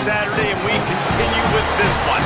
Saturday, and we continue with this one.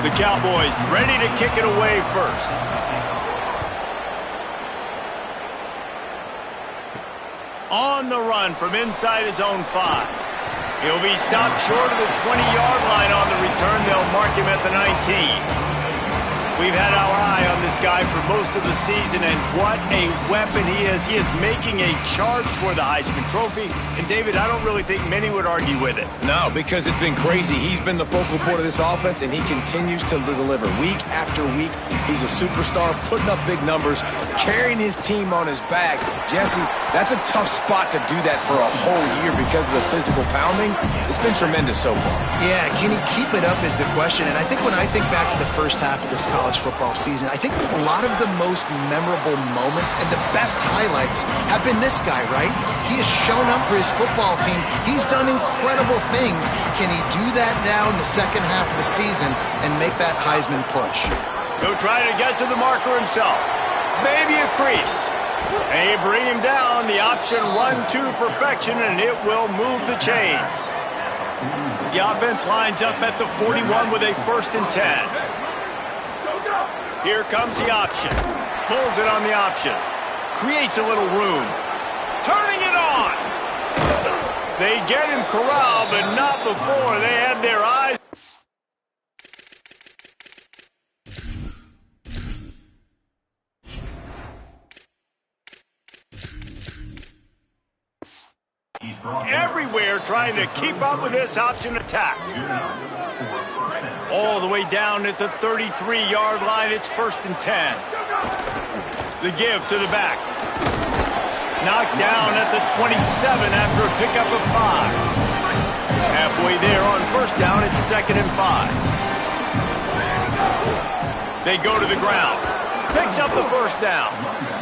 The Cowboys ready to kick it away first. On the run from inside his own 5. He'll be stopped short of the 20-yard line on the return. They'll mark him at the 19. We've had our eye on this guy for most of the season, and what a weapon he is. He is making a charge for the Heisman Trophy. And, David, I don't really think many would argue with it. No, because it's been crazy. He's been the focal point of this offense, and he continues to deliver week after week. He's a superstar, putting up big numbers, carrying his team on his back. Jesse, that's a tough spot to do that for a whole year because of the physical pounding. It's been tremendous so far. Yeah, can he keep it up is the question. And I think when I think back to the first half of this college football season, I think a lot of the most memorable moments and the best highlights have been this guy, right? He has shown up for his football team. He's done incredible things. Can he do that now in the second half of the season and make that Heisman push? He'll try to get to the marker himself. Maybe a crease. And you bring him down, the option run to perfection, and it will move the chains. The offense lines up at the 41 with a 1st and 10. Here comes the option. Pulls it on the option. Creates a little room. Turning it on. They get him corralled, but not before they had their eyes. Everywhere trying to keep up with this option attack. All the way down at the 33-yard line, it's 1st and 10. The give to the back. Knocked down at the 27 after a pickup of 5. Halfway there on 1st down, it's 2nd and 5. They go to the ground. Picks up the 1st down.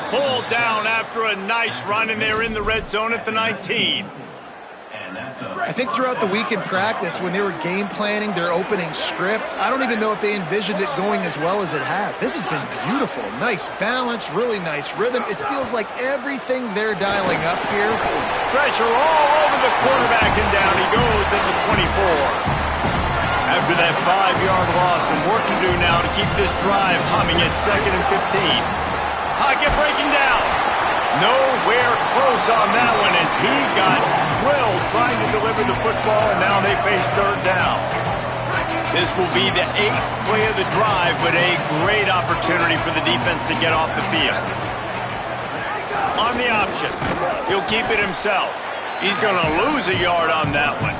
Pulled down after a nice run, and they're in the red zone at the 19. I think throughout the week in practice, when they were game planning their opening script, I don't even know if they envisioned it going as well as it has. This has been beautiful. Nice balance, really nice rhythm. It feels like everything they're dialing up here. Pressure all over the quarterback, and down he goes at the 24. After that 5-yard loss, some work to do now to keep this drive humming at 2nd and 15. Pocket breaking down. Nowhere close on that one as he got drilled trying to deliver the football, and now they face 3rd down. This will be the 8th play of the drive, but a great opportunity for the defense to get off the field. On the option, he'll keep it himself. He's going to lose a yard on that one.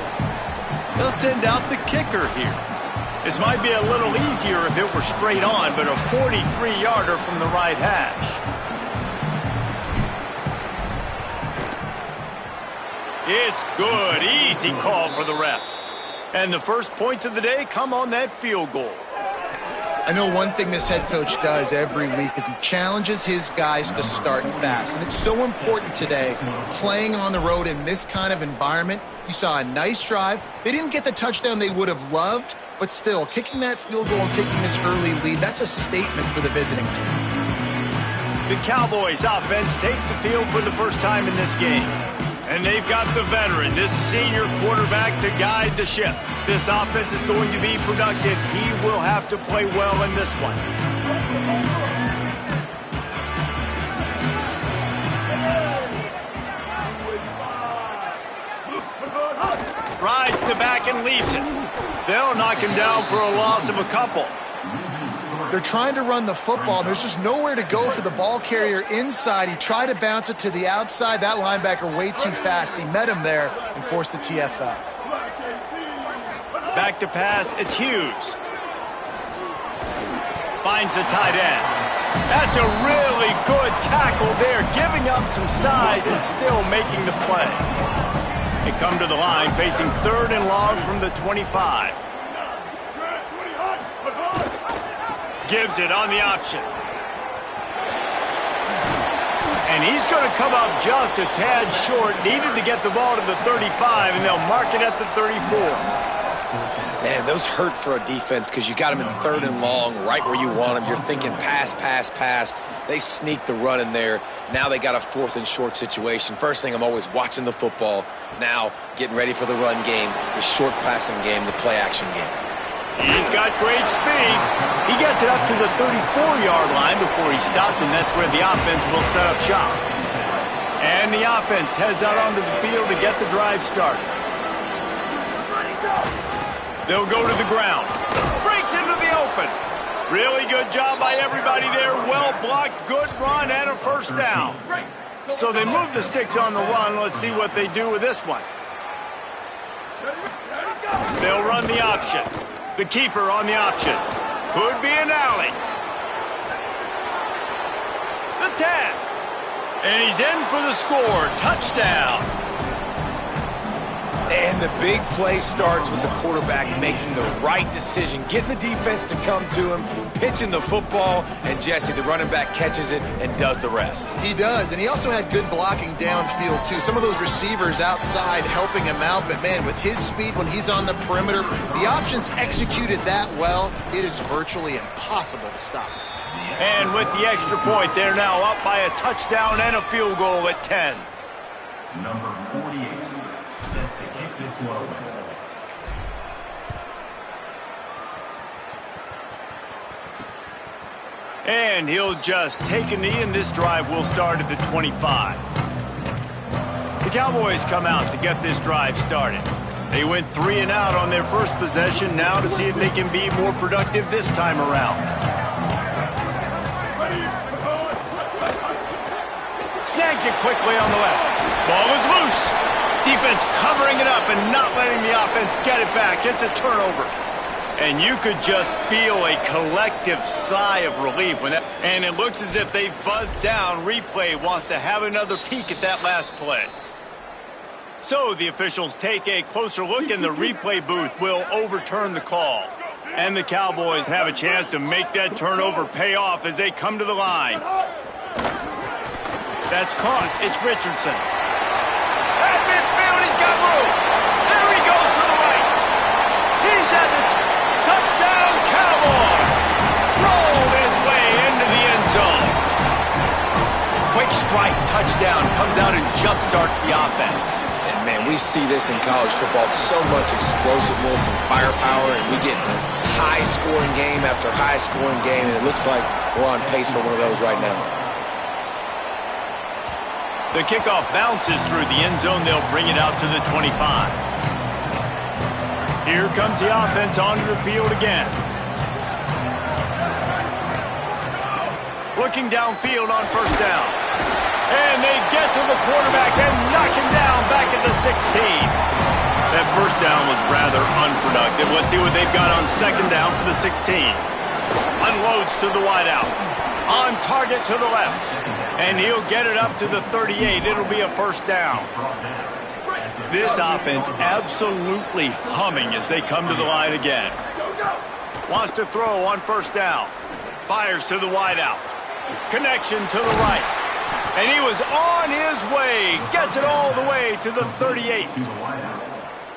They'll send out the kicker here. This might be a little easier if it were straight on, but a 43-yarder from the right hash. It's good. Easy call for the refs. And the first points of the day come on that field goal. I know one thing this head coach does every week is he challenges his guys to start fast. And it's so important today, playing on the road in this kind of environment. You saw a nice drive. They didn't get the touchdown they would have loved, but still, kicking that field goal and taking this early lead, that's a statement for the visiting team. The Cowboys offense takes the field for the first time in this game. And they've got the veteran, this senior quarterback, to guide the ship. This offense is going to be productive. He will have to play well in this one. Rides the back and leaves it. They'll knock him down for a loss of a couple. They're trying to run the football. There's just nowhere to go for the ball carrier inside. He tried to bounce it to the outside. That linebacker way too fast. He met him there and forced the TFL. Back to pass, it's Hughes. Finds the tight end. That's a really good tackle there, giving up some size and still making the play. They come to the line facing 3rd and long from the 25. Gives it on the option. And he's going to come up just a tad short. Needed to get the ball to the 35, and they'll mark it at the 34. Man, those hurt for a defense because you got them in 3rd and long, right where you want them. You're thinking pass, pass, pass. They sneak the run in there. Now they got a 4th and short situation. First thing, I'm always watching the football. Now getting ready for the run game, the short passing game, the play action game. He's got great speed. He gets it up to the 34-yard line before he stopped, and that's where the offense will set up shop. And the offense heads out onto the field to get the drive started. They'll go to the ground. Breaks into the open. Really good job by everybody there. Well blocked, good run, and a first down. So they move the sticks on the run. Let's see what they do with this one. They'll run the option. The keeper on the option. Could be an alley. The 10. And he's in for the score. Touchdown. And the big play starts with the quarterback making the right decision, getting the defense to come to him, pitching the football, and Jesse, the running back, catches it and does the rest. He does, and he also had good blocking downfield, too. Some of those receivers outside helping him out, but, man, with his speed when he's on the perimeter, the options executed that well, it is virtually impossible to stop. And with the extra point, they're now up by a touchdown and a field goal at 10. Number 48. Set to kick this one. And he'll just take a knee, and this drive will start at the 25. The Cowboys come out to get this drive started. They went 3 and out on their first possession, now to see if they can be more productive this time around. Snags it quickly on the left. Ball is loose. Defense covering it up and not letting the offense get it back. It's a turnover. And you could just feel a collective sigh of relief when that. And it looks as if they've buzzed down. Replay wants to have another peek at that last play. So the officials take a closer look, and the replay booth will overturn the call. And the Cowboys have a chance to make that turnover pay off as they come to the line. That's caught. It's Richardson. At midfield, he's got room. There he goes to the right. He's at the touchdown, Cowboys. Rolled his way into the end zone. Quick strike touchdown comes out and jump-starts the offense. And, man, we see this in college football, so much explosiveness and firepower, and we get high-scoring game after high-scoring game, and it looks like we're on pace for one of those right now. The kickoff bounces through the end zone. They'll bring it out to the 25. Here comes the offense onto the field again. Looking downfield on first down. And they get to the quarterback and knock him down back at the 16. That first down was rather unproductive. Let's see what they've got on second down for the 16. Unloads to the wideout. On target to the left. And he'll get it up to the 38. It'll be a first down. This offense absolutely humming as they come to the line again. Wants to throw on first down. Fires to the wideout. Connection to the right. And he was on his way. Gets it all the way to the 38.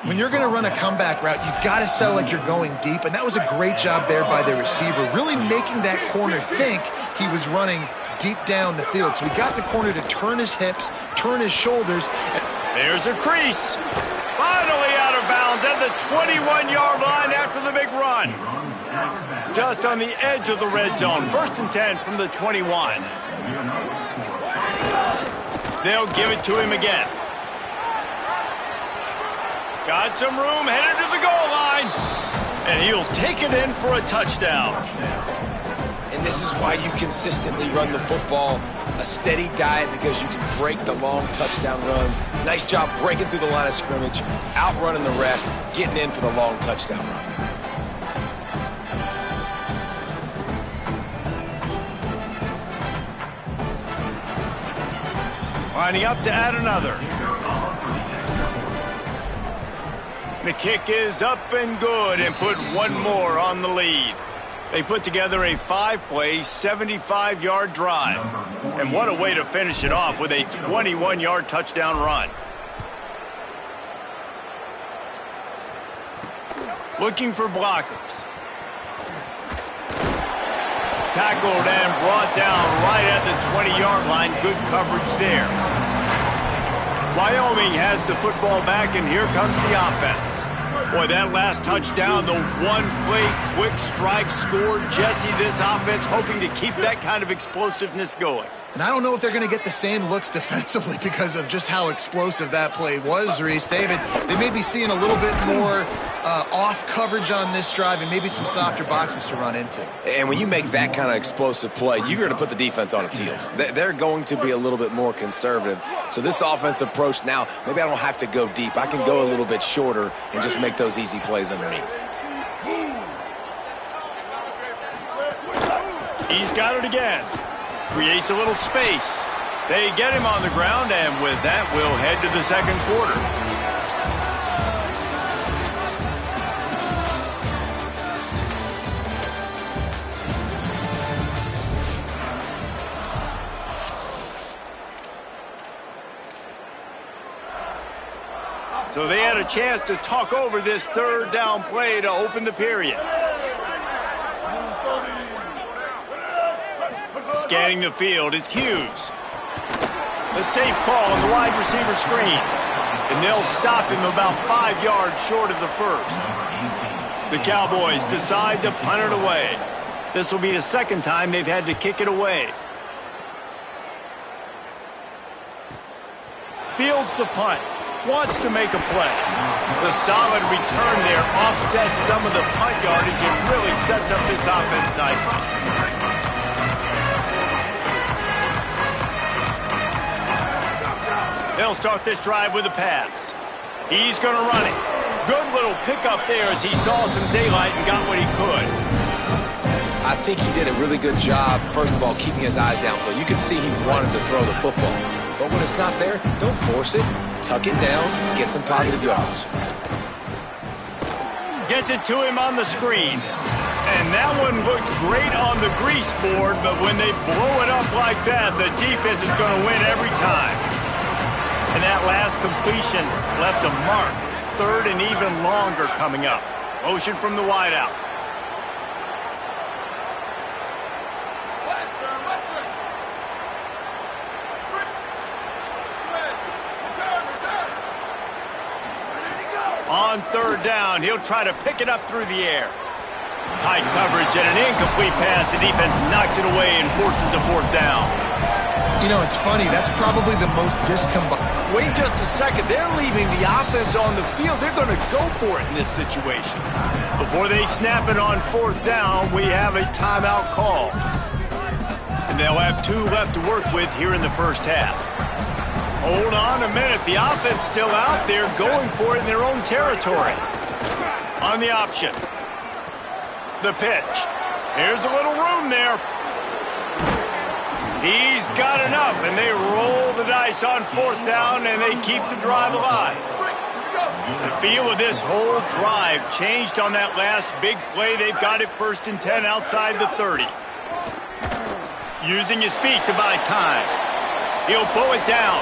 When you're going to run a comeback route, you've got to sell like you're going deep, and that was a great job there by the receiver, really making that corner think he was running deep down the field. So we got the corner to turn his hips, turn his shoulders. There's a crease. Finally out of bounds at the 21-yard line after the big run. Just on the edge of the red zone. First and 10 from the 21. They'll give it to him again. Got some room, headed to the goal line. And he'll take it in for a touchdown. And this is why you consistently run the football, a steady diet, because you can break the long touchdown runs. Nice job breaking through the line of scrimmage, outrunning the rest, getting in for the long touchdown run. Lining up to add another. The kick is up and good and put one more on the lead. They put together a 5-play, 75-yard drive. And what a way to finish it off with a 21-yard touchdown run. Looking for blockers. Tackled and brought down right at the 20-yard line. Good coverage there. Wyoming has the football back, and here comes the offense. Boy, that last touchdown, the one-play quick strike scored. Jesse, this offense hoping to keep that kind of explosiveness going. And I don't know if they're going to get the same looks defensively because of just how explosive that play was, Reese. David, they may be seeing a little bit more off coverage on this drive and maybe some softer boxes to run into. And when you make that kind of explosive play, you're going to put the defense on its heels. They're going to be a little bit more conservative. So this offense approach now, maybe I don't have to go deep. I can go a little bit shorter and just make those easy plays underneath. He's got it again. Creates a little space. They get him on the ground, and with that, we'll head to the second quarter. So they had a chance to talk over this third down play to open the period. Scanning the field is Hughes. A safe call on the wide receiver screen. And they'll stop him about 5 yards short of the first. The Cowboys decide to punt it away. This will be the second time they've had to kick it away. Fields the punt. Wants to make a play. The solid return there offsets some of the punt yardage and really sets up this offense nicely. They'll start this drive with a pass. He's going to run it. Good little pickup there as he saw some daylight and got what he could. I think he did a really good job, first of all, keeping his eyes downfield. You could see he wanted to throw the football. But when it's not there, don't force it. Tuck it down, get some positive yards. Gets it to him on the screen. And that one looked great on the grease board, but when they blow it up like that, the defense is going to win every time. And that last completion left a mark. Third and even longer coming up. Motion from the wideout. On third down, he'll try to pick it up through the air. Tight coverage and an incomplete pass. The defense knocks it away and forces a fourth down. You know, it's funny. That's probably the most discombobulated. Wait just a second. They're leaving the offense on the field. They're going to go for it in this situation. Before they snap it on fourth down, we have a timeout call. And they'll have 2 left to work with here in the first half. Hold on a minute. The offense still out there going for it in their own territory. On the option. The pitch. Here's a little room there. He's got enough, and they roll the dice on fourth down, and they keep the drive alive. The feel of this whole drive changed on that last big play. They've got it 1st and 10 outside the 30. Using his feet to buy time. He'll pull it down.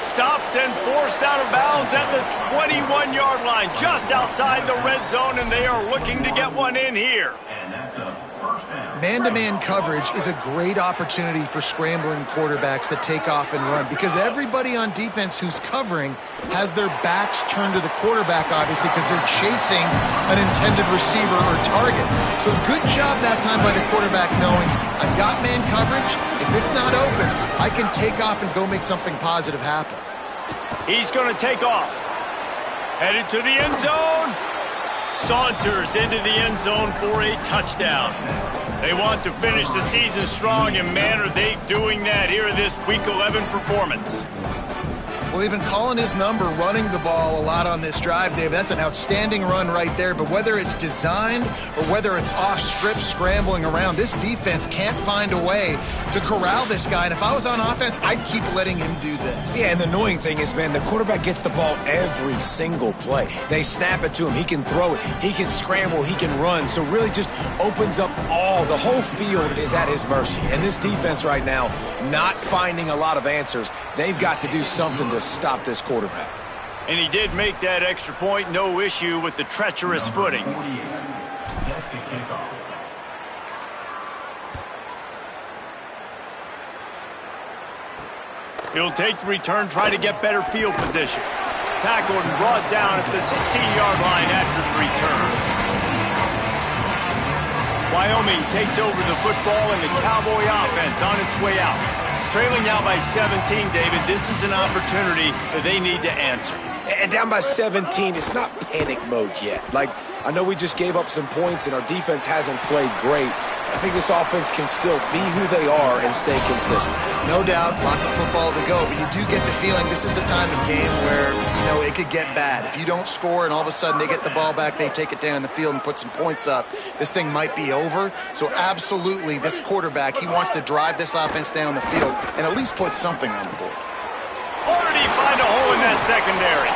Stopped and forced out of bounds at the 21-yard line, just outside the red zone, and they are looking to get one in here. Man-to-man coverage is a great opportunity for scrambling quarterbacks to take off and run because everybody on defense who's covering has their backs turned to the quarterback, obviously, because they're chasing an intended receiver or target. So good job that time by the quarterback knowing I've got man coverage. If it's not open, I can take off and go make something positive happen. He's going to take off. Headed to the end zone. Saunters into the end zone for a touchdown. They want to finish the season strong, and man, are they doing that here in this Week 11 performance. Well, they've been calling his number running the ball a lot on this drive, Dave. That's an outstanding run right there. But whether it's designed or whether it's off strip scrambling around, this defense can't find a way to corral this guy. And if I was on offense, I'd keep letting him do this. Yeah, and the annoying thing is, man, the quarterback gets the ball every single play. They snap it to him. He can throw it. He can scramble. He can run. So really just opens up the whole field is at his mercy. And this defense right now, not finding a lot of answers. They've got to do something to stop this quarterback. And he did make that extra point, no issue with the treacherous footing. Set to kick off. He'll take the return, try to get better field position. Tackled and brought down at the 16-yard line after the return. Wyoming takes over the football and the Cowboy offense on its way out. Trailing now by 17, David, this is an opportunity that they need to answer. And down by 17, it's not panic mode yet. Like, I know we just gave up some points and our defense hasn't played great. I think this offense can still be who they are and stay consistent. No doubt, lots of football to go, but you do get the feeling this is the time of game where, you know, it could get bad. If you don't score and all of a sudden they get the ball back, they take it down the field and put some points up, this thing might be over. So absolutely, this quarterback, he wants to drive this offense down the field and at least put something on the board. Already find a hole in that secondary.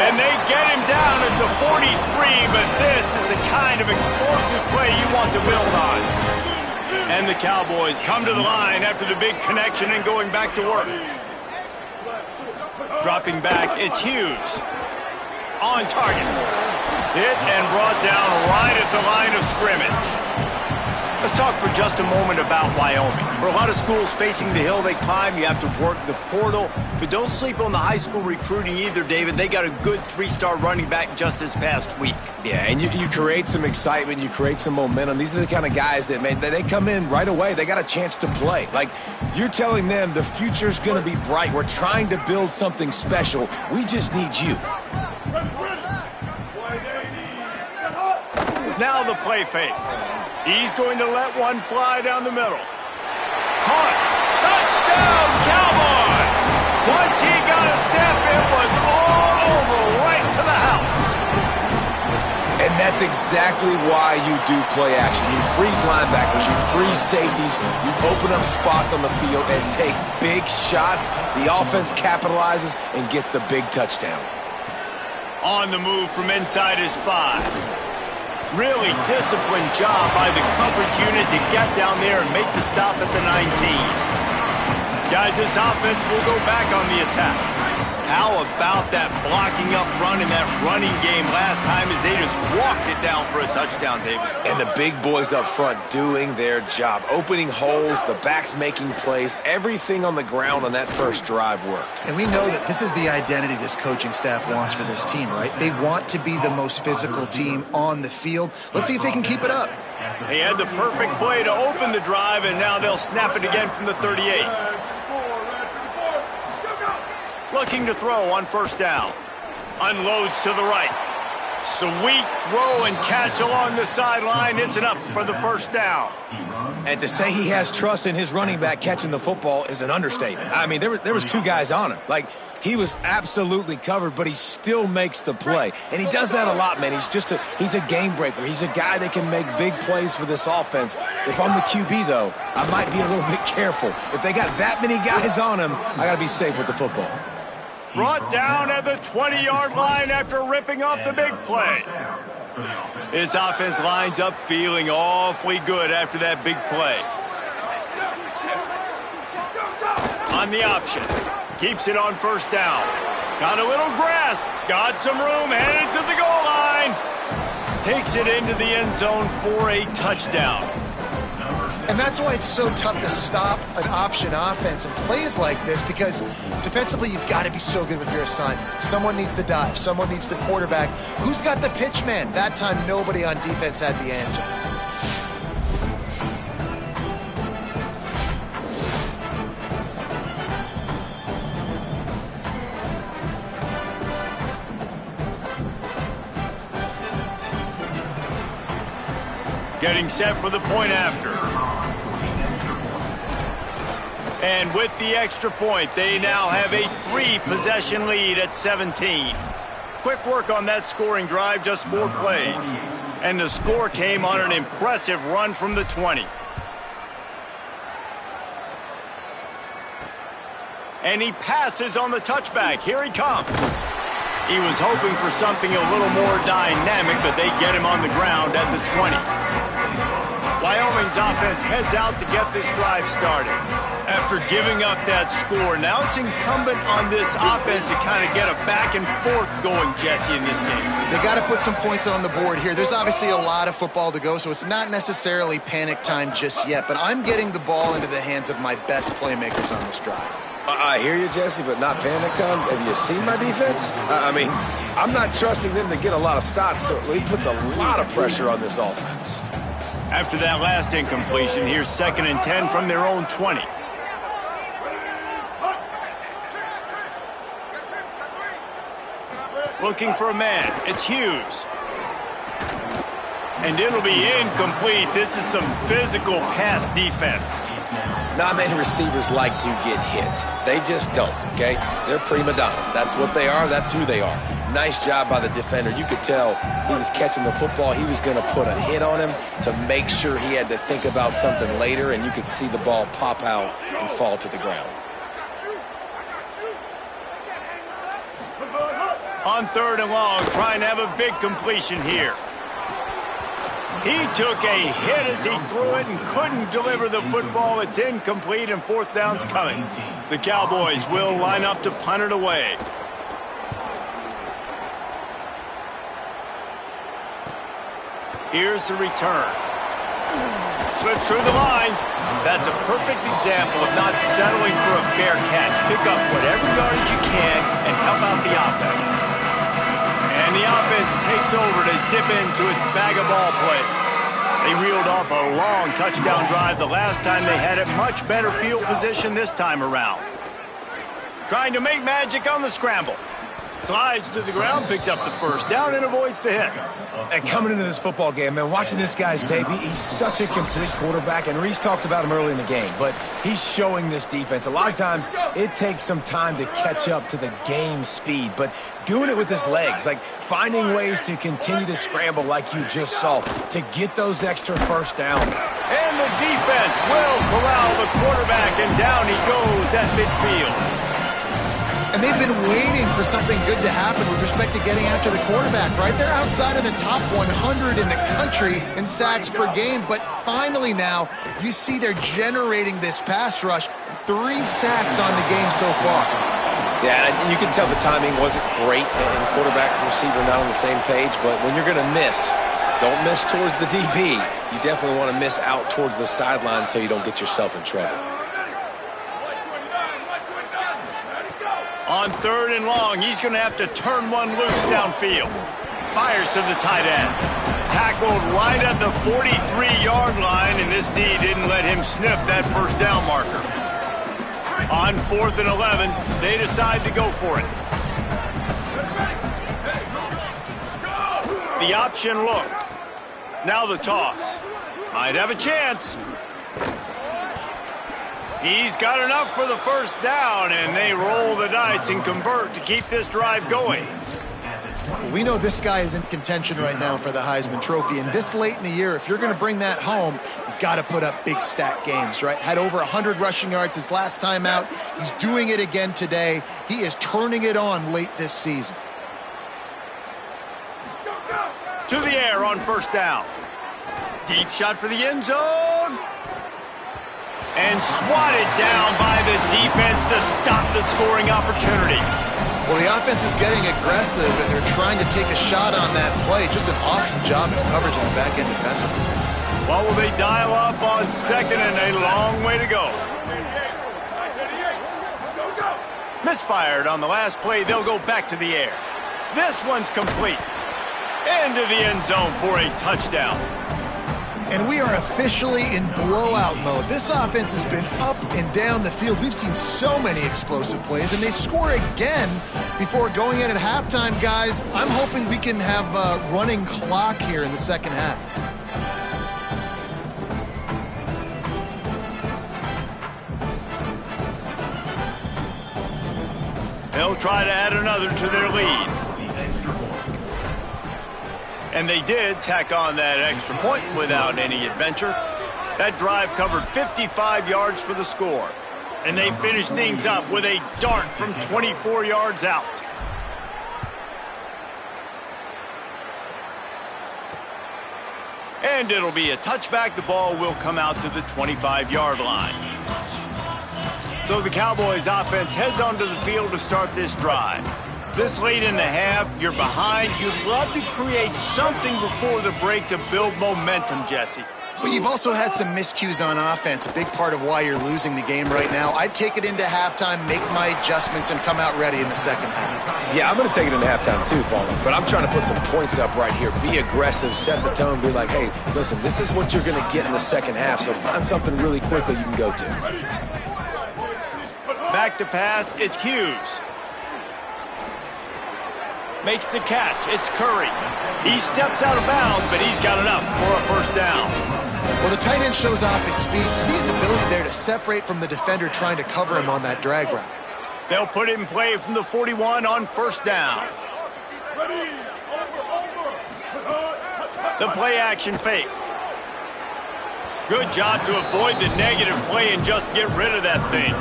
And they get him down at the 43, but this is the kind of explosive play you want to build on. And the Cowboys come to the line after the big connection and going back to work. Dropping back, it's Hughes. On target. Hit and brought down right at the line of scrimmage. Let's talk for just a moment about Wyoming. For a lot of schools facing the hill they climb, you have to work the portal. But don't sleep on the high school recruiting either, David. They got a good 3-star running back just this past week. Yeah, and you create some excitement. You create some momentum. These are the kind of guys that, man, they come in right away. They got a chance to play. Like, you're telling them the future's going to be bright. We're trying to build something special. We just need you. Now the play fake. He's going to let one fly down the middle. Caught. Touchdown, Cowboys! Once he got a step, it was all over, right to the house. And that's exactly why you do play action. You freeze linebackers, you freeze safeties, you open up spots on the field and take big shots. The offense capitalizes and gets the big touchdown. On the move from inside his 5. Really disciplined job by the coverage unit to get down there and make the stop at the 19. Guys, this offense will go back on the attack. How about that blocking up front and that running game last time as they just walked it down for a touchdown, David? And the big boys up front doing their job, opening holes, the backs making plays, everything on the ground on that first drive worked. And we know that this is the identity this coaching staff wants for this team, right? They want to be the most physical team on the field. Let's see if they can keep it up. They had the perfect play to open the drive, and now they'll snap it again from the 38. Looking to throw on first down. Unloads to the right. Sweet throw and catch along the sideline. It's enough for the first down. And to say he has trust in his running back catching the football is an understatement. I mean, there was 2 guys on him. Like, he was absolutely covered, but he still makes the play. And he does that a lot, man. He's a game breaker. He's a guy that can make big plays for this offense. If I'm the QB, though, I might be a little bit careful. If they got that many guys on him, I got to be safe with the football. Brought down at the 20-yard line after ripping off the big play. His offense lines up feeling awfully good after that big play. On the option. Keeps it on first down. Got a little grasp. Got some room. Headed to the goal line. Takes it into the end zone for a touchdown. And that's why it's so tough to stop an option offense and plays like this, because defensively you've got to be so good with your assignments. Someone needs the dive. Someone needs the quarterback. Who's got the pitch man? That time nobody on defense had the answer. Getting set for the point after. And with the extra point, they now have a 3-possession lead at 17. Quick work on that scoring drive, just 4 plays. And the score came on an impressive run from the 20. And he passes on the touchback. Here he comes. He was hoping for something a little more dynamic, but they get him on the ground at the 20. Wyoming's offense heads out to get this drive started. After giving up that score, now it's incumbent on this offense to kind of get a back and forth going, Jesse, in this game. They got to put some points on the board here. There's obviously a lot of football to go, so it's not necessarily panic time just yet, but I'm getting the ball into the hands of my best playmakers on this drive. I hear you, Jesse, but not panic time. Have you seen my defense? I mean, I'm not trusting them to get a lot of stops, so it puts a lot of pressure on this offense. After that last incompletion, here's 2nd and 10 from their own 20. Looking for a man. It's Hughes. And it'll be incomplete. This is some physical pass defense. Not many receivers like to get hit. They just don't, okay? They're prima donnas. That's what they are. That's who they are. Nice job by the defender. You could tell he was catching the football. He was going to put a hit on him to make sure he had to think about something later, and you could see the ball pop out and fall to the ground. On 3rd and long, trying to have a big completion here. He took a hit as he threw it and couldn't deliver the football. It's incomplete, and 4th down's coming. The Cowboys will line up to punt it away. Here's the return. Slips through the line. That's a perfect example of not settling for a fair catch. Pick up whatever yardage you can and help out the offense. And the offense takes over to dip into its bag of ball plays. They reeled off a long touchdown drive the last time they had it. Much better field position this time around. Trying to make magic on the scramble. Slides to the ground, picks up the 1st down, and avoids the hit. And coming into this football game, man, watching this guy's tape, he's such a complete quarterback, and Reese talked about him early in the game, but he's showing this defense. A lot of times, it takes some time to catch up to the game speed, but doing it with his legs, like finding ways to continue to scramble like you just saw, to get those extra 1st down. And the defense will corral the quarterback, and down he goes at midfield. And they've been waiting for something good to happen with respect to getting after the quarterback, right? They're outside of the top 100 in the country in sacks per game, but finally now you see they're generating this pass rush. 3 sacks on the game so far. Yeah, you can tell the timing wasn't great, and quarterback and receiver not on the same page, but when you're going to miss, don't miss towards the DB. You definitely want to miss out towards the sideline so you don't get yourself in trouble. On 3rd and long, he's going to have to turn one loose downfield. Fires to the tight end. Tackled right at the 43-yard line, and this D didn't let him sniff that 1st down marker. On 4th and 11, they decide to go for it. The option look. Now the toss. Might have a chance. He's got enough for the 1st down, and they roll the dice and convert to keep this drive going. We know this guy is in contention right now for the Heisman Trophy, and this late in the year, if you're going to bring that home, you got to put up big stat games, right? Had over 100 rushing yards his last time out. He's doing it again today. He is turning it on late this season. To the air on 1st down. Deep shot for the end zone. And swatted down by the defense to stop the scoring opportunity. Well, the offense is getting aggressive, and they're trying to take a shot on that play. Just an awesome job in coverage on the back end defensively. What will they dial up on 2nd and a long way to go? Misfired on the last play. They'll go back to the air. This one's complete. Into the end zone for a touchdown. And we are officially in blowout mode. This offense has been up and down the field. We've seen so many explosive plays, and they score again before going in at halftime, guys. I'm hoping we can have a running clock here in the 2nd half. They'll try to add another to their lead. And they did tack on that extra point without any adventure. That drive covered 55 yards for the score. And they finished things up with a dart from 24 yards out. And it'll be a touchback. The ball will come out to the 25-yard line. So the Cowboys offense heads onto the field to start this drive. This late in the half, you're behind. You'd love to create something before the break to build momentum, Jesse. But you've also had some miscues on offense, a big part of why you're losing the game right now. I'd take it into halftime, make my adjustments, and come out ready in the second half. Yeah, I'm going to take it into halftime too, Paul. But I'm trying to put some points up right here. Be aggressive, set the tone, be like, hey, listen, this is what you're going to get in the second half, so find something really quickly you can go to. Back to pass, it's Hughes. Makes the catch, it's Curry. He steps out of bounds, but he's got enough for a first down. Well, the tight end shows off his speed. See his ability there to separate from the defender trying to cover him on that drag route. They'll put it in play from the 41 on first down. The play action fake. Good job to avoid the negative play and just get rid of that thing.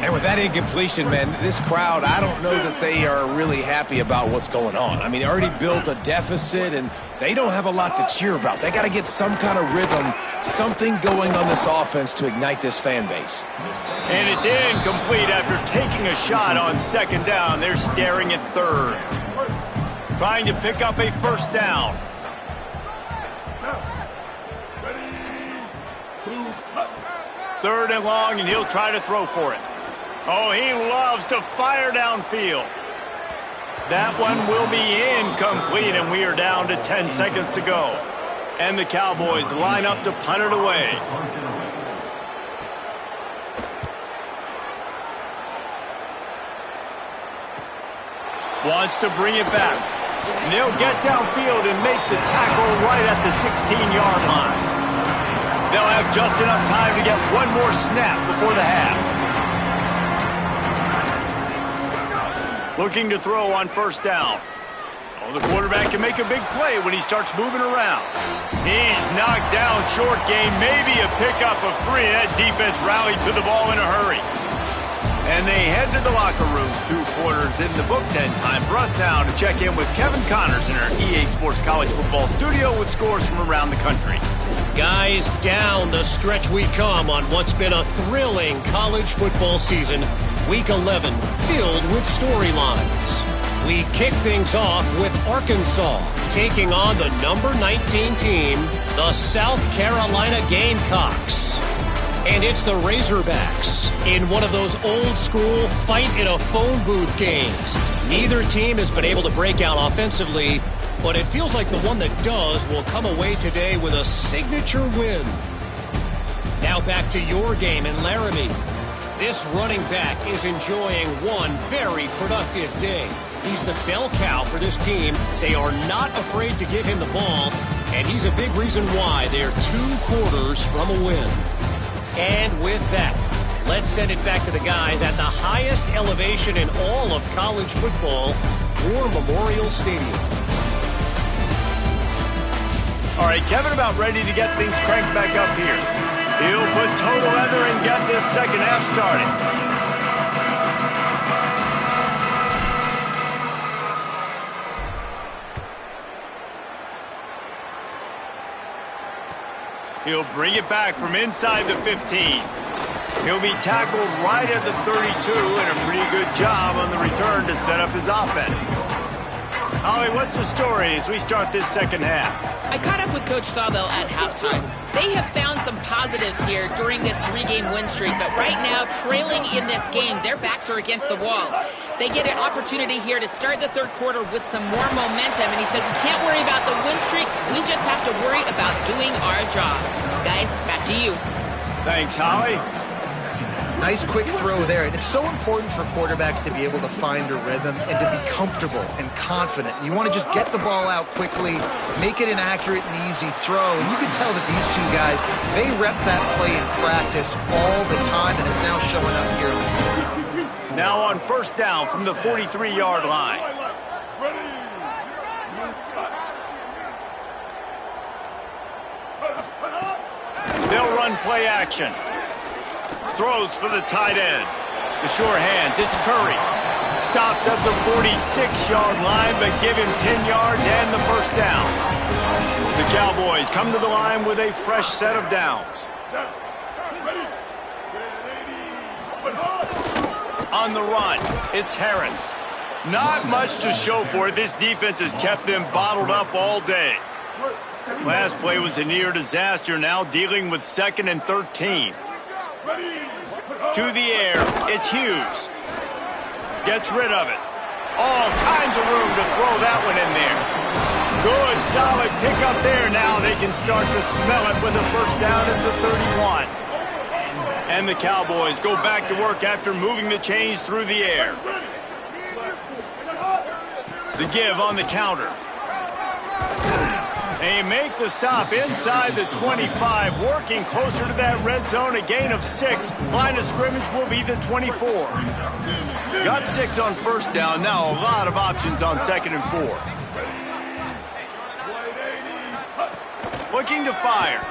And with that incompletion, man, this crowd, I don't know that they are really happy about what's going on. I mean, they already built a deficit, and they don't have a lot to cheer about. They got to get some kind of rhythm, something going on this offense to ignite this fan base. And it's incomplete after taking a shot on second down. They're staring at third. Trying to pick up a first down. Third and long, and he'll try to throw for it. Oh, he loves to fire downfield. That one will be incomplete, and we are down to 10 seconds to go. And the Cowboys line up to punt it away. Wants to bring it back. And they'll get downfield and make the tackle right at the 16-yard line. They'll have just enough time to get one more snap before the half. Looking to throw on first down. Oh, the quarterback can make a big play when he starts moving around. He's knocked down short game, maybe a pickup of 3. That defense rallied to the ball in a hurry. And they head to the locker room. 2 quarters in the book. 10 time for us now to check in with Kevin Connors in our EA Sports College Football studio with scores from around the country. Guys, down the stretch we come on what's been a thrilling college football season. Week 11 filled with storylines. We kick things off with Arkansas taking on the number 19 team, the South Carolina Gamecocks. And it's the Razorbacks in one of those old-school fight-in-a-phone booth games. Neither team has been able to break out offensively, but it feels like the one that does will come away today with a signature win. Now back to your game in Laramie. This running back is enjoying one very productive day. He's the bell cow for this team. They are not afraid to give him the ball, and he's a big reason why they're 2 quarters from a win. And with that, let's send it back to the guys at the highest elevation in all of college football, War Memorial Stadium. All right, Kevin about ready to get things cranked back up here. He'll put toe to leather and get this second half started. He'll bring it back from inside the 15. He'll be tackled right at the 32, and a pretty good job on the return to set up his offense. Holly, what's the story as we start this second half? I caught up with Coach Sawbell at halftime. They have found some positives here during this 3-game win streak, but right now, trailing in this game, their backs are against the wall. They get an opportunity here to start the third quarter with some more momentum, and he said, we can't worry about the win streak, we just have to worry about doing our job. Guys, back to you. Thanks, Holly. Nice quick throw there. And it's so important for quarterbacks to be able to find a rhythm and to be comfortable and confident. You want to just get the ball out quickly, make it an accurate and easy throw. And you can tell that these 2 guys, they rep that play in practice all the time, and it's now showing up here. Now on first down from the 43-yard line. They'll run play action. Throws for the tight end. The sure hands, it's Curry. Stopped at the 46-yard line, but give him 10 yards and the first down. The Cowboys come to the line with a fresh set of downs. On the run, it's Harris. Not much to show for it. This defense has kept them bottled up all day. Last play was a near disaster, now dealing with 2nd and 13. To the air, it's Hughes. Gets rid of it. All kinds of room to throw that one in there. Good, solid pickup there. Now they can start to smell it with a first down at the 31. And the Cowboys go back to work after moving the chains through the air. The give on the counter. They make the stop inside the 25, working closer to that red zone, a gain of 6. Line of scrimmage will be the 24. Got 6 on first down, now a lot of options on 2nd and 4. Looking to fire.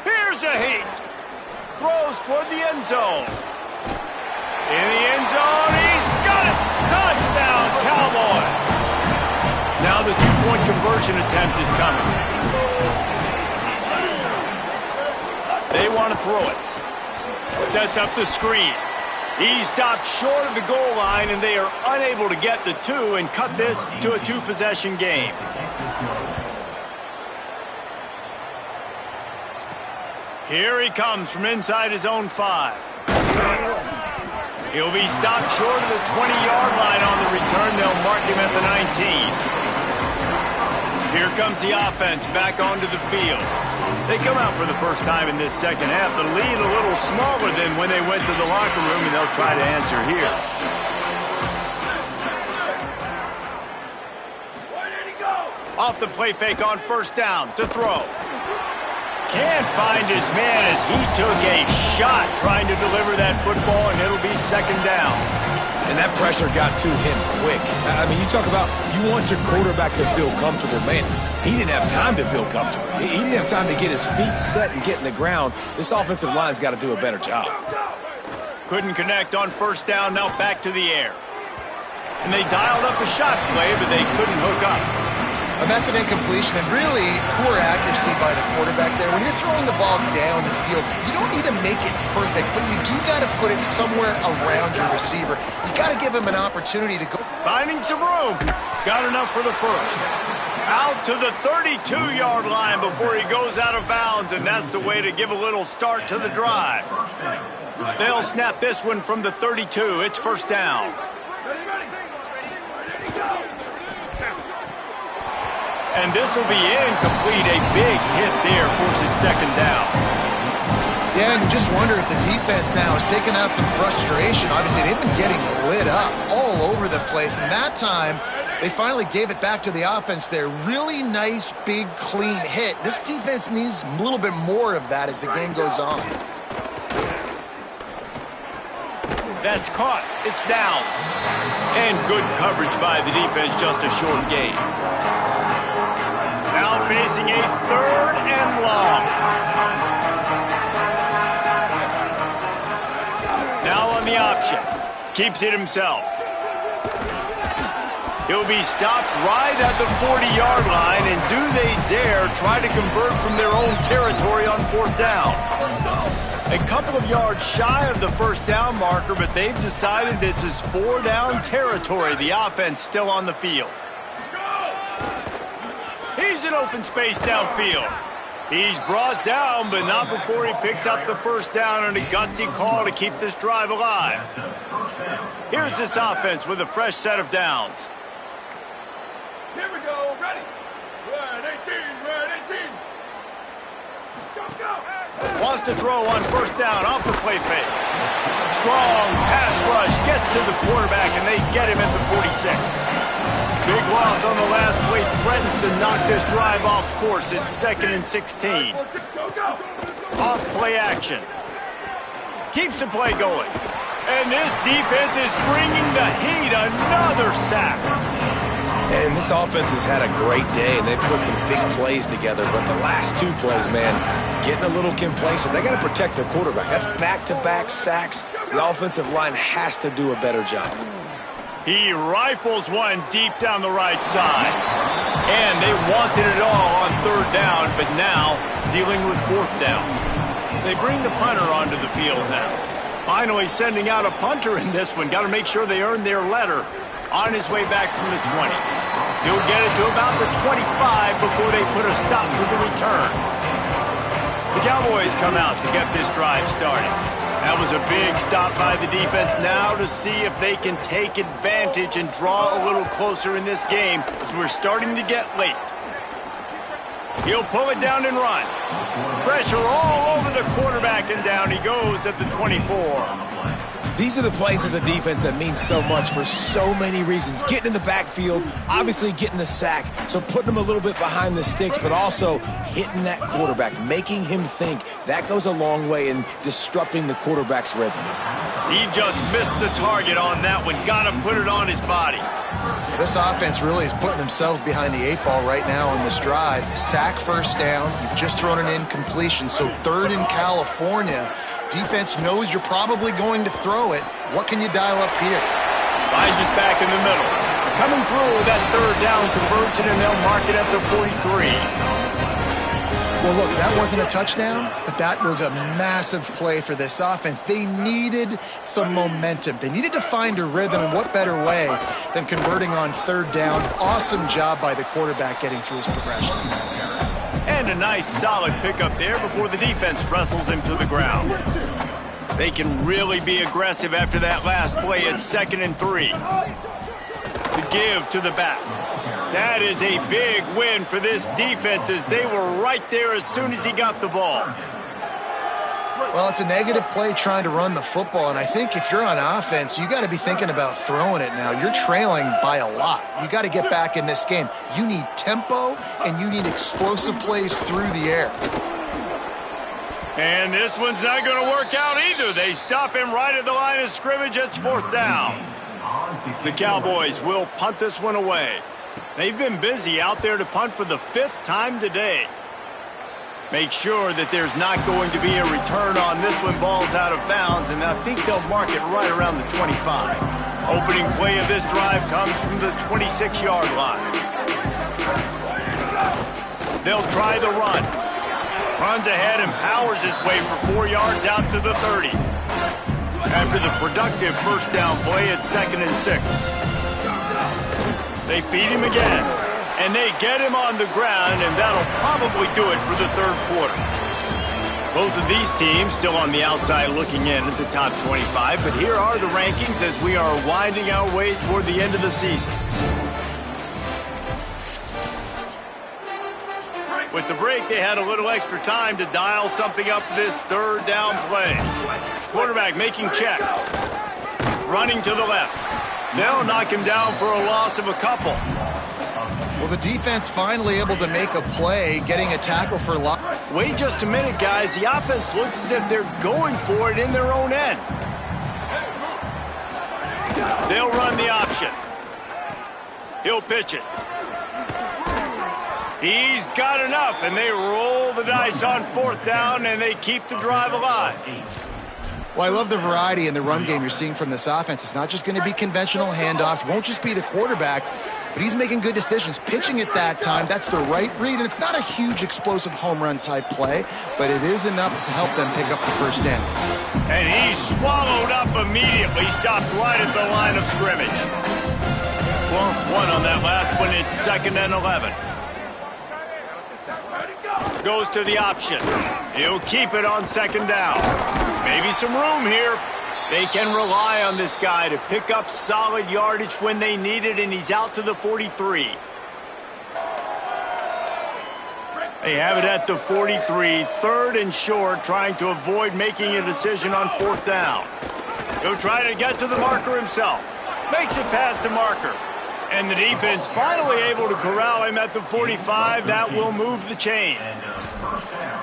Here's a heat. Throws toward the end zone. In the end zone, he's got it! Touchdown, Cowboys! Now the two-point conversion attempt is coming. They want to throw it. Sets up the screen. He stopped short of the goal line, and they are unable to get the 2 and cut this to a 2-possession game. Here he comes from inside his own 5. He'll be stopped short of the 20-yard line on the return. They'll mark him at the 19. Here comes the offense back onto the field. They come out for the first time in this second half. The lead a little smaller than when they went to the locker room, and they'll try to answer here. Where did he go? Off the play fake on first down to throw. Can't find his man as he took a shot trying to deliver that football, and it'll be 2nd down. And that pressure got to him quick. I mean, you talk about you want your quarterback to feel comfortable. Man, he didn't have time to feel comfortable. He didn't have time to get his feet set and get in the ground. This offensive line's got to do a better job. Couldn't connect on first down, now back to the air. And they dialed up a shot play, but they couldn't hook up. And that's an incompletion and really poor accuracy by the quarterback there. When you're throwing the ball down the field, you don't need to make it perfect, but you do got to put it somewhere around your receiver. You got to give him an opportunity to go. Finding some room. Got enough for the first. Out to the 32-yard line before he goes out of bounds, and that's the way to give a little start to the drive. They'll snap this one from the 32. It's first down. And this will be incomplete. A big hit there forces 2nd down. Yeah, and you just wonder if the defense now is taking out some frustration. Obviously, they've been getting lit up all over the place. And that time, they finally gave it back to the offense there. Really nice, big, clean hit. This defense needs a little bit more of that as the game goes on. That's caught. It's downs. And good coverage by the defense, just a short gain. Now facing a 3rd and long. Now on the option. Keeps it himself. He'll be stopped right at the 40-yard line, and do they dare try to convert from their own territory on 4th down? A couple of yards shy of the first down marker, but they've decided this is 4-down territory. The offense still on the field. He's in open space downfield. He's brought down, but not before he picks up the first down on a gutsy call to keep this drive alive. Here's this offense with a fresh set of downs. Here we go, ready. Red 18, red 18. Go, go. Wants to throw on first down off the play fake. Strong pass rush gets to the quarterback, and they get him at the 46. Big loss on the last play, threatens to knock this drive off course. It's 2nd and 16. Go, go. Off play action. Keeps the play going. And this defense is bringing the heat. Another sack. And this offense has had a great day, and they've put some big plays together. But the last two plays, man, getting a little complacent. They got to protect their quarterback. That's back-to-back sacks. The offensive line has to do a better job. He rifles one deep down the right side. And they wanted it all on third down, but now dealing with fourth down. They bring the punter onto the field now. Finally sending out a punter in this one. Got to make sure they earn their letter. On his way back from the 20. He'll get it to about the 25 before they put a stop to the return. The Cowboys come out to get this drive started. That was a big stop by the defense now to see if they can take advantage and draw a little closer in this game as we're starting to get late. He'll pull it down and run. Pressure all over the quarterback, and down he goes at the 24. These are the plays as a defense that mean so much for so many reasons. Getting in the backfield, obviously getting the sack, so putting them a little bit behind the sticks, but also hitting that quarterback, making him think. That goes a long way in disrupting the quarterback's rhythm. He just missed the target on that one. Got to put it on his body. This offense really is putting themselves behind the 8 ball right now on this drive. Sack, first down. You've just thrown an incompletion, so third in California. Defense knows you're probably going to throw it. What can you dial up here? Finds us back in the middle. Coming through that third down conversion, and they'll mark it at the 43. Well, look, that wasn't a touchdown, but that was a massive play for this offense. They needed some momentum. They needed to find a rhythm, and what better way than converting on third down. Awesome job by the quarterback getting through his progression. And a nice solid pickup there before the defense wrestles him to the ground. They can really be aggressive after that last play at 2nd and 3. The give to the back. That is a big win for this defense as they were right there as soon as he got the ball. Well, it's a negative play trying to run the football, and I think if you're on offense, you got to be thinking about throwing it now. You're trailing by a lot. You got to get back in this game. You need tempo, and you need explosive plays through the air. And this one's not going to work out either. They stop him right at the line of scrimmage. It's fourth down. The Cowboys will punt this one away. They've been busy out there to punt for the 5th time today. Make sure that there's not going to be a return on this when ball's out of bounds, and I think they'll mark it right around the 25. Opening play of this drive comes from the 26-yard line. They'll try the run. Runs ahead and powers his way for 4 yards out to the 30. After the productive first down play at 2nd and 6. They feed him again. And they get him on the ground, and that'll probably do it for the third quarter. Both of these teams still on the outside looking in at the top 25, but here are the rankings as we are winding our way toward the end of the season. With the break, they had a little extra time to dial something up for this third down play. Quarterback making checks. Running to the left. They'll knock him down for a loss of a couple. Well, the defense finally able to make a play, getting a tackle for loss. Wait just a minute, guys. The offense looks as if they're going for it in their own end. They'll run the option. He'll pitch it. He's got enough, and they roll the dice on fourth down, and they keep the drive alive. Well, I love the variety in the run game you're seeing from this offense. It's not just going to be conventional handoffs. Won't just be the quarterback, but he's making good decisions. Pitching at that time, that's the right read, and it's not a huge explosive home run type play, but it is enough to help them pick up the first down. And he's swallowed up immediately, stopped right at the line of scrimmage. Lost one on that last one. It's 2nd and 11. Goes to the option. He'll keep it on 2nd down. Maybe some room here. They can rely on this guy to pick up solid yardage when they need it, and he's out to the 43. They have it at the 43, 3rd and short, trying to avoid making a decision on 4th down. He'll try to get to the marker himself. Makes it past the marker. And the defense finally able to corral him at the 45. That will move the chain.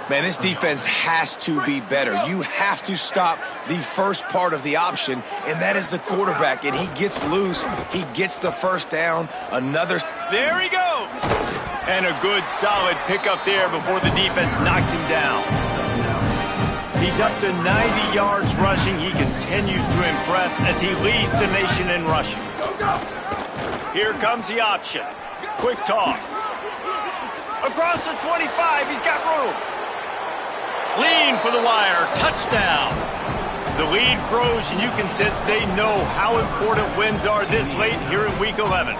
Man, this defense has to be better. You have to stop the first part of the option, and that is the quarterback. And he gets loose. He gets the first down. There he goes. And a good, solid pickup there before the defense knocks him down. He's up to 90 yards rushing. He continues to impress as he leads the nation in rushing. Here comes the option. Quick toss. Across the 25, he's got room. Lean for the wire, touchdown. The lead grows, and you can sense they know how important wins are this late here in Week 11.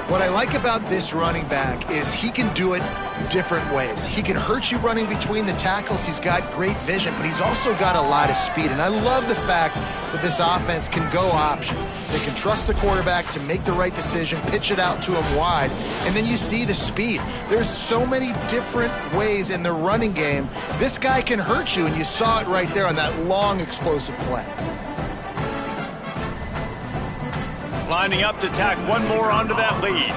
What I like about this running back is he can do it different ways. He can hurt you running between the tackles. He's got great vision, but he's also got a lot of speed. And I love the fact that this offense can go option. They can trust the quarterback to make the right decision, pitch it out to him wide, and then you see the speed. There's so many different ways in the running game. This guy can hurt you, and you saw it right there on that long, explosive play. Lining up to tack one more onto that lead.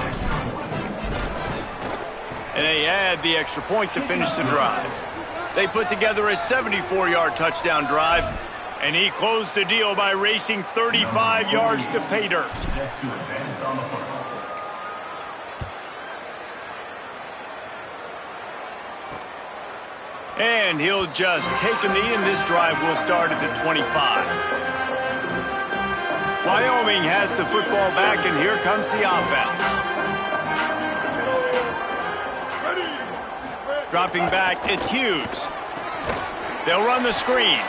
And they add the extra point to finish the drive. They put together a 74-yard touchdown drive, and he closed the deal by racing 35 yards to pay dirt. Set to advance on the football. And he'll just take a knee, and this drive will start at the 25. Wyoming has the football back, and here comes the offense. Dropping back, it's Hughes. They'll run the screen.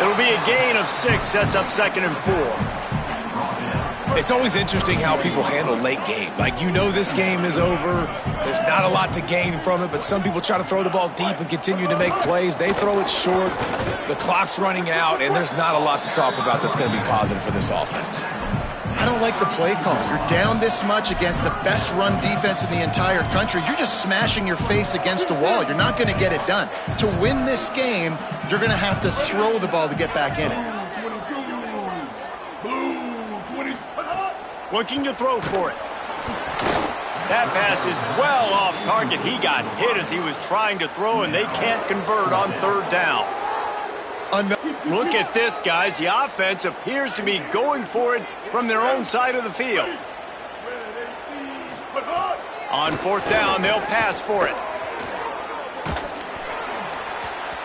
It'll be a gain of 6, sets up 2nd and 4. It's always interesting how people handle late game. Like, you know this game is over. There's not a lot to gain from it, but some people try to throw the ball deep and continue to make plays. They throw it short. The clock's running out, and there's not a lot to talk about that's going to be positive for this offense. I don't like the play call. You're down this much against the best run defense in the entire country. You're just smashing your face against the wall. You're not going to get it done. To win this game, you're going to have to throw the ball to get back in it. Looking to throw for it. That pass is well off target. He got hit as he was trying to throw, and they can't convert on 3rd down. Look at this, guys. The offense appears to be going for it from their own side of the field. On 4th down, they'll pass for it.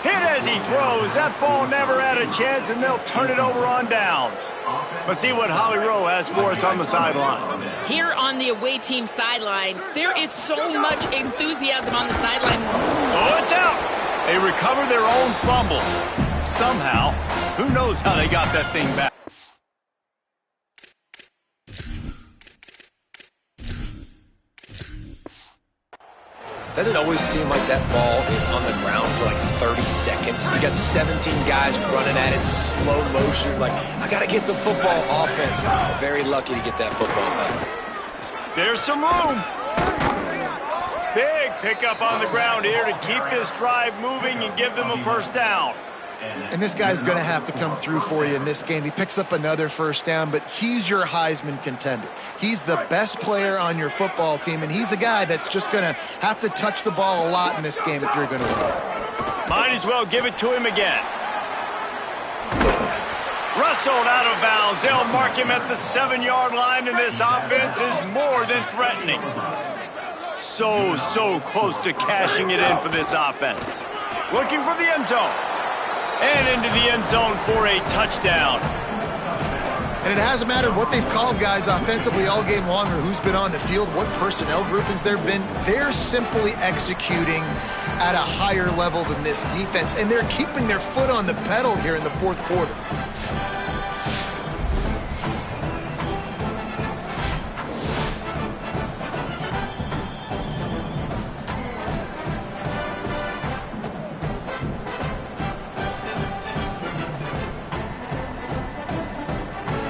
Hit as he throws. That ball never had a chance, and they'll turn it over on downs. Let's see what Holly Rowe has for us on the sideline. Here on the away team sideline, there is so much enthusiasm on the sideline. Oh, it's out. They recover their own fumble. Somehow, who knows how they got that thing back. Doesn't it always seem like that ball is on the ground for like 30 seconds? You got 17 guys running at it in slow motion. Like, I got to get the football offense. Very lucky to get that football back. There's some room. Big pickup on the ground here to keep this drive moving and give them a 1st down. And this guy's going to have to come through for you in this game. He picks up another 1st down, but he's your Heisman contender. He's the best player on your football team, and he's a guy that's just going to have to touch the ball a lot in this game if you're going to win. Might as well give it to him again. Rustled out of bounds. They'll mark him at the 7-yard line, and this offense is more than threatening. So close to cashing it in for this offense. Looking for the end zone. And into the end zone for a touchdown. And it hasn't mattered what they've called guys offensively all game long or who's been on the field, what personnel groupings there have been. They're simply executing at a higher level than this defense, and they're keeping their foot on the pedal here in the 4th quarter.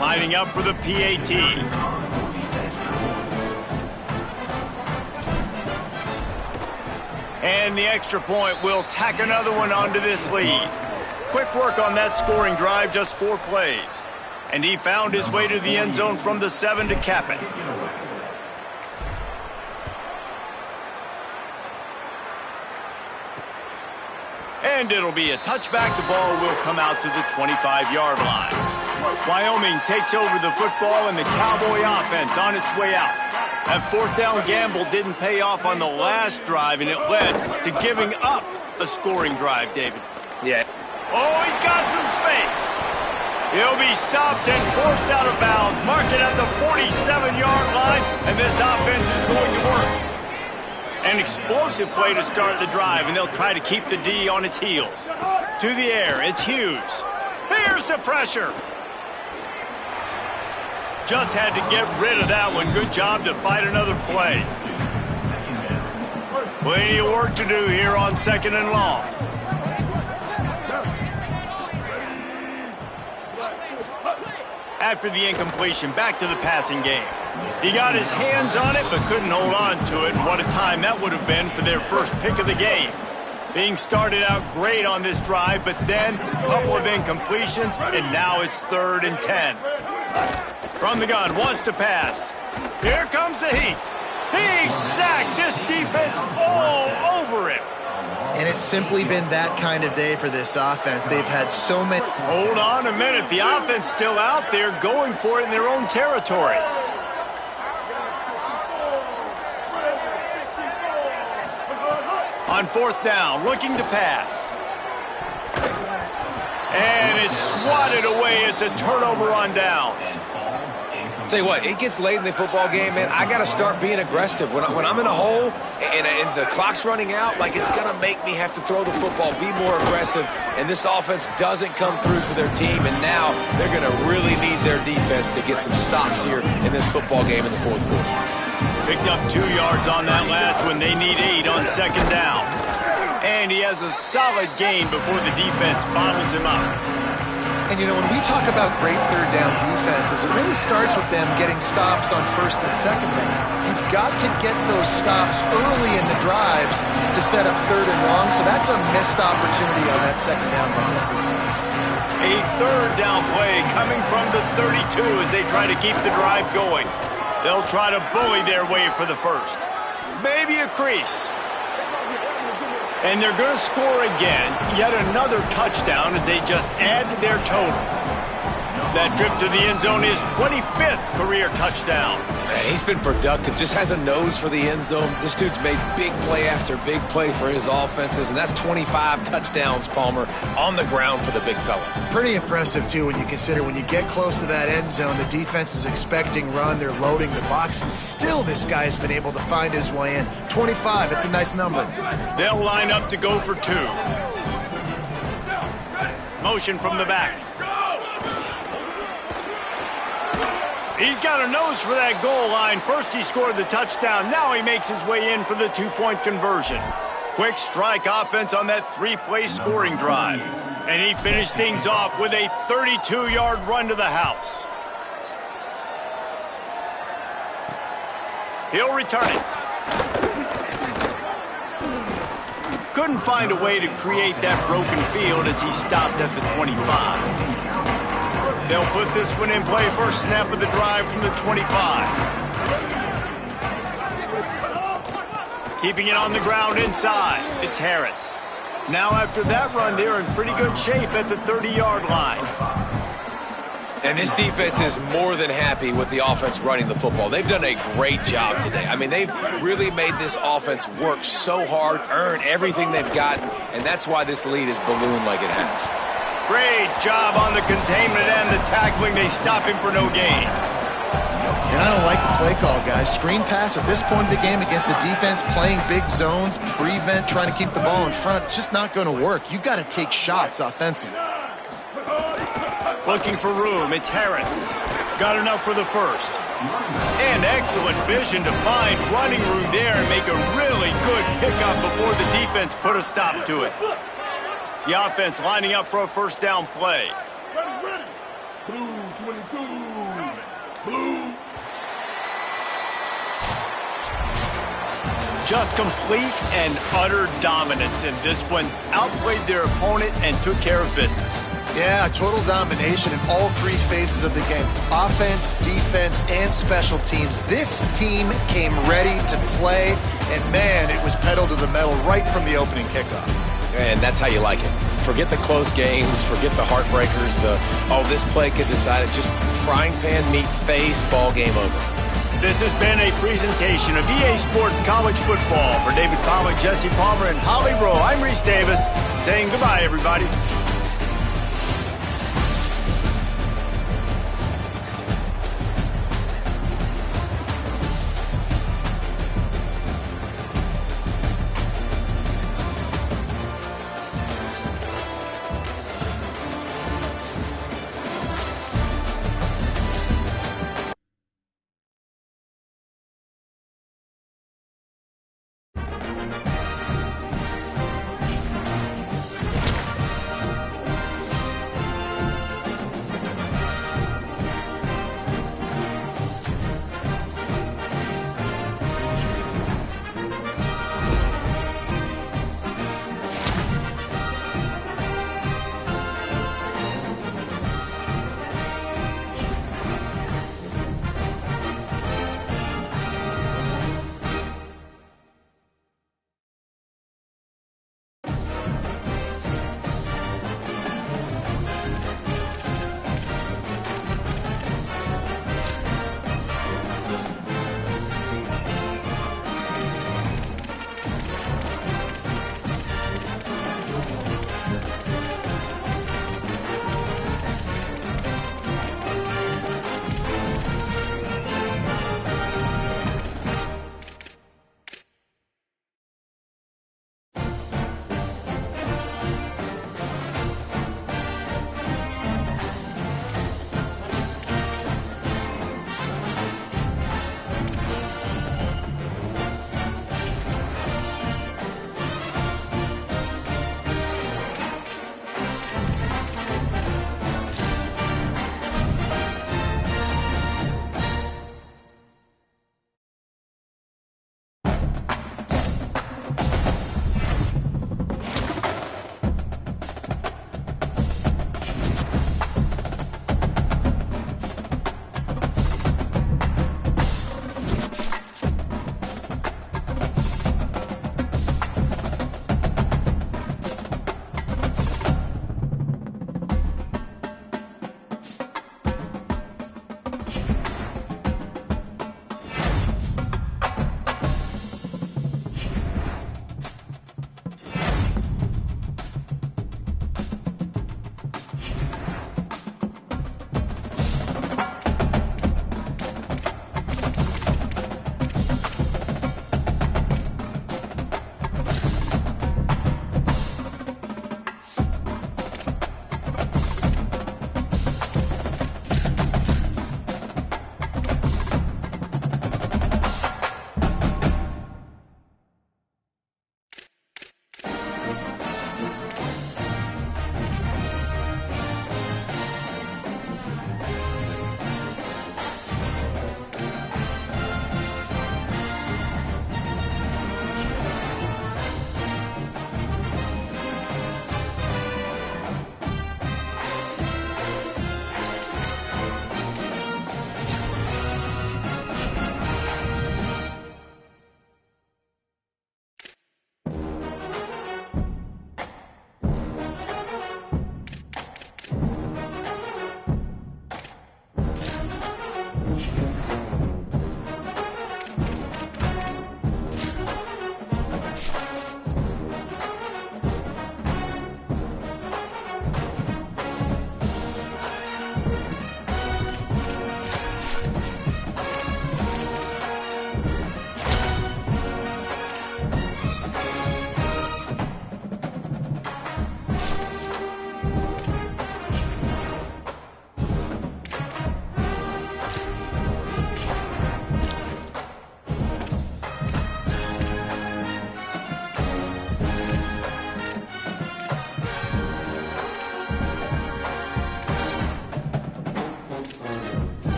Lining up for the PAT. And the extra point will tack another one onto this lead. Quick work on that scoring drive, just 4 plays. And he found his way to the end zone from the 7 to cap it. And it'll be a touchback. The ball will come out to the 25-yard line. Wyoming takes over the football and the Cowboy offense on its way out. That fourth down gamble didn't pay off on the last drive, and it led to giving up a scoring drive, David. Yeah. Oh, he's got some space. He'll be stopped and forced out of bounds. Mark it at the 47-yard line, and this offense is going to work. An explosive play to start the drive, and they'll try to keep the D on its heels. To the air, it's Hughes. Here's the pressure. Just had to get rid of that one. Good job to fight another play. Plenty of work to do here on 2nd and long. After the incompletion, back to the passing game. He got his hands on it, but couldn't hold on to it. And what a time that would have been for their first pick of the game. Things started out great on this drive, but then a couple of incompletions, and now it's 3rd and 10. From the gun, wants to pass. Here comes the heat. He sacked this defense all over him. And it's simply been that kind of day for this offense. They've had so many... Hold on a minute. The offense still out there going for it in their own territory. On 4th down, looking to pass. And it's swatted away. It's a turnover on downs. Tell you what, it gets late in the football game, man. I got to start being aggressive. When I'm in a hole and the clock's running out, like, it's going to make me have to throw the football, be more aggressive, and this offense doesn't come through for their team, and now they're going to really need their defense to get some stops here in this football game in the 4th quarter. Picked up 2 yards on that last one. They need 8 on 2nd down. And he has a solid gain before the defense bottles him up. And, you know, when we talk about great 3rd down defenses, it really starts with them getting stops on 1st and 2nd down. You've got to get those stops early in the drives to set up 3rd and long, so that's a missed opportunity on that 2nd down by this defense. A 3rd down play coming from the 32 as they try to keep the drive going. They'll try to bully their way for the 1st. Maybe a crease. And they're going to score again. Yet another touchdown as they just add to their total. That trip to the end zone is 25th career touchdown. Man, he's been productive, just has a nose for the end zone. This dude's made big play after big play for his offenses, and that's 25 touchdowns, Palmer, on the ground for the big fella. Pretty impressive, too, when you consider when you get close to that end zone, the defense is expecting run, they're loading the box, and still this guy's been able to find his way in. 25, it's a nice number. They'll line up to go for 2. Motion from the back. He's got a nose for that goal line. First he scored the touchdown. Now he makes his way in for the 2-point conversion. Quick strike offense on that 3-play scoring drive. And he finished things off with a 32-yard run to the house. He'll return it. Couldn't find a way to create that broken field as he stopped at the 25. They'll put this one in play. First snap of the drive from the 25. Keeping it on the ground inside. It's Harris. Now after that run, they're in pretty good shape at the 30-yard line. And this defense is more than happy with the offense running the football. They've done a great job today. I mean, they've really made this offense work so hard, earn everything they've gotten, and that's why this lead is ballooned like it has. Great job on the containment and the tackling. They stop him for no gain. And I don't like the play call, guys. Screen pass at this point of the game against the defense, playing big zones, prevent, trying to keep the ball in front. It's just not going to work. You've got to take shots offensively. Looking for room, it's Harris. Got enough for the first. And excellent vision to find running room there and make a really good pickup before the defense put a stop to it. The offense lining up for a first down play. Ready. Blue 22. Blue. Just complete and utter dominance in this one. Outplayed their opponent and took care of business. Yeah, total domination in all three phases of the game. Offense, defense, and special teams. This team came ready to play, and man, it was pedal to the metal right from the opening kickoff. And that's how you like it. Forget the close games, forget the heartbreakers, this play could decide it. Just frying pan meet face, ball game over. This has been a presentation of EA Sports College Football. For David Palmer, Jesse Palmer, and Holly Rowe, I'm Reese Davis saying goodbye, everybody.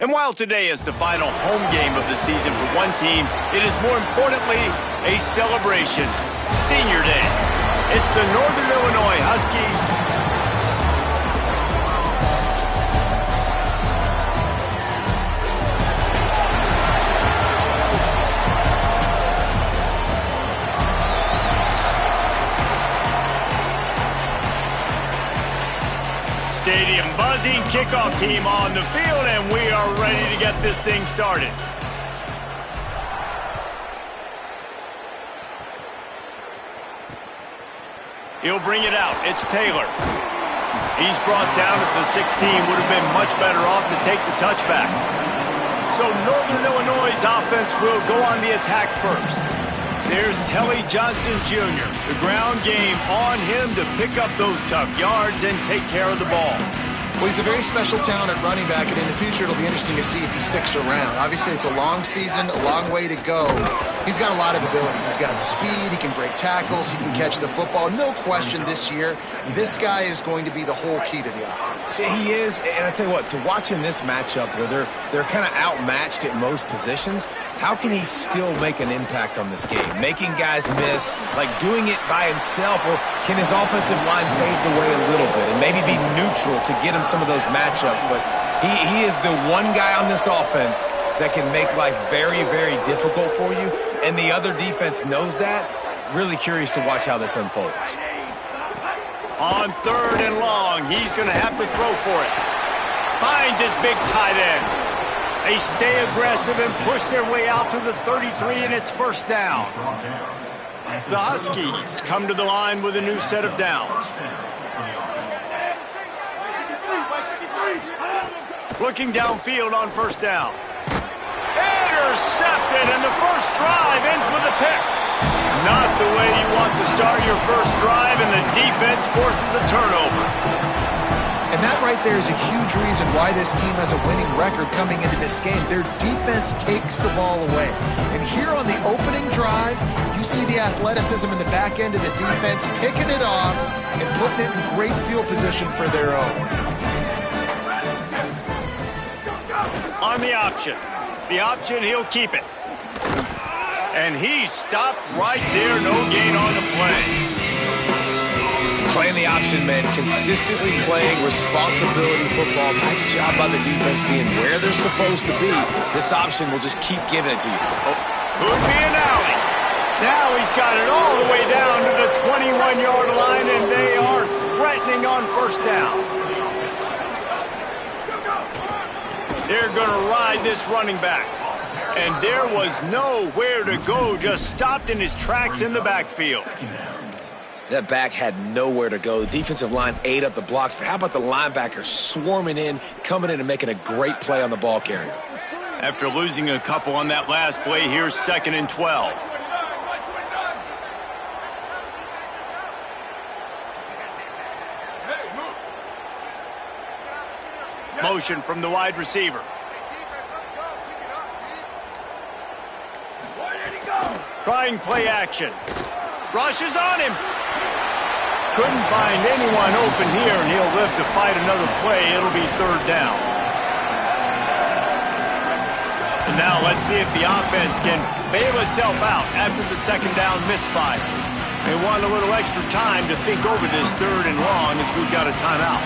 And while today is the final home game of the season for one team, it is more importantly a celebration. Senior Day. It's the Northern Illinois Huskies. Stadium buzzing, kickoff team on the field, and we are ready to get this thing started. He'll bring it out. It's Taylor. He's brought down at the 16. Would have been much better off to take the touchback. So Northern Illinois' offense will go on the attack first. There's Telly Johnson Jr. The ground game on him to pick up those tough yards and take care of the ball. Well, he's a very special talent at running back, and in the future it'll be interesting to see if he sticks around. Obviously, it's a long season, a long way to go. He's got a lot of ability. He's got speed, he can break tackles, he can catch the football. No question this year, this guy is going to be the whole key to the offense. He is, and I tell you what, to watch in this matchup where they're kind of outmatched at most positions, how can he still make an impact on this game? Making guys miss, like doing it by himself, or can his offensive line pave the way a little bit and maybe be neutral to get him some of those matchups? But he is the one guy on this offense that can make life very, very difficult for you, and the other defense knows that. Really curious to watch how this unfolds. On 3rd and long, he's going to have to throw for it. Finds his big tight end. They stay aggressive and push their way out to the 33, and it's first down. The Huskies come to the line with a new set of downs. Looking downfield on first down. Intercepted, and the first drive ends with a pick. Not the way you want to start your first drive, and the defense forces a turnover. And that right there is a huge reason why this team has a winning record coming into this game. Their defense takes the ball away. And here on the opening drive, you see the athleticism in the back end of the defense, picking it off and putting it in great field position for their own. On the option. The option, he'll keep it. And he stopped right there. No gain on the play. Playing the option, man. Consistently playing responsibility football. Nice job by the defense being where they're supposed to be. This option will just keep giving it to you. Oh. Could be an alley. Now he's got it all the way down to the 21-yard line, and they are threatening on first down. They're going to ride this running back. And there was nowhere to go, just stopped in his tracks in the backfield. That back had nowhere to go. The defensive line ate up the blocks, but how about the linebacker swarming in, coming in and making a great play on the ball carrier? After losing a couple on that last play, here's 2nd and 12. Motion from the wide receiver. Trying play action. Rushes on him. Couldn't find anyone open here, and he'll live to fight another play. It'll be 3rd down. And now let's see if the offense can bail itself out after the 2nd down misfire. They want a little extra time to think over this 3rd and long as we've got a timeout.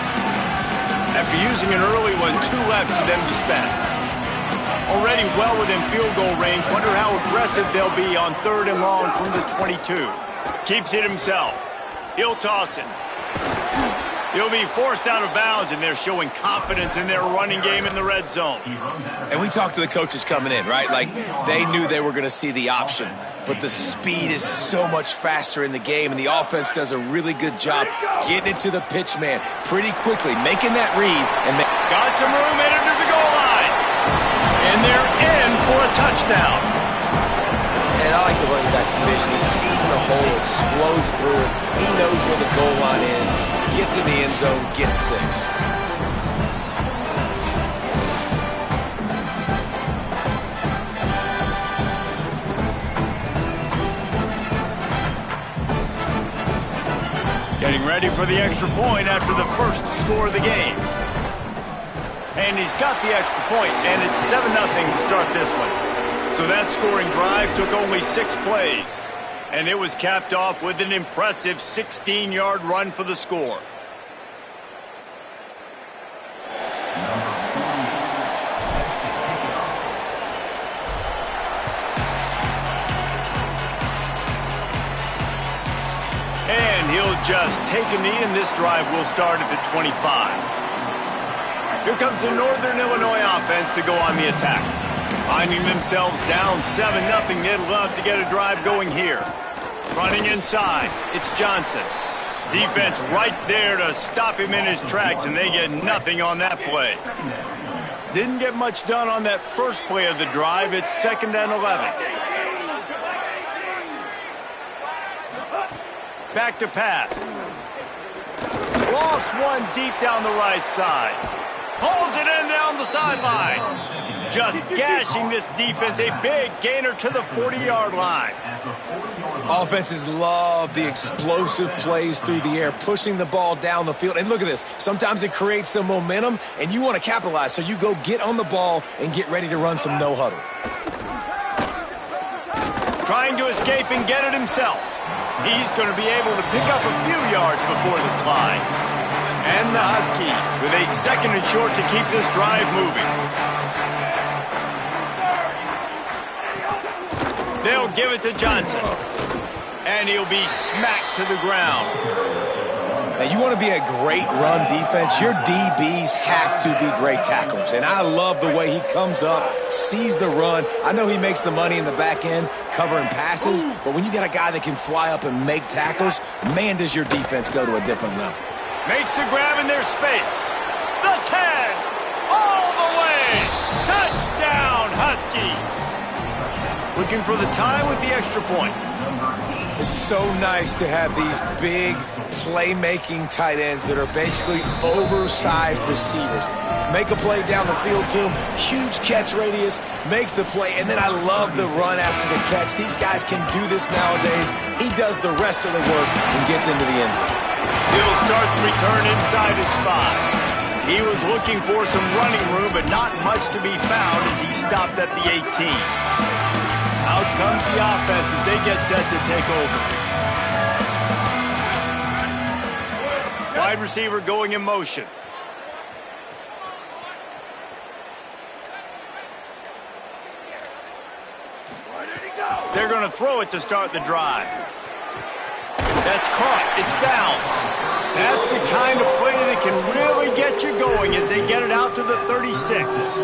After using an early one, 2 left for them to spend. Already well within field goal range. Wonder how aggressive they'll be on 3rd and long from the 22. Keeps it himself. He'll toss it. He'll be forced out of bounds, and they're showing confidence in their running game in the red zone. And we talked to the coaches coming in, right? Like, they knew they were going to see the option. But the speed is so much faster in the game, and the offense does a really good job getting it to the pitch man pretty quickly, making that read. And got some room headed to the goal line. And they're in for a touchdown. And I like the running back's vision. He sees the hole, explodes through it. He knows where the goal line is, gets in the end zone, gets 6. Getting ready for the extra point after the first score of the game. And he's got the extra point, and it's 7-0 to start this one. So that scoring drive took only 6 plays. And it was capped off with an impressive 16-yard run for the score. And he'll just take a knee, and this drive will start at the 25. Here comes the Northern Illinois offense to go on the attack. Finding themselves down 7-0, they'd love to get a drive going here. Running inside, it's Johnson. Defense right there to stop him in his tracks, and they get nothing on that play. Didn't get much done on that first play of the drive. It's 2nd and 11. Back to pass. Lost one deep down the right side. Pulls it in down the sideline. Just gashing this defense. A big gainer to the 40-yard line. Offenses love the explosive plays through the air, pushing the ball down the field. And look at this. Sometimes it creates some momentum, and you want to capitalize. So you go get on the ball and get ready to run some no-huddle. Trying to escape and get it himself. He's going to be able to pick up a few yards before the slide. And the Huskies with a 2nd and short to keep this drive moving. They'll give it to Johnson. And he'll be smacked to the ground. Now, you want to be a great run defense, your DBs have to be great tacklers. And I love the way he comes up, sees the run. I know he makes the money in the back end covering passes, but when you got a guy that can fly up and make tackles, man, does your defense go to a different level. Makes the grab in their space. The 10. All the way. Touchdown, Huskies. Looking for the tie with the extra point. It's so nice to have these big playmaking tight ends that are basically oversized receivers. Make a play down the field to him, huge catch radius, makes the play, and then I love the run after the catch. These guys can do this nowadays. He does the rest of the work and gets into the end zone. He'll start the return inside his spot. He was looking for some running room, but not much to be found as he stopped at the 18. Out comes the offense as they get set to take over. Wide receiver going in motion. They're going to throw it to start the drive. That's caught. It's downs. That's the kind of play that can really get you going as they get it out to the 36.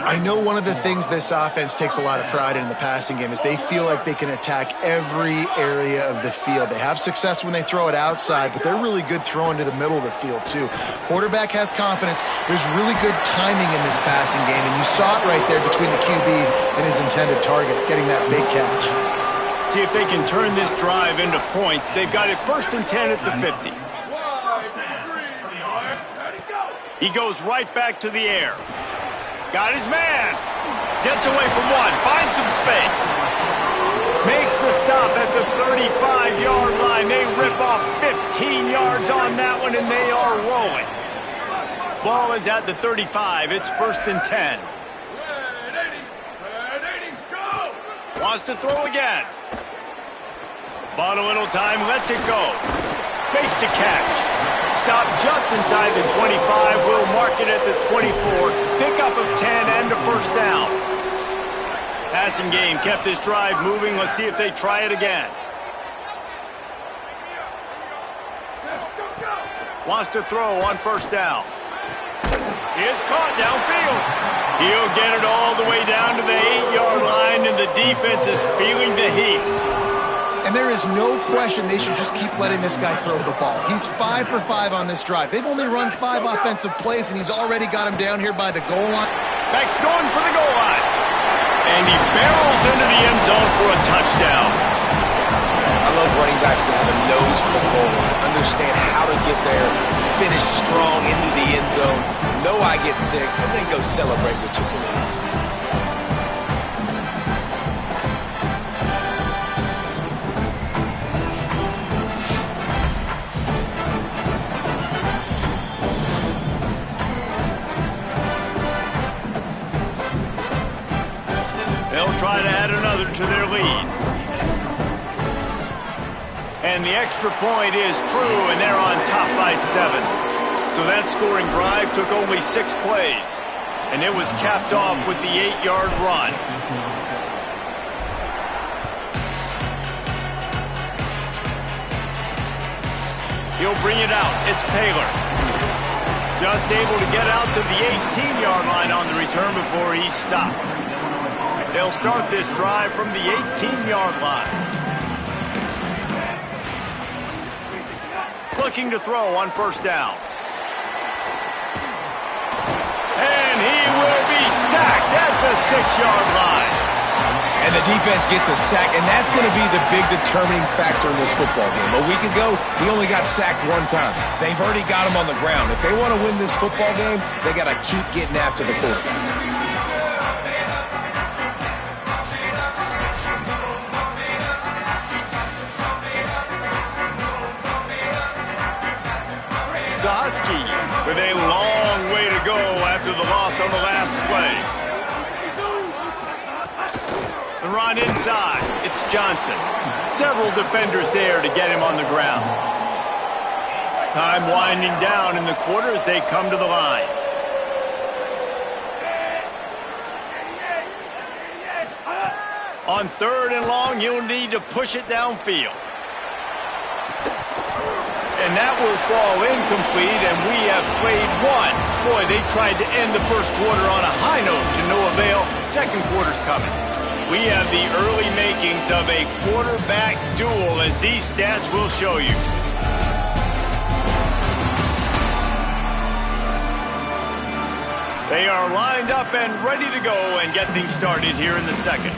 I know one of the things this offense takes a lot of pride in the passing game is they feel like they can attack every area of the field. They have success when they throw it outside, but they're really good throwing to the middle of the field too. Quarterback has confidence. There's really good timing in this passing game, and you saw it right there between the QB and his intended target, getting that big catch. See if they can turn this drive into points. They've got it 1st and 10 at the 50. He goes right back to the air. Got his man. Gets away from one. Finds some space. Makes the stop at the 35-yard line. They rip off 15 yards on that one, and they are rolling. Ball is at the 35. It's 1st and 10. Wants to throw again. Bought a little time. Lets it go. Makes the catch. Stopped just inside the 25. Will mark it at the 24. Pickup of 10 and a 1st down. Passing game kept this drive moving. Let's see if they try it again. Wants to throw on 1st down. It's caught downfield. He'll get it all the way down to the 8-yard line, and the defense is feeling the heat. And there is no question they should just keep letting this guy throw the ball. He's 5 for 5 on this drive. They've only run 5 offensive plays, and he's already got him down here by the goal line. Beck's going for the goal line. And he barrels into the end zone for a touchdown. I love running backs that have a nose for the goal line, understand how to get there, finish strong into the end zone, know I get 6, and then go celebrate with your boys. try to add another to their lead. And the extra point is true, and they're on top by 7. So that scoring drive took only 6 plays, and it was capped off with the 8-yard run. He'll bring it out. It's Taylor. Just able to get out to the 18-yard line on the return before he's stopped. They'll start this drive from the 18-yard line. Looking to throw on first down. And he will be sacked at the 6-yard line. And the defense gets a sack, and that's going to be the big determining factor in this football game. A week ago, he only got sacked 1 time. They've already got him on the ground. If they want to win this football game, they got to keep getting after the quarterback. The Huskies with a long way to go after the loss on the last play. The run inside. It's Johnson. Several defenders there to get him on the ground. Time winding down in the quarter as they come to the line. On 3rd and long, you'll need to push it downfield. And that will fall incomplete, and we have played 1. Boy, they tried to end the first quarter on a high note to no avail. Second quarter's coming. We have the early makings of a quarterback duel, as these stats will show you. They are lined up and ready to go and get things started here in the second.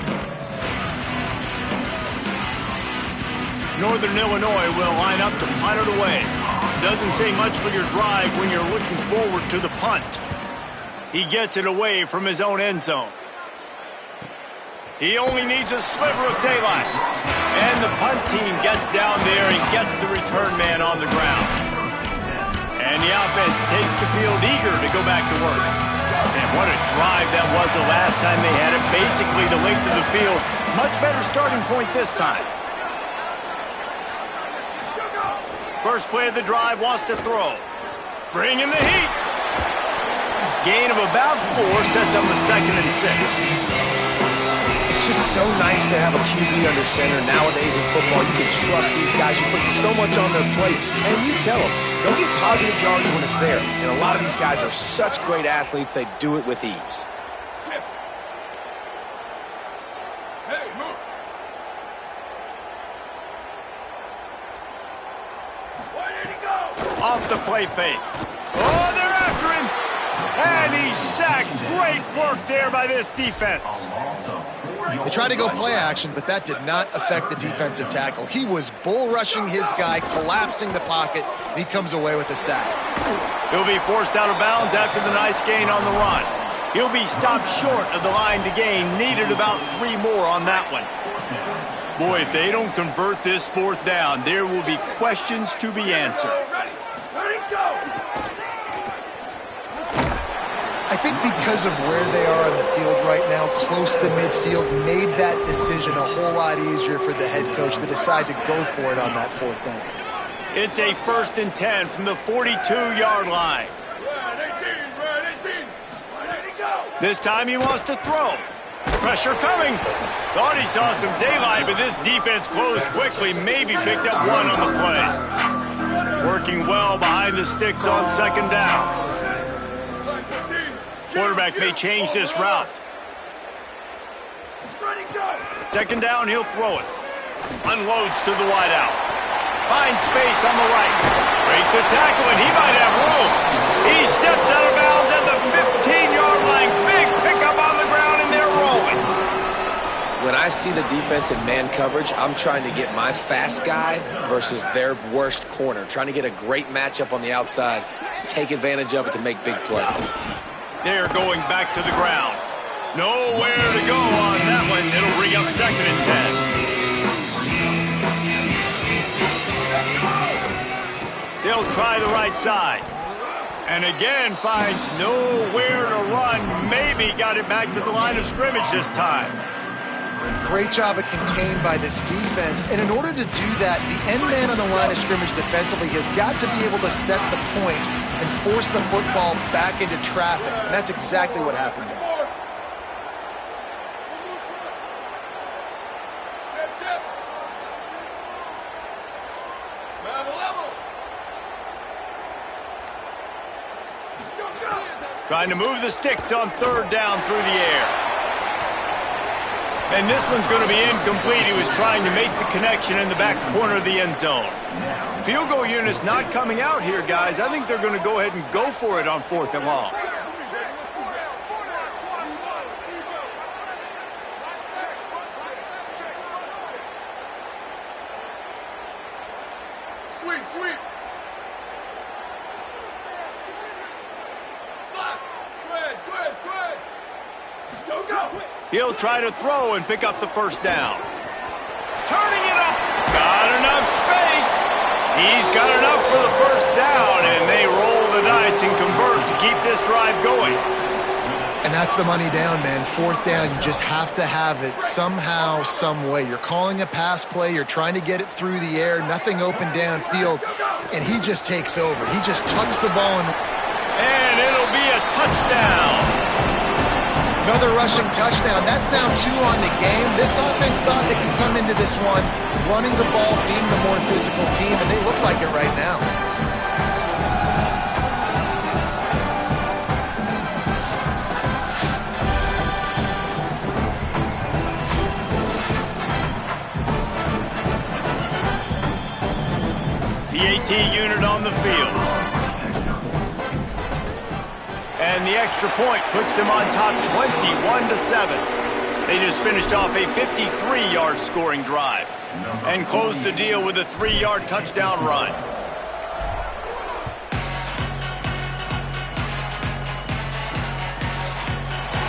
Northern Illinois will line up to punt it away. Doesn't say much for your drive when you're looking forward to the punt. He gets it away from his own end zone. He only needs a sliver of daylight. And the punt team gets down there and gets the return man on the ground. And the offense takes the field eager to go back to work. And what a drive that was the last time they had it. Basically the length of the field. Much better starting point this time. First play of the drive, wants to throw. Bring in the heat. Gain of about 4 sets up a 2nd and 6. It's just so nice to have a QB under center. Nowadays in football, you can trust these guys. You put so much on their plate, and you tell them, they'll get positive yards when it's there. And a lot of these guys are such great athletes, they do it with ease. Off the play fake. Oh, they're after him. And he's sacked. Great work there by this defense. They tried to go play action, but that did not affect the defensive tackle. He was bull rushing his guy, collapsing the pocket, and he comes away with a sack. He'll be forced out of bounds after the nice gain on the run. He'll be stopped short of the line to gain. Needed about 3 more on that one. Boy, if they don't convert this 4th down, there will be questions to be answered. I think because of where they are on the field right now, close to midfield, made that decision a whole lot easier for the head coach to decide to go for it on that 4th down. It's a 1st and 10 from the 42-yard line. This time he wants to throw. Pressure coming. Thought he saw some daylight, but this defense closed quickly. Maybe picked up 1 on the play. Working well behind the sticks on 2nd down. Quarterback may change this route. 2nd down, he'll throw it. Unloads to the wideout. Finds space on the right. Breaks a tackle, and he might have room. He steps out of bounds at the 15-yard line. Big pickup on the ground, and they're rolling. When I see the defense in man coverage, I'm trying to get my fast guy versus their worst corner. Trying to get a great matchup on the outside. Take advantage of it to make big plays. They're going back to the ground. Nowhere to go on that one. It'll bring up 2nd and 10. They'll try the right side. And again finds nowhere to run. Maybe got it back to the line of scrimmage this time. Great job at contained by this defense. And in order to do that, the end man on the line of scrimmage defensively has got to be able to set the point and force the football back into traffic. And that's exactly what happened there. Trying to move the sticks on third down through the air. And this one's going to be incomplete. He was trying to make the connection in the back corner of the end zone. Field goal unit's not coming out here, guys. I think they're going to go ahead and go for it on 4th and long. Sweep. He'll try to throw and pick up the first down. Turning it up. Got enough space. He's got enough for the first down, and they roll the dice and convert to keep this drive going. And that's the money down, man. 4th down, you just have to have it somehow, some way. You're calling a pass play. You're trying to get it through the air. Nothing open downfield. And he just takes over. He just tucks the ball in. And it'll be a touchdown. Another rushing touchdown. That's now 2 on the game. This offense thought they could come into this one running the ball, being the more physical team, and they look like it right now. The AT unit on the field. And the extra point puts them on top 21-7. They just finished off a 53-yard scoring drive and closed the deal with a 3-yard touchdown run.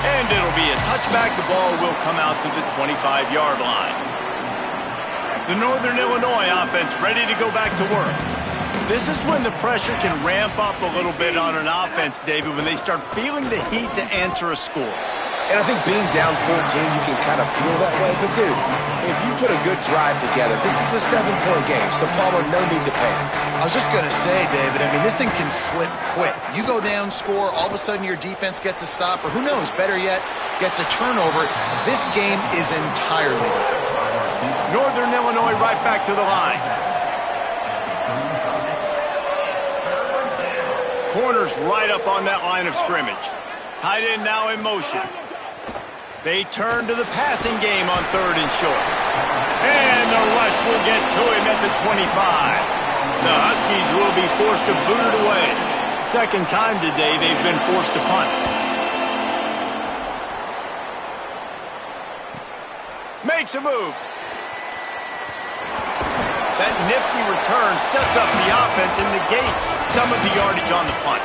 And it'll be a touchback. The ball will come out to the 25-yard line. The Northern Illinois offense ready to go back to work. This is when the pressure can ramp up a little bit on an offense, David, when they start feeling the heat to answer a score. And I think being down 14, you can kind of feel that way. But, dude, if you put a good drive together, this is a 7-point game, so Palmer, no need to panic. I was just going to say, David, I mean, this thing can flip quick. You go down, score, all of a sudden your defense gets a stop, or who knows, better yet, gets a turnover. This game is entirely different. Northern Illinois right back to the line. Corners right up on that line of scrimmage. Tight end now in motion. They turn to the passing game on 3rd and short. And the rush will get to him at the 25. The Huskies will be forced to boot it away. Second time today they've been forced to punt. Makes a move. That nifty return sets up the offense and negates some of the yardage on the punt.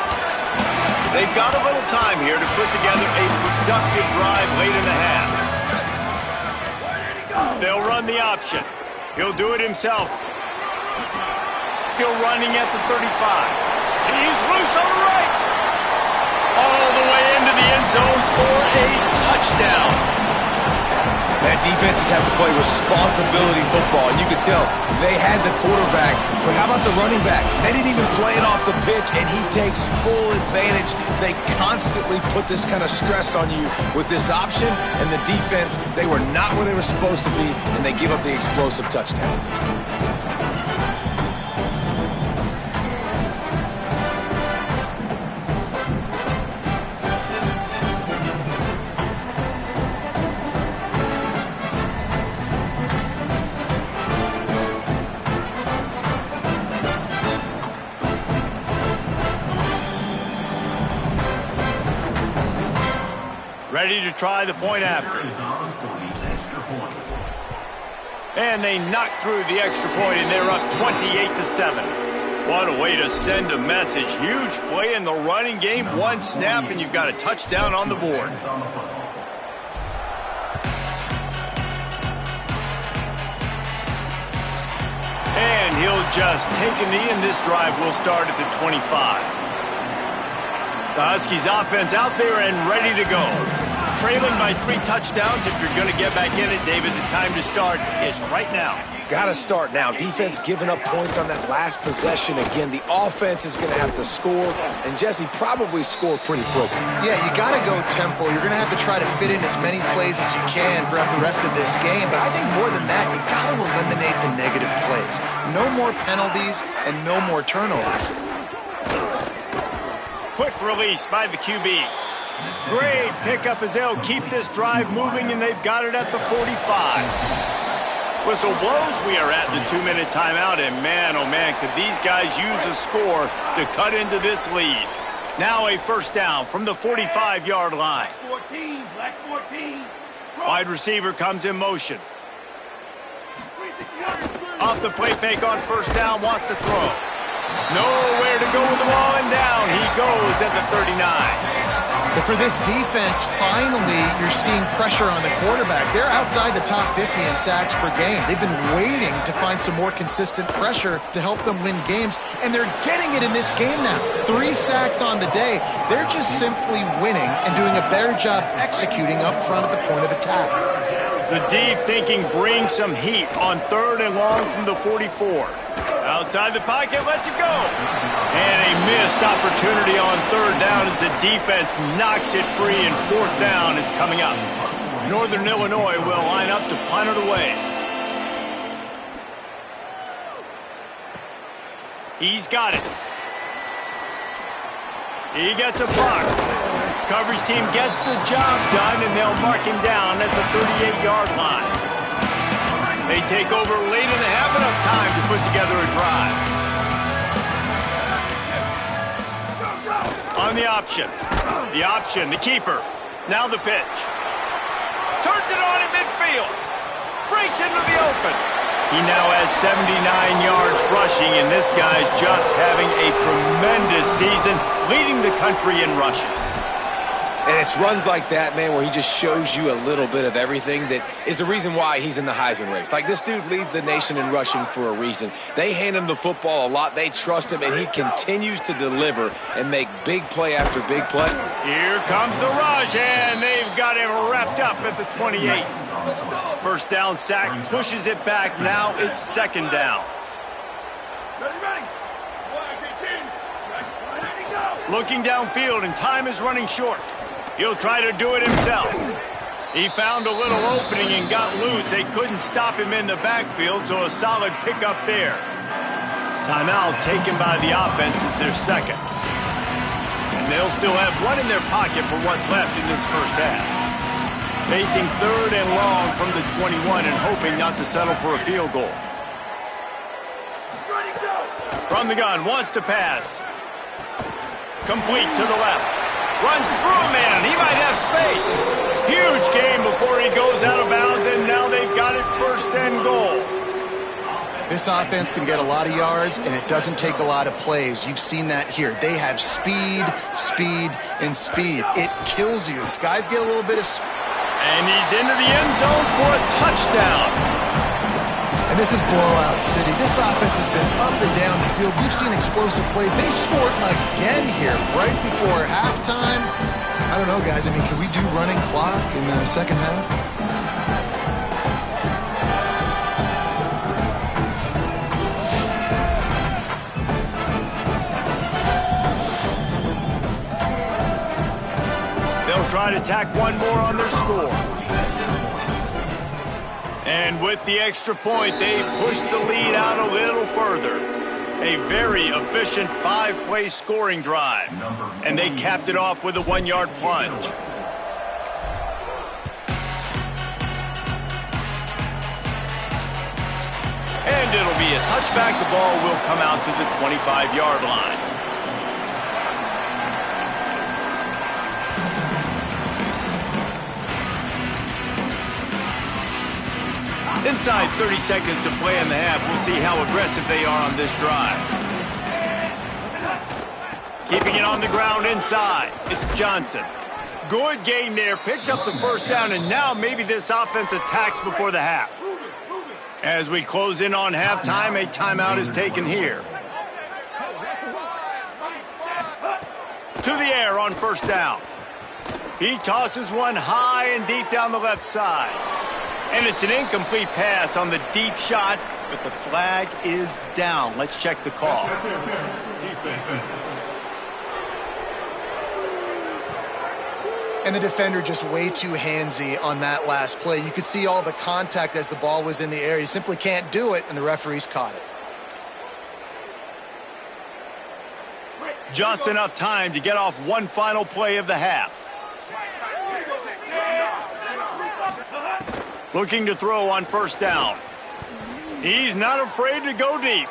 They've got a little time here to put together a productive drive late in the half. They'll run the option. He'll do it himself. Still running at the 35. He's loose on the right. All the way into the end zone for a touchdown. That defenses have to play responsibility football, and you could tell they had the quarterback, but how about the running back? They didn't even play it off the pitch, and he takes full advantage. They constantly put this kind of stress on you with this option, and the defense, they were not where they were supposed to be, and they give up the explosive touchdown. Ready to try the point after. And they knock through the extra point, and they're up 28-7. What a way to send a message. Huge play in the running game. One snap, and you've got a touchdown on the board. And he'll just take a knee, and this drive will start at the 25. The Huskies offense out there and ready to go. trailing by 3 touchdowns. If you're going to get back in it, David, the time to start is right now. Got to start now. Defense giving up points on that last possession. Again, the offense is going to have to score, and Jesse probably score pretty quickly. Yeah, you got to go tempo. You're going to have to try to fit in as many plays as you can throughout the rest of this game. But I think more than that, you got to eliminate the negative plays. No more penalties and no more turnovers. Quick release by the QB. Great pickup as they'll keep this drive moving, and they've got it at the 45. Whistle blows, we are at the 2-minute timeout, and man, oh man, could these guys use a score to cut into this lead. Now a first down from the 45-yard line. 14, black 14. Wide receiver comes in motion. Off the play fake on first down, wants to throw. Nowhere to go with the ball, and down he goes at the 39. But for this defense, finally, you're seeing pressure on the quarterback. They're outside the top 50 in sacks per game. They've been waiting to find some more consistent pressure to help them win games, and they're getting it in this game now. 3 sacks on the day. They're just simply winning and doing a better job executing up front at the point of attack. The D thinking bring some heat on 3rd and long from the 44. Outside the pocket, lets it go. And a missed opportunity on 3rd down as the defense knocks it free, and 4th down is coming up. Northern Illinois will line up to punt it away. He's got it. He gets a block. Coverage team gets the job done, and they'll mark him down at the 38-yard line. They take over late in the half, enough time to put together a drive. On the option, the keeper. Now the pitch. Turns it on in midfield. Breaks into the open. He now has 79 yards rushing, and this guy's just having a tremendous season, leading the country in rushing. And it's runs like that, man, where he just shows you a little bit of everything that is the reason why he's in the Heisman race. Like, this dude leads the nation in rushing for a reason. They hand him the football a lot. They trust him, and he continues to deliver and make big play after big play. Here comes the rush, and they've got him wrapped up at the 28. First down sack, pushes it back. Now it's 2nd down. Looking downfield, and time is running short. He'll try to do it himself. He found a little opening and got loose. They couldn't stop him in the backfield, so a solid pickup there. Timeout taken by the offense is their 2nd. And they'll still have 1 in their pocket for what's left in this first half. Facing 3rd and long from the 21 and hoping not to settle for a field goal. From the gun, wants to pass. Complete to the left. Runs through a man. He might have space. Huge game before he goes out of bounds, and now they've got it 1st and goal. This offense can get a lot of yards, and it doesn't take a lot of plays. You've seen that here. They have speed, and speed. It kills you. If guys get a little bit of speed. And he's into the end zone for a touchdown. And this is blowout city. This offense has been up and down the field. We've seen explosive plays. They scored again here right before halftime. I don't know, guys. I mean, can we do running clock in the second half? They'll try to tack 1 more on their score. And with the extra point, they push the lead out a little further. A very efficient 5-play scoring drive. And they capped it off with a 1-yard plunge. And it'll be a touchback. The ball will come out to the 25-yard line. Inside 30 seconds to play in the half. We'll see how aggressive they are on this drive. Keeping it on the ground inside. It's Johnson. Good gain there. Picks up the 1st down, and now maybe this offense attacks before the half. As we close in on halftime, a timeout is taken here. To the air on 1st down. He tosses one high and deep down the left side. And it's an incomplete pass on the deep shot, but the flag is down. Let's check the call. And the defender just way too handsy on that last play. You could see all the contact as the ball was in the air. You simply can't do it, and the referees caught it. Just enough time to get off one final play of the half. Looking to throw on first down. He's not afraid to go deep.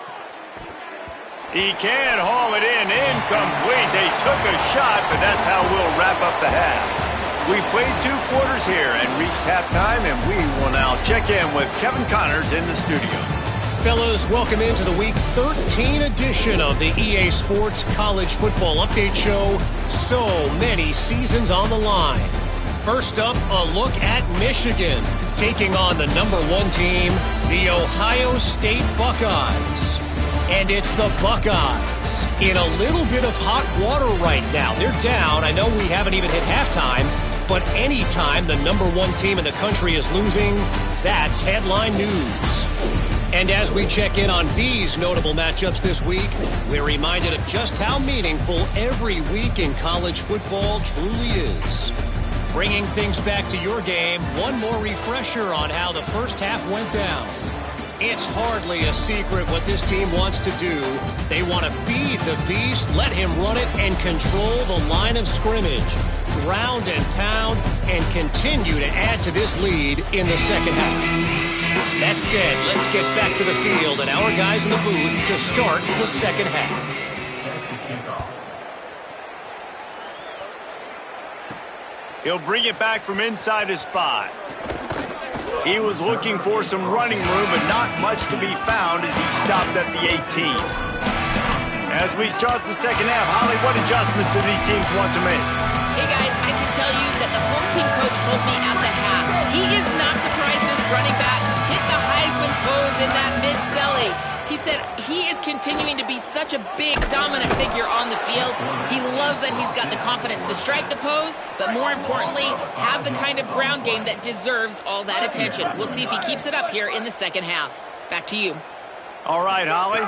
He can haul it in. Incomplete. They took a shot, but that's how we'll wrap up the half. We played 2 quarters here and reached halftime, and we will now check in with Kevin Connors in the studio. Fellas, welcome into the Week 13 edition of the EA Sports College Football Update Show. So many seasons on the line. First up, a look at Michigan, taking on the #1 team, the Ohio State Buckeyes. And it's the Buckeyes in a little bit of hot water right now. They're down. I know we haven't even hit halftime, but anytime the #1 team in the country is losing, that's headline news. And as we check in on these notable matchups this week, we're reminded of just how meaningful every week in college football truly is. Bringing things back to your game, one more refresher on how the first half went down. It's hardly a secret what this team wants to do. They want to feed the beast, let him run it, and control the line of scrimmage. Ground and pound, and continue to add to this lead in the second half. That said, let's get back to the field and our guys in the booth to start the second half. He'll bring it back from inside his 5. He was looking for some running room, but not much to be found as he stopped at the 18. As we start the second half, Holly, what adjustments do these teams want to make? Hey, guys, I can tell you that the home team coach told me at the half, he is not surprised this running back hit the Heisman pose in that mid-celly. He said he is continuing to be such a big, dominant figure on the field. He loves that he's got the confidence to strike the pose, but more importantly, have the kind of ground game that deserves all that attention. We'll see if he keeps it up here in the second half. Back to you. All right, Holly.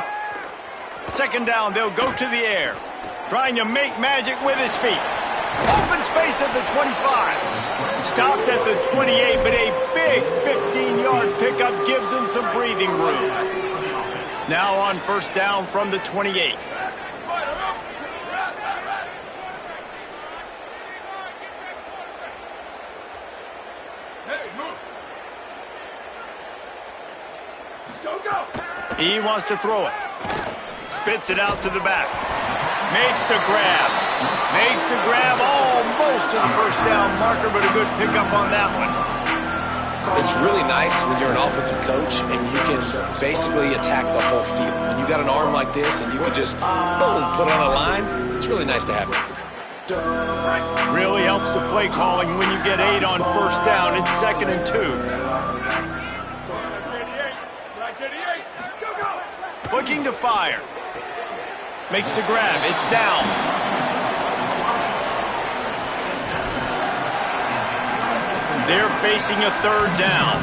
Second down, they'll go to the air, trying to make magic with his feet. Open space at the 25. Stopped at the 28, but a big 15-yard pickup gives him some breathing room. Now on first down from the 28. He wants to throw it. Spits it out to the back. Makes the grab. Makes the grab almost to the first down marker, but a good pickup on that one. It's really nice when you're an offensive coach and you can basically attack the whole field. When you got an arm like this and you can just, boom, put it on a line, it's really nice to have it. Really helps the play calling when you get 8 on first down. It's 2nd and 2. Looking to fire. Makes the grab. It's down. They're facing a 3rd down.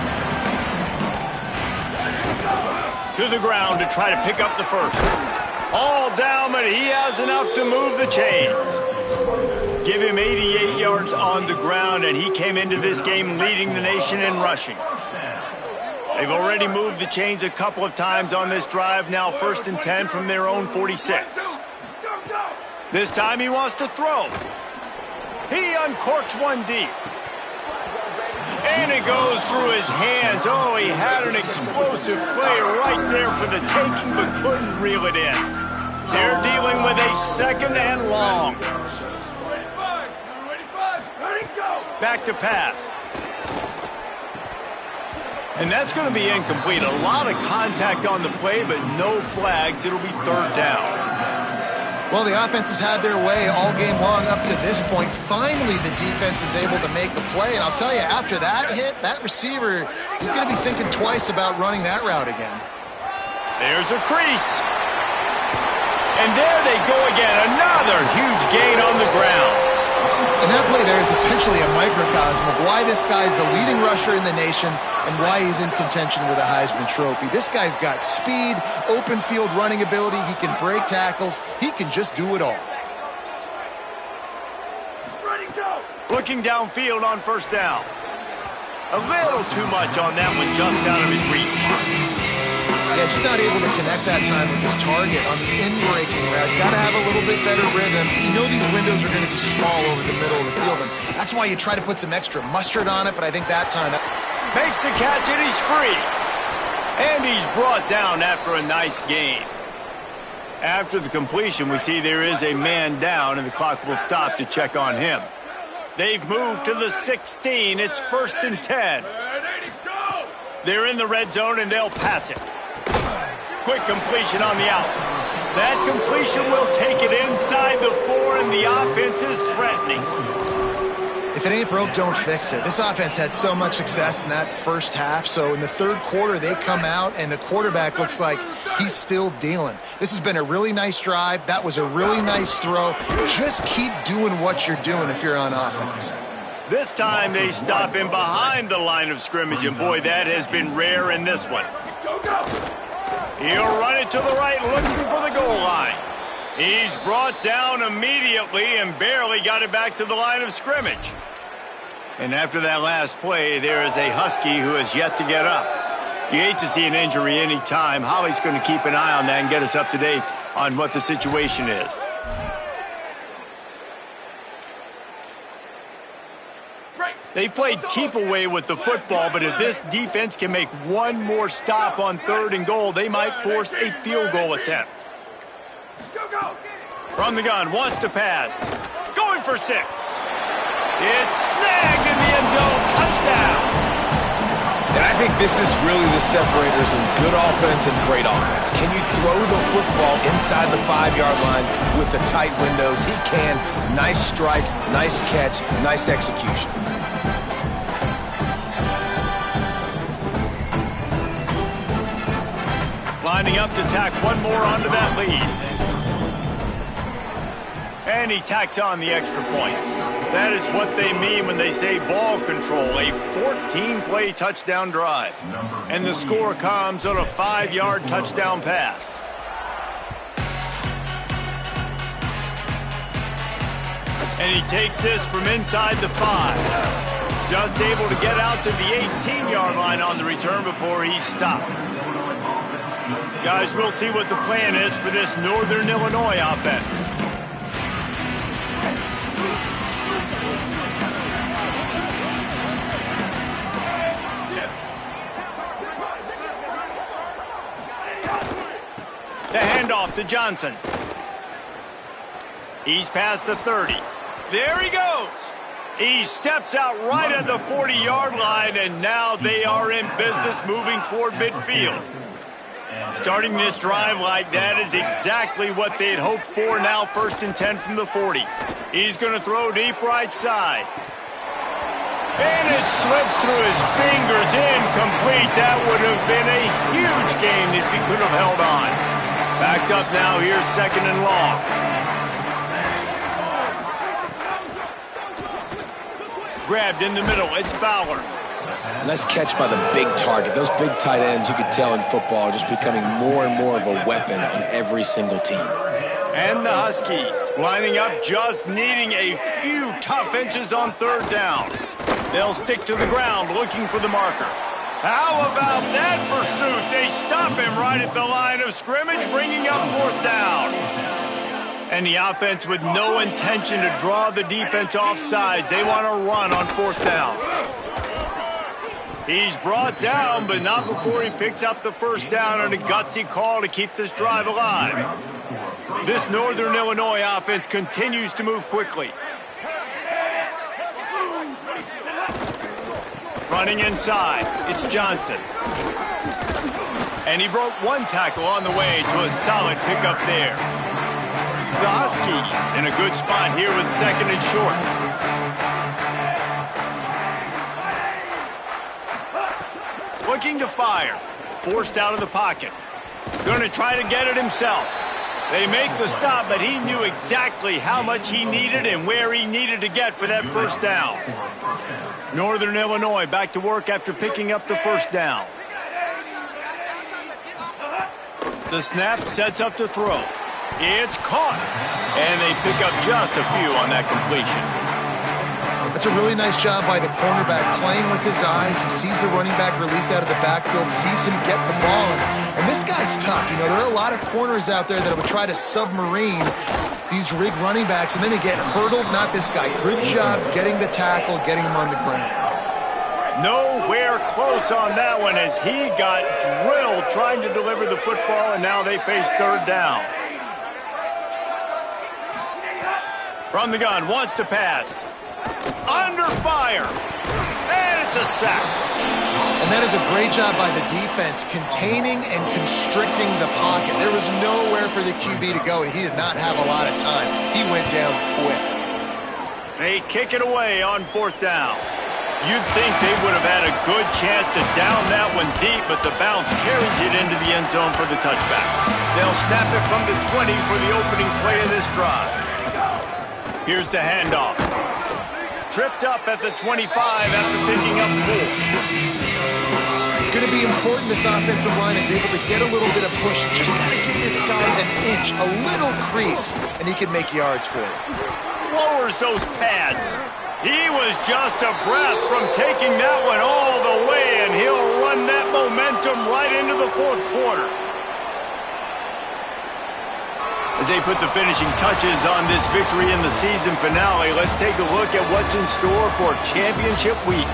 To the ground to try to pick up the first. All down, but he has enough to move the chains. Give him 88 yards on the ground, and he came into this game leading the nation in rushing. They've already moved the chains a couple of times on this drive. Now 1st and 10 from their own 46. This time he wants to throw. He uncorks one deep. And it goes through his hands. Oh, he had an explosive play right there for the taking, but couldn't reel it in. They're dealing with a 2nd and long. Back to pass. And that's going to be incomplete. A lot of contact on the play, but no flags. It'll be 3rd down. Well, the offense has had their way all game long up to this point. Finally, the defense is able to make a play. And I'll tell you, after that hit, that receiver, he's going to be thinking twice about running that route again. There's a crease. And there they go again. Another huge gain on the ground. And that's play there is essentially a microcosm of why this guy's the leading rusher in the nation and why he's in contention with a Heisman Trophy. This guy's got speed, open field running ability. He can break tackles. He can just do it all. Ready, go! Looking downfield on first down. A little too much on that one, just out of his reach. Yeah, just not able to connect that time with his target on the in-breaking route. Got to have a little bit better rhythm. You know these windows are going to be small over the middle of the field, and that's why you try to put some extra mustard on it, but I think that time... Makes the catch, and he's free. And he's brought down after a nice gain. After the completion, we see there is a man down, and the clock will stop to check on him. They've moved to the 16. It's 1st and 10. They're in the red zone, and they'll pass it. Quick completion on the out. That completion will take it inside the 4, and the offense is threatening. If it ain't broke, don't fix it. This offense had so much success in that first half, so in the third quarter, they come out, and the quarterback looks like he's still dealing. This has been a really nice drive. That was a really nice throw. Just keep doing what you're doing if you're on offense. This time, they stop him behind the line of scrimmage, and boy, that has been rare in this one. Go, go! He'll run it to the right, looking for the goal line. He's brought down immediately and barely got it back to the line of scrimmage. And after that last play, there is a Husky who has yet to get up. You hate to see an injury any time. Holly's going to keep an eye on that and get us up to date on what the situation is. They've played keep away with the football, but if this defense can make one more stop on 3rd and goal, they might force a field goal attempt. Go, go! From the gun, wants to pass. Going for 6. It's snagged in the end zone. Touchdown. And I think this is really the separators in good offense and great offense. Can you throw the football inside the 5-yard line with the tight windows? He can. Nice strike, nice catch, nice execution. Lining up to tack one more onto that lead. And he tacks on the extra point. That is what they mean when they say ball control. A 14-play touchdown drive. And the score comes on a 5-yard touchdown pass. And he takes this from inside the 5. Just able to get out to the 18-yard line on the return before he's stopped. Guys, we'll see what the plan is for this Northern Illinois offense. The handoff to Johnson. He's past the 30. There he goes. He steps out right at the 40-yard line, and now they are in business moving toward midfield. Starting this drive like that is exactly what they had hoped for. Now 1st and 10 from the 40. He's going to throw deep right side. And it slips through his fingers, incomplete. That would have been a huge gain if he could have held on. Backed up now, here's 2nd and long. Grabbed in the middle, it's Fowler. Nice catch by the big target. Those big tight ends, you could tell in football, are just becoming more and more of a weapon on every single team. And the Huskies lining up, just needing a few tough inches on 3rd down. They'll stick to the ground looking for the marker. How about that pursuit? They stop him right at the line of scrimmage, bringing up 4th down. And the offense with no intention to draw the defense off sides. They want to run on 4th down. He's brought down, but not before he picks up the 1st down on a gutsy call to keep this drive alive. This Northern Illinois offense continues to move quickly. Running inside, it's Johnson. And he broke one tackle on the way to a solid pickup there. The Huskies in a good spot here with 2nd and short. Looking to fire. Forced out of the pocket. Going to try to get it himself. They make the stop, but he knew exactly how much he needed and where he needed to get for that first down. Northern Illinois back to work after picking up the first down. The snap sets up to throw. It's caught. And they pick up just a few on that completion. That's a really nice job by the cornerback, playing with his eyes. He sees the running back release out of the backfield, sees him get the ball. And this guy's tough. You know, there are a lot of corners out there that would try to submarine these rig running backs, and then they get hurdled. Not this guy. Good job getting the tackle, getting him on the ground. Nowhere close on that one as he got drilled trying to deliver the football, and now they face third down. From the gun, wants to pass. Under fire. And it's a sack. And that is a great job by the defense, containing and constricting the pocket. There was nowhere for the QB to go, and he did not have a lot of time. He went down quick. They kick it away on fourth down. You'd think they would have had a good chance to down that one deep, but the bounce carries it into the end zone for the touchback. They'll snap it from the 20 for the opening play of this drive. Here's the handoff. Tripped up at the 25 after picking up 4. It's going to be important this offensive line is able to get a little bit of push. Just got to give this guy an inch, a little crease, and he can make yards for it. Lowers those pads. He was just a breath from taking that one all the way, and he'll run that momentum right into the fourth quarter. As they put the finishing touches on this victory in the season finale, let's take a look at what's in store for championship week.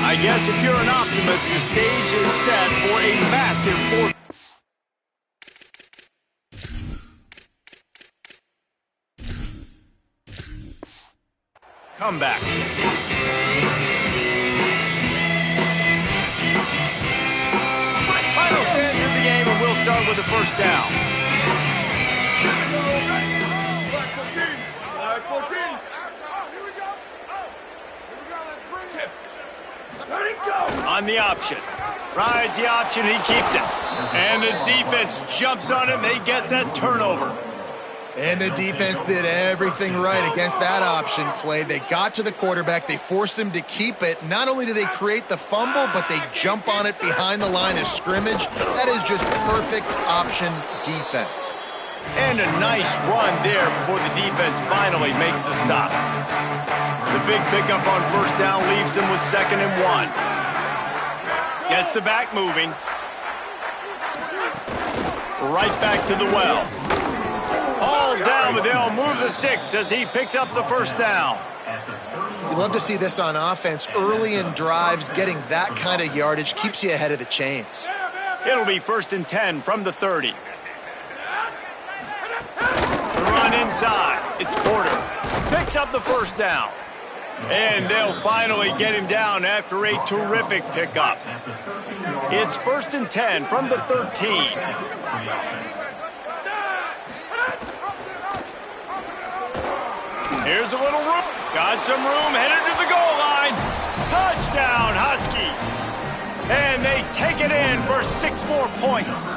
I guess if you're an optimist, the stage is set for a massive fourth. Comeback. Final stands in the game, and we'll start with the first down. Black 14. Black 14. Here we go. Let's bring it. Let it go. On the option. Rides the option, he keeps it. And the defense jumps on it, and they get that turnover. And the defense did everything right against that option play. They got to the quarterback. They forced him to keep it. Not only do they create the fumble, but they jump on it behind the line of scrimmage. That is just perfect option defense. And a nice run there before the defense finally makes the stop. The big pickup on first down leaves them with 2nd and 1. Gets the back moving. Right back to the well. All down, but they'll move the sticks as he picks up the first down. You love to see this on offense. Early in drives, getting that kind of yardage keeps you ahead of the chains. It'll be 1st and 10 from the 30. The run inside. It's Porter. Picks up the first down. And they'll finally get him down after a terrific pickup. It's 1st and 10 from the 13. Here's a little room. Got some room, headed to the goal line. Touchdown, Husky. And they take it in for 6 more points.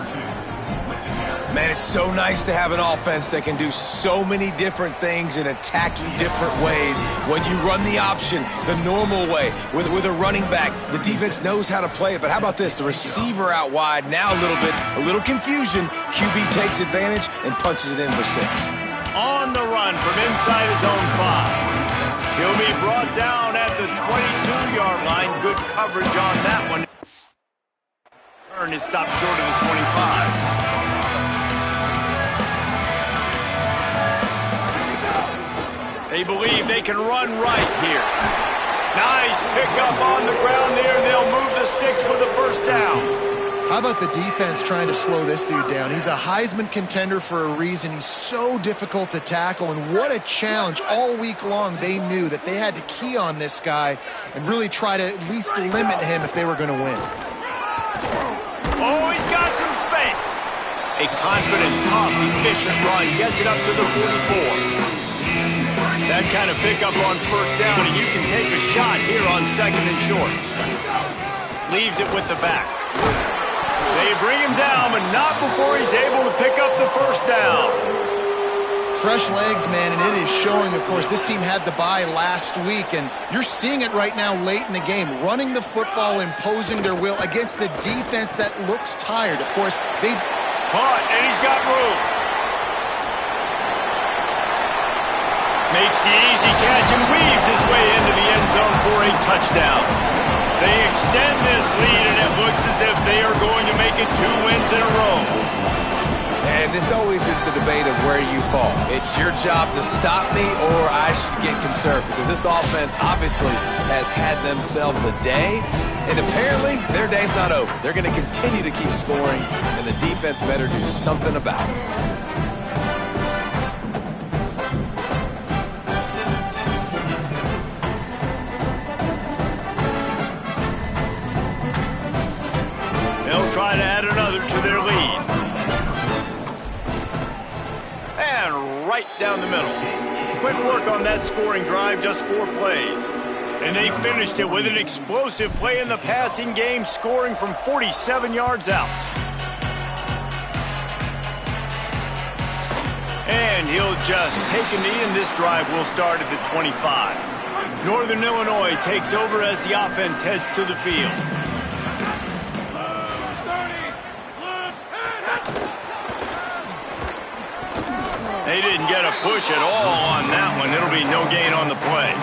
Man, it's so nice to have an offense that can do so many different things and attack you different ways. When you run the option the normal way with a running back, the defense knows how to play it. But how about this? The receiver out wide, now a little confusion. QB takes advantage and punches it in for 6. On the run from inside his own 5. He'll be brought down at the 22-yard line. Good coverage on that one. Turn is stopped short of the 25. They believe they can run right here. Nice pickup on the ground there. They'll move the sticks with a first down. How about the defense trying to slow this dude down? He's a Heisman contender for a reason. He's so difficult to tackle, and what a challenge. All week long, they knew that they had to key on this guy and really try to at least limit him if they were going to win. Oh, he's got some space. A confident, tough, efficient run gets it up to the 44. That kind of pickup on first down, and you can take a shot here on second and short. Leaves it with the back. They bring him down, but not before he's able to pick up the first down. Fresh legs, man, and it is showing, of course. This team had the bye last week, and you're seeing it right now late in the game. Running the football, imposing their will against the defense that looks tired. Of course, they... Caught, and he's got room. Makes the easy catch and weaves his way into the end zone for a touchdown. They extend this lead, and it looks as if they are going to make it 2 wins in a row. And this always is the debate of where you fall. It's your job to stop me, or I should get conserved, because this offense obviously has had themselves a day, and apparently their day's not over. They're going to continue to keep scoring, and the defense better do something about it. They'll try to add another to their lead. And right down the middle. Quick work on that scoring drive, just 4 plays. And they finished it with an explosive play in the passing game, scoring from 47 yards out. And he'll just take a knee, and this drive will start at the 25. Northern Illinois takes over as the offense heads to the field. They didn't get a push at all on that one. It'll be no gain on the play.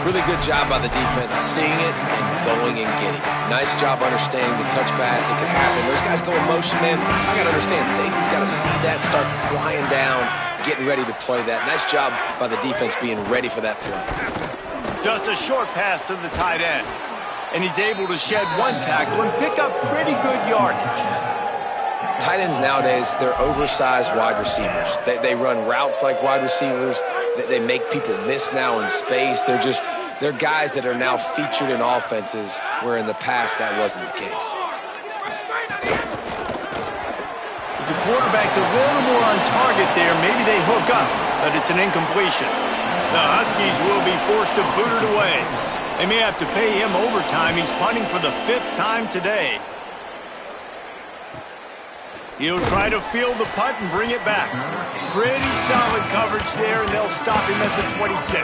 Really good job by the defense, seeing it and going and getting it. Nice job understanding the touch pass. It can happen. Those guys go in motion, man. I got to understand, safety's got to see that, start flying down, getting ready to play that. Nice job by the defense being ready for that play. Just a short pass to the tight end. And he's able to shed 1 tackle and pick up pretty good yardage. Tight ends nowadays, they're oversized wide receivers. They run routes like wide receivers. They make people miss now in space. They're guys that are now featured in offenses where in the past that wasn't the case. If the quarterback's a little more on target there, maybe they hook up, but it's an incompletion. The Huskies will be forced to boot it away. They may have to pay him overtime. He's punting for the 5th time today. He'll try to field the punt and bring it back. Pretty solid coverage there, and they'll stop him at the 26.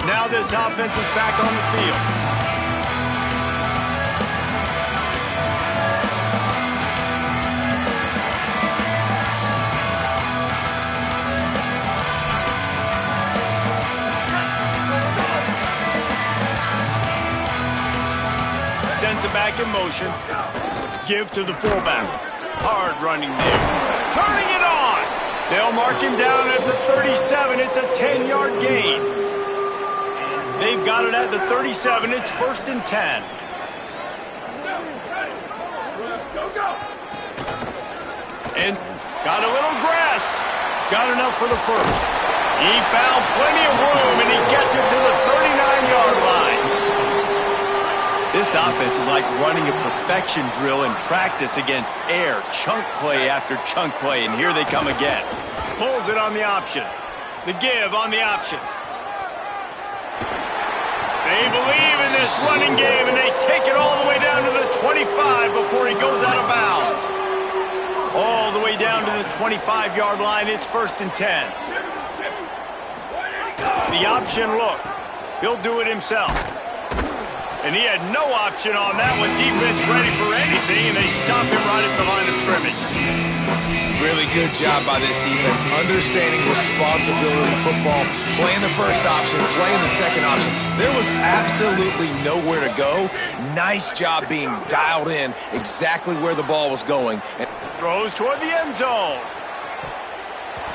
Now this offense is back on the field. Sends it back in motion. Give to the fullback. Hard running there. Turning it on. They'll mark him down at the 37. It's a 10-yard gain. They've got it at the 37. It's 1st and 10. And got a little grass. Got enough for the first. He found plenty of room, and he gets it to the 39-yard line. This offense is like running a perfection drill in practice against air. Chunk play after chunk play, and here they come again. Pulls it on the option. The give on the option. They believe in this running game, and they take it all the way down to the 25 before he goes out of bounds. All the way down to the 25-yard line. It's 1st and 10. The option look. He'll do it himself. And he had no option on that one. Defense ready for anything, and they stop him right at the line of scrimmage. Really good job by this defense, understanding responsibility football, playing the first option, playing the second option. There was absolutely nowhere to go. Nice job being dialed in exactly where the ball was going. Throws toward the end zone.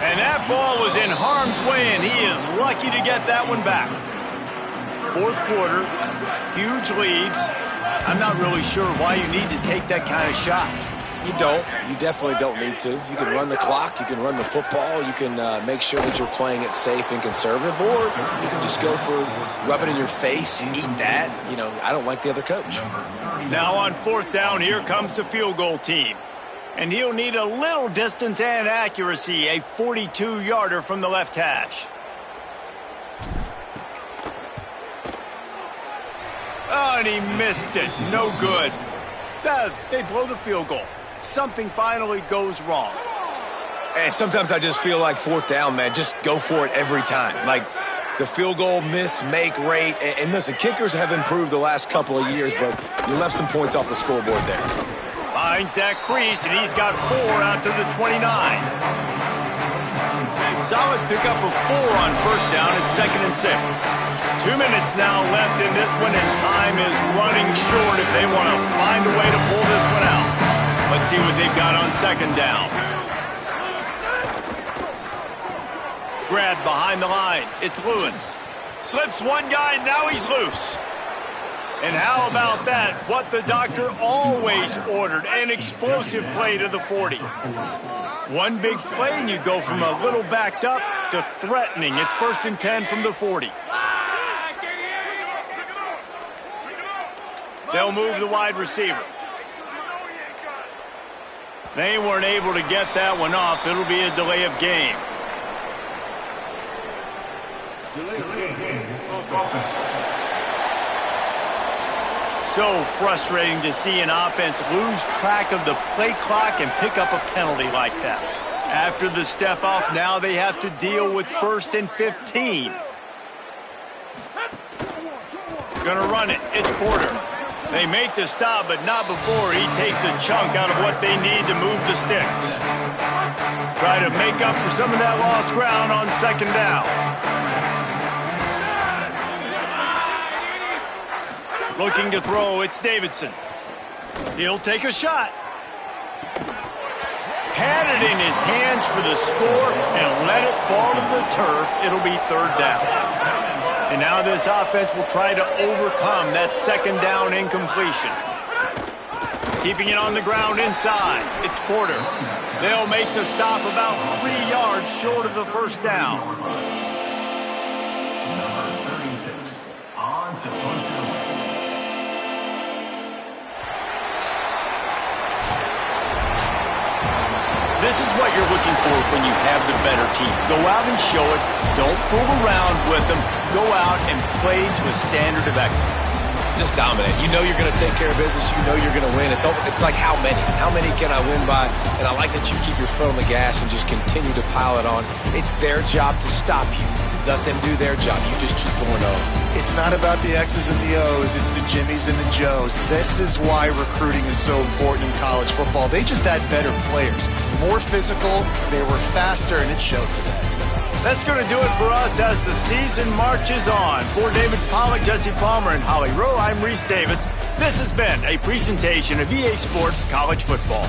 And that ball was in harm's way, and he is lucky to get that one back. 4th quarter, huge lead. I'm not really sure why you need to take that kind of shot. You don't. You definitely don't need to. You can run the clock. You can run the football. You can make sure that you're playing it safe and conservative, or you can just go for rub it in your face, eat that. You know, I don't like the other coach. Now on 4th down, here comes the field goal team. And he'll need a little distance and accuracy, a 42-yarder from the left hash. Oh, and he missed it. No good. They blow the field goal. Something finally goes wrong. And sometimes I just feel like fourth down, man, just go for it every time. Like the field goal miss-make rate. And listen, kickers have improved the last couple of years, but you left some points off the scoreboard there. Finds that crease, and he's got 4 out to the 29. Solid pickup of 4 on first down at 2nd and 6. 2 minutes now left in this one, and time is running short if they want to find a way to pull this one out. Let's see what they've got on 2nd down. Grab behind the line. It's Lewis. Slips one guy, now he's loose. And how about that? What the doctor always ordered, an explosive play to the 40. One big play and you go from a little backed up to threatening. It's 1st and 10 from the 40. They'll move the wide receiver. They weren't able to get that one off. It'll be a delay of game. So frustrating to see an offense lose track of the play clock and pick up a penalty like that. After the step off, now they have to deal with 1st and 15. Gonna run it. It's Porter. They make the stop, but not before he takes a chunk out of what they need to move the sticks. Try to make up for some of that lost ground on 2nd down. Looking to throw, it's Davidson. He'll take a shot. Had it in his hands for the score and let it fall to the turf. It'll be 3rd down. And now this offense will try to overcome that 2nd down incompletion. Keeping it on the ground inside. It's Porter. They'll make the stop about 3 yards short of the 1st down. Number 36, on to punch it away. This is what you're looking for when you have the better team. Go out and show it. Don't fool around with them. Go out and play to a standard of excellence. Just dominate. You know you're going to take care of business. You know you're going to win. It's like how many? How many can I win by? And I like that you keep your foot on the gas and just continue to pile it on. It's their job to stop you. Let them do their job. You just keep going on. It's not about the X's and the O's. It's the Jimmies and the Joes. This is why recruiting is so important in college football. They just had better players. More physical, they were faster, and it showed today. That's going to do it for us as the season marches on. For David Pollack, Jesse Palmer, and Holly Rowe, I'm Reese Davis. This has been a presentation of EA Sports College Football.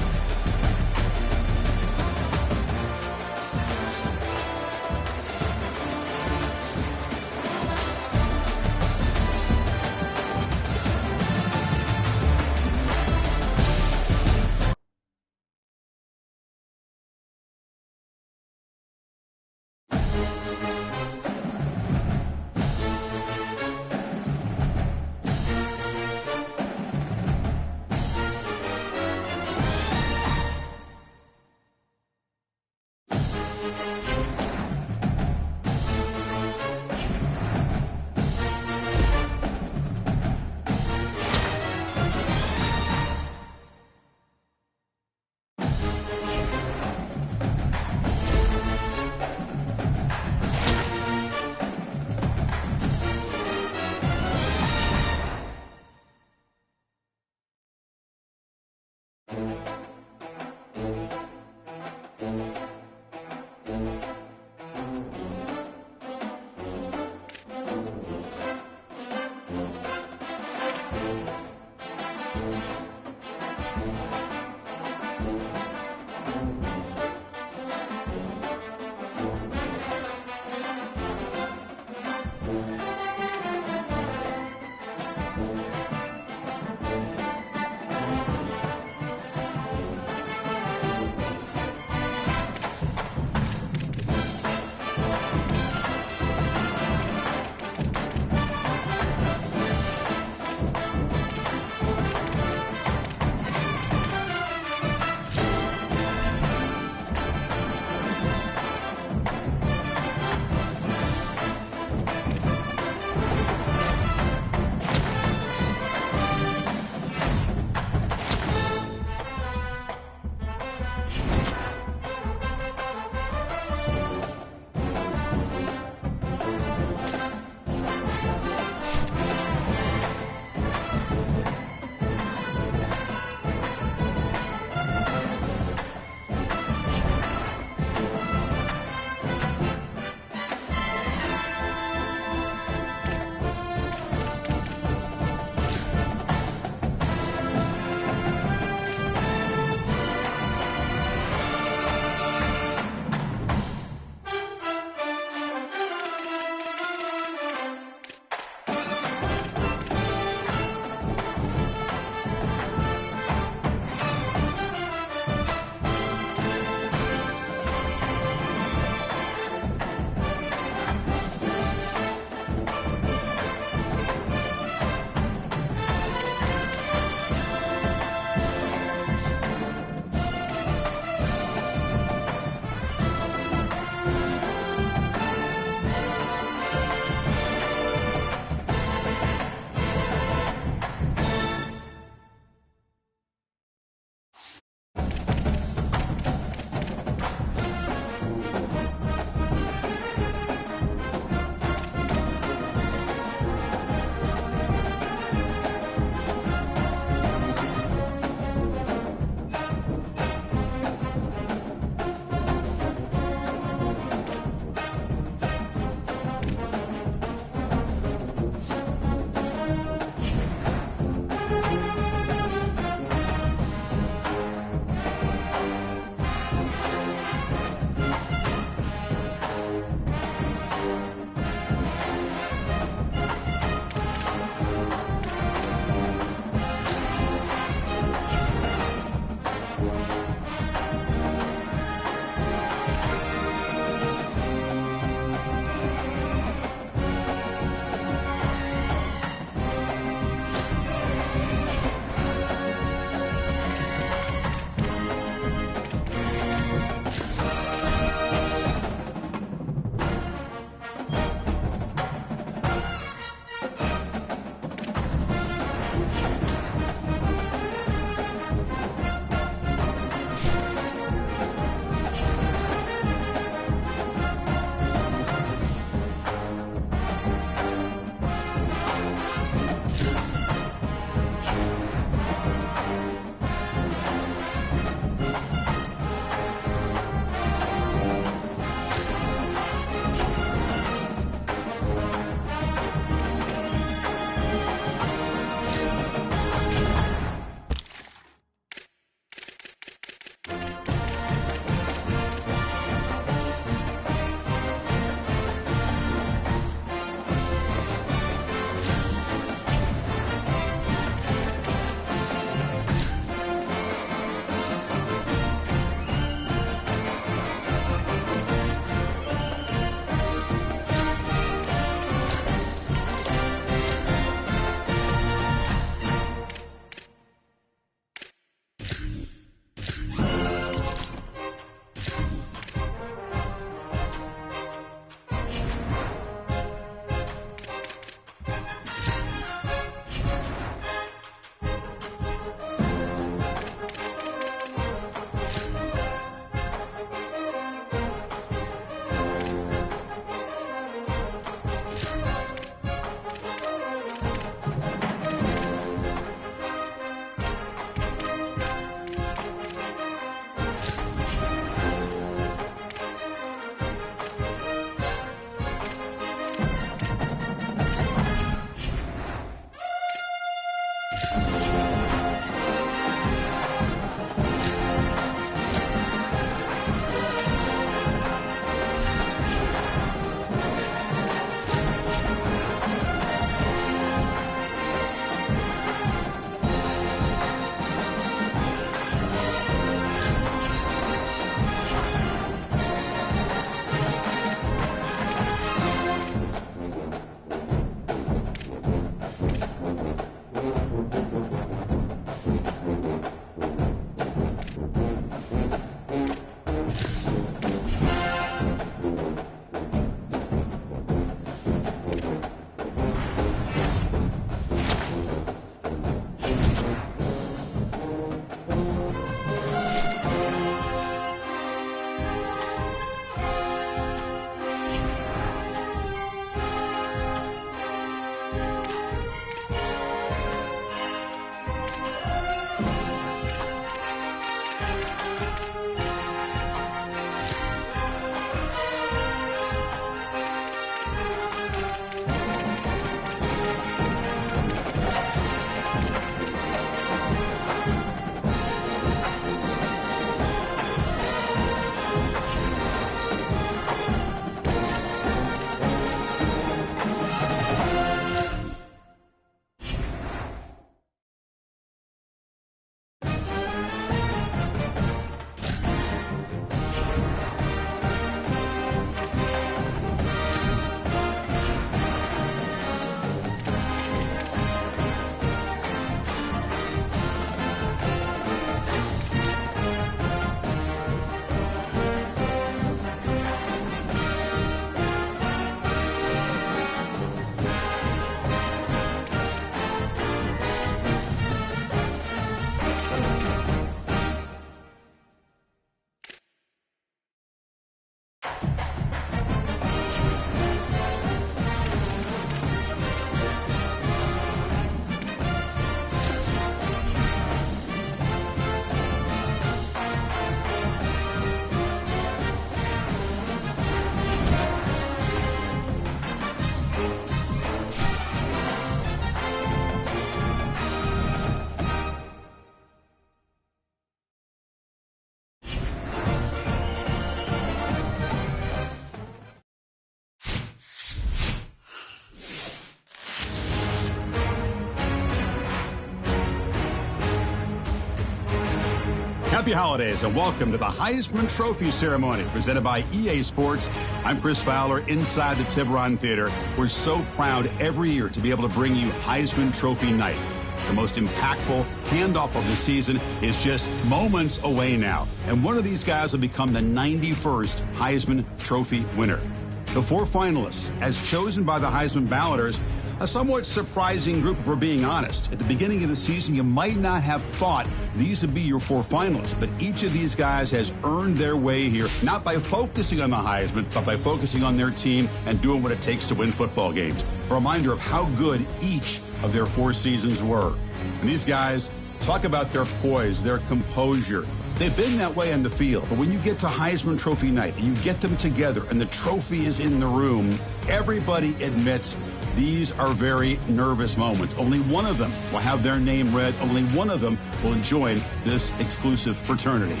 Happy holidays and welcome to the Heisman Trophy ceremony presented by EA Sports. I'm Chris Fowler inside the Tiburon Theater. We're so proud every year to be able to bring you Heisman Trophy night. The most impactful handoff of the season is just moments away now. And one of these guys will become the 91st Heisman Trophy winner. The 4 finalists, as chosen by the Heisman balloters, a somewhat surprising group if we're being honest. At the beginning of the season, you might not have thought these would be your 4 finalists, but each of these guys has earned their way here, not by focusing on the Heisman, but by focusing on their team and doing what it takes to win football games. A reminder of how good each of their 4 seasons were. And these guys, talk about their poise, their composure. They've been that way on the field, but when you get to Heisman Trophy night and you get them together and the trophy is in the room, everybody admits these are very nervous moments. Only one of them will have their name read. Only one of them will join this exclusive fraternity.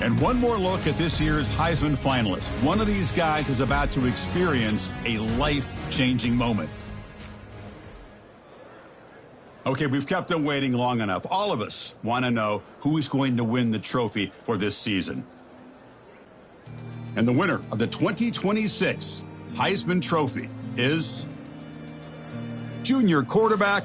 And one more look at this year's Heisman finalists. One of these guys is about to experience a life-changing moment. Okay, we've kept them waiting long enough. All of us want to know who is going to win the trophy for this season. And the winner of the 2026 Heisman Trophy is junior quarterback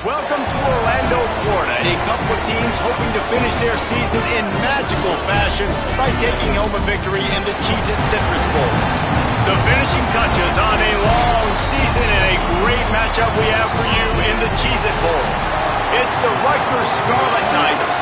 Welcome to Orlando, Florida. A couple of teams hoping to finish their season in magical fashion by taking home a victory in the Cheez-It Citrus Bowl. The finishing touches on a long season and a great matchup we have for you in the Cheez-It Bowl. It's the Rutgers Scarlet Knights.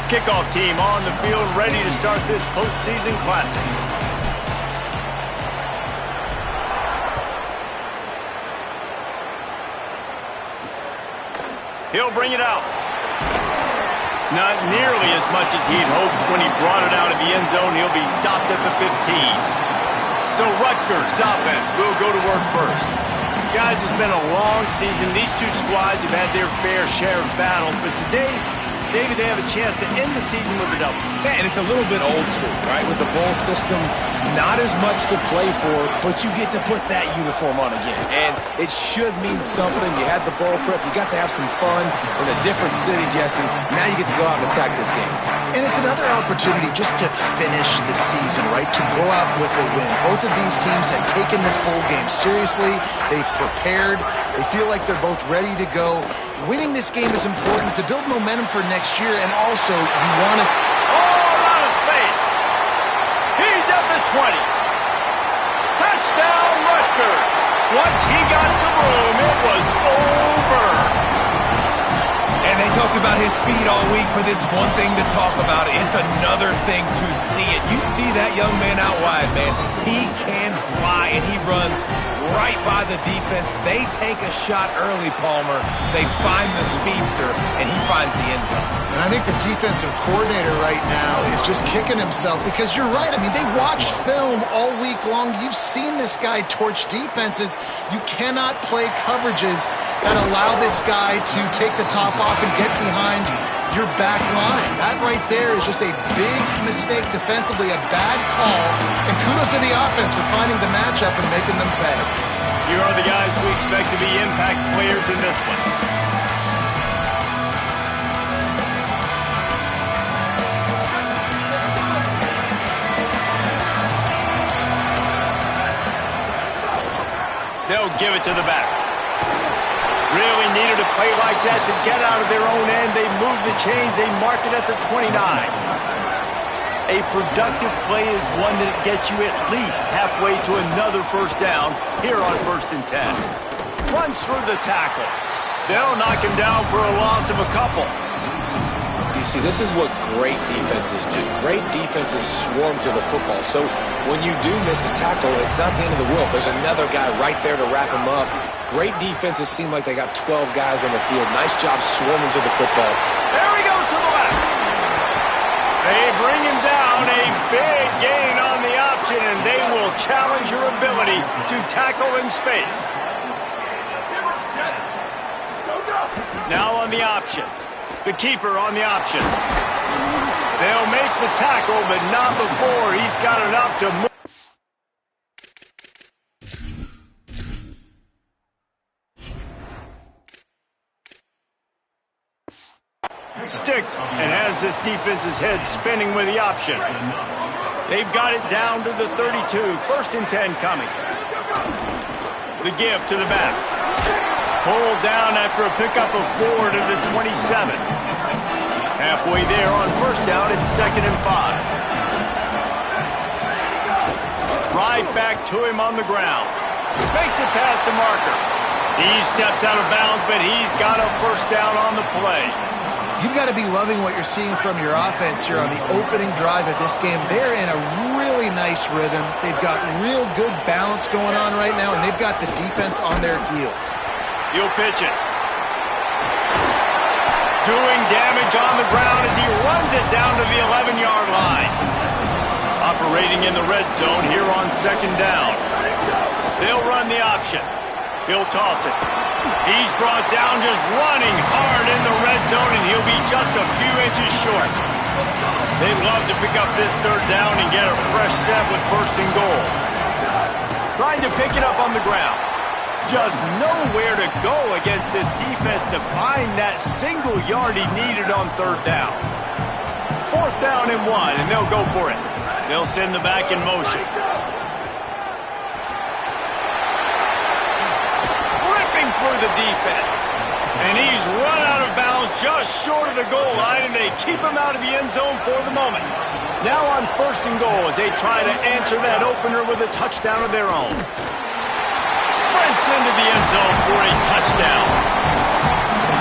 Kickoff team on the field, ready to start this postseason classic. He'll bring it out. Not nearly as much as he'd hoped when he brought it out of the end zone. He'll be stopped at the 15. So Rutgers offense will go to work first. Guys, it's been a long season. These two squads have had their fair share of battles, but today, David, they have a chance to end the season with a double. Yeah, and it's a little bit old school, right? With the bowl system, not as much to play for, but you get to put that uniform on again. And it should mean something. You had the bowl prep. You got to have some fun in a different city, Jesse. Now you get to go out and attack this game. And it's another opportunity just to finish the season, right? To go out with a win. Both of these teams have taken this bowl game seriously. They've prepared. They feel like they're both ready to go. Winning this game is important to build momentum for next year, and also you want to... Oh, out of space. He's at the 20. Touchdown, Rutgers. Once he got some room, it was over. And they talked about his speed all week, but it's one thing to talk about. It's another thing to see it. You see that young man out wide, man. He can fly, and he runs right by the defense. They take a shot early, Palmer. They find the speedster, and he finds the end zone. And I think the defensive coordinator right now is just kicking himself because you're right. I mean, they watched film all week long. You've seen this guy torch defenses. You cannot play coverages that allow this guy to take the top off and get behind your back line. That right there is just a big mistake defensively, a bad call, and kudos to the offense for finding the matchup and making them pay. Here are the guys we expect to be impact players in this one. They'll give it to the back. Really needed a play like that to get out of their own end. They move the chains. They mark it at the 29. A productive play is one that gets you at least halfway to another first down here on 1st and 10. Runs through the tackle. They'll knock him down for a loss of a couple. You see, this is what great defenses do. Great defenses swarm to the football. So when you do miss a tackle, it's not the end of the world. There's another guy right there to wrap him up. Great defenses seem like they got 12 guys on the field. Nice job swarming to the football. There he goes to the left. They bring him down. A big gain on the option, and they will challenge your ability to tackle in space. Now on the option. The keeper on the option. They'll make the tackle, but not before he's got enough to move. Sticked and has this defense's head spinning with the option. They've got it down to the 32. 1st and 10 coming. The give to the back. Pulled down after a pickup of 4 to the 27. Halfway there on 1st down, it's 2nd and 5. Right back to him on the ground. Makes it past the marker. He steps out of bounds, but he's got a 1st down on the play. You've got to be loving what you're seeing from your offense here on the opening drive of this game. They're in a really nice rhythm. They've got real good balance going on right now, and they've got the defense on their heels. He'll pitch it. Doing damage on the ground as he runs it down to the 11-yard line. Operating in the red zone here on 2nd down. They'll run the option. He'll toss it. He's brought down just running hard in the red zone, and he'll be just a few inches short. They'd love to pick up this 3rd down and get a fresh set with 1st and goal. Trying to pick it up on the ground. Just nowhere to go against this defense to find that single yard he needed on third down. 4th down and 1, and they'll go for it. They'll send the back in motion. Ripping through the defense. And he's run out of bounds just short of the goal line, and they keep him out of the end zone for the moment. Now on 1st and goal as they try to answer that opener with a touchdown of their own. Sprints into the end zone for a touchdown.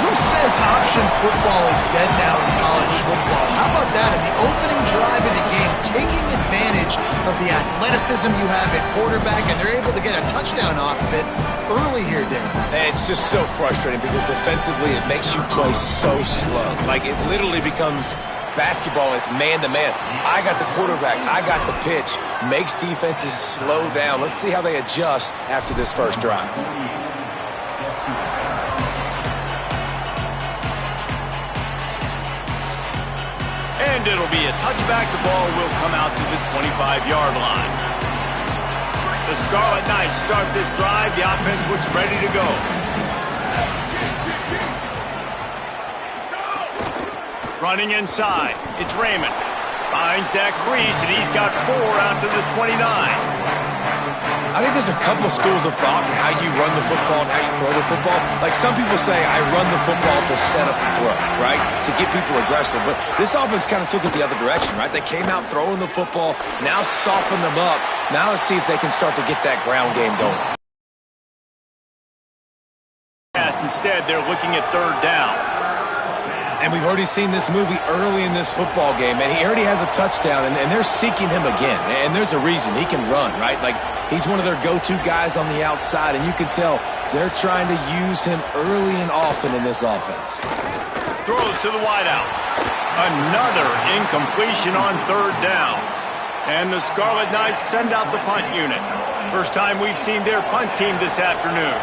Who says option football is dead now in college football? How about that in the opening drive of the game, taking advantage of the athleticism you have at quarterback, and they're able to get a touchdown off of it early here, Dave. It's just so frustrating because defensively it makes you play so slow. Like, it literally becomes basketball is man-to-man. I got the quarterback. I got the pitch. Makes defenses slow down. Let's see how they adjust after this first drive. And it'll be a touchback. The ball will come out to the 25-yard line. The Scarlet Knights start this drive. The offense looks ready to go. Running inside. It's Raymond. Finds that crease, and he's got 4 out to the 29. I think there's a couple schools of thought in how you run the football and how you throw the football. Like, some people say, I run the football to set up the throw, right? To get people aggressive. But this offense kind of took it the other direction, right? They came out throwing the football, now soften them up. Now let's see if they can start to get that ground game going. Instead, they're looking at 3rd down. And we've already seen this movie early in this football game, and he already has a touchdown, and they're seeking him again. And there's a reason. He can run, right? Like, he's one of their go-to guys on the outside, and you can tell they're trying to use him early and often in this offense. Throws to the wideout. Another incompletion on 3rd down. And the Scarlet Knights send out the punt unit. First time we've seen their punt team this afternoon.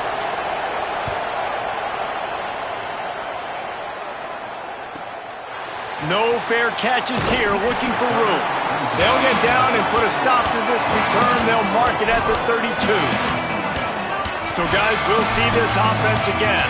No fair catches here, looking for room. They'll get down and put a stop to this return. They'll mark it at the 32. So, guys, we'll see this offense again.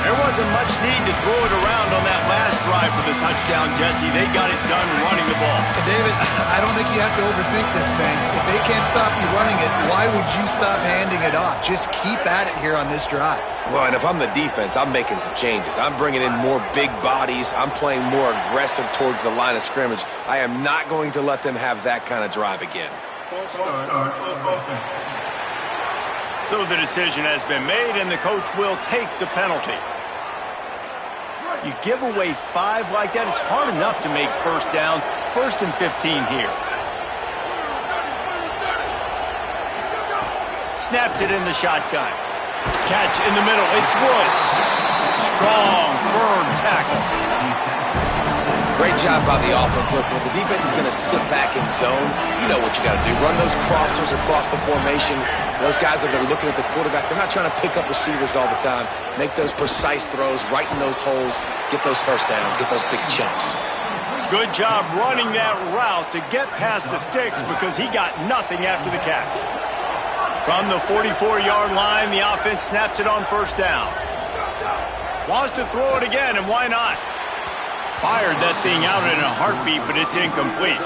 There wasn't much need to throw it around on that last drive for the touchdown, Jesse. They got it done running the ball. And David, I don't think you have to overthink this thing. If they can't stop you running it, why would you stop handing it off? Just keep at it here on this drive. Well, and if I'm the defense, I'm making some changes. I'm bringing in more big bodies. I'm playing more aggressive towards the line of scrimmage. I am not going to let them have that kind of drive again. So the decision has been made, and the coach will take the penalty. You give away 5 like that, it's hard enough to make 1st downs. 1st and 15 here. Snaps it in the shotgun. Catch in the middle. It's Woods. Strong, firm tackle. Great job by the offense. Listen, if the defense is going to sit back in zone, you know what you got to do. Run those crossers across the formation. Those guys that are looking at the quarterback, they're not trying to pick up receivers all the time. Make those precise throws, right in those holes, get those 1st downs, get those big chunks. Good job running that route to get past the sticks because he got nothing after the catch. From the 44-yard line, the offense snaps it on 1st down. Wants to throw it again, and why not? Fired that thing out in a heartbeat, but it's incomplete.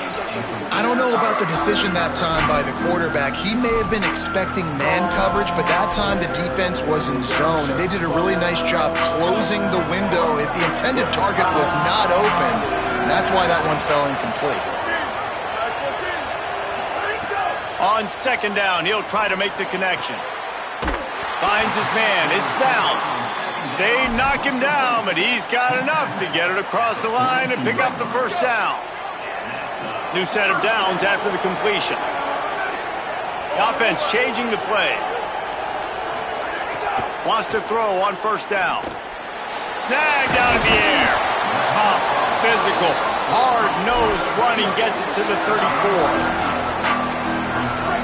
I don't know about the decision that time by the quarterback. He may have been expecting man coverage, but that time the defense was in zone, and they did a really nice job closing the window. The intended target was not open, and that's why that one fell incomplete. On 2nd down, he'll try to make the connection. Finds his man. It's Downs. They knock him down, but he's got enough to get it across the line and pick up the 1st down. New set of downs after the completion. The offense changing the play. Wants to throw on 1st down. Snagged out of the air. Tough, physical, hard-nosed running gets it to the 34.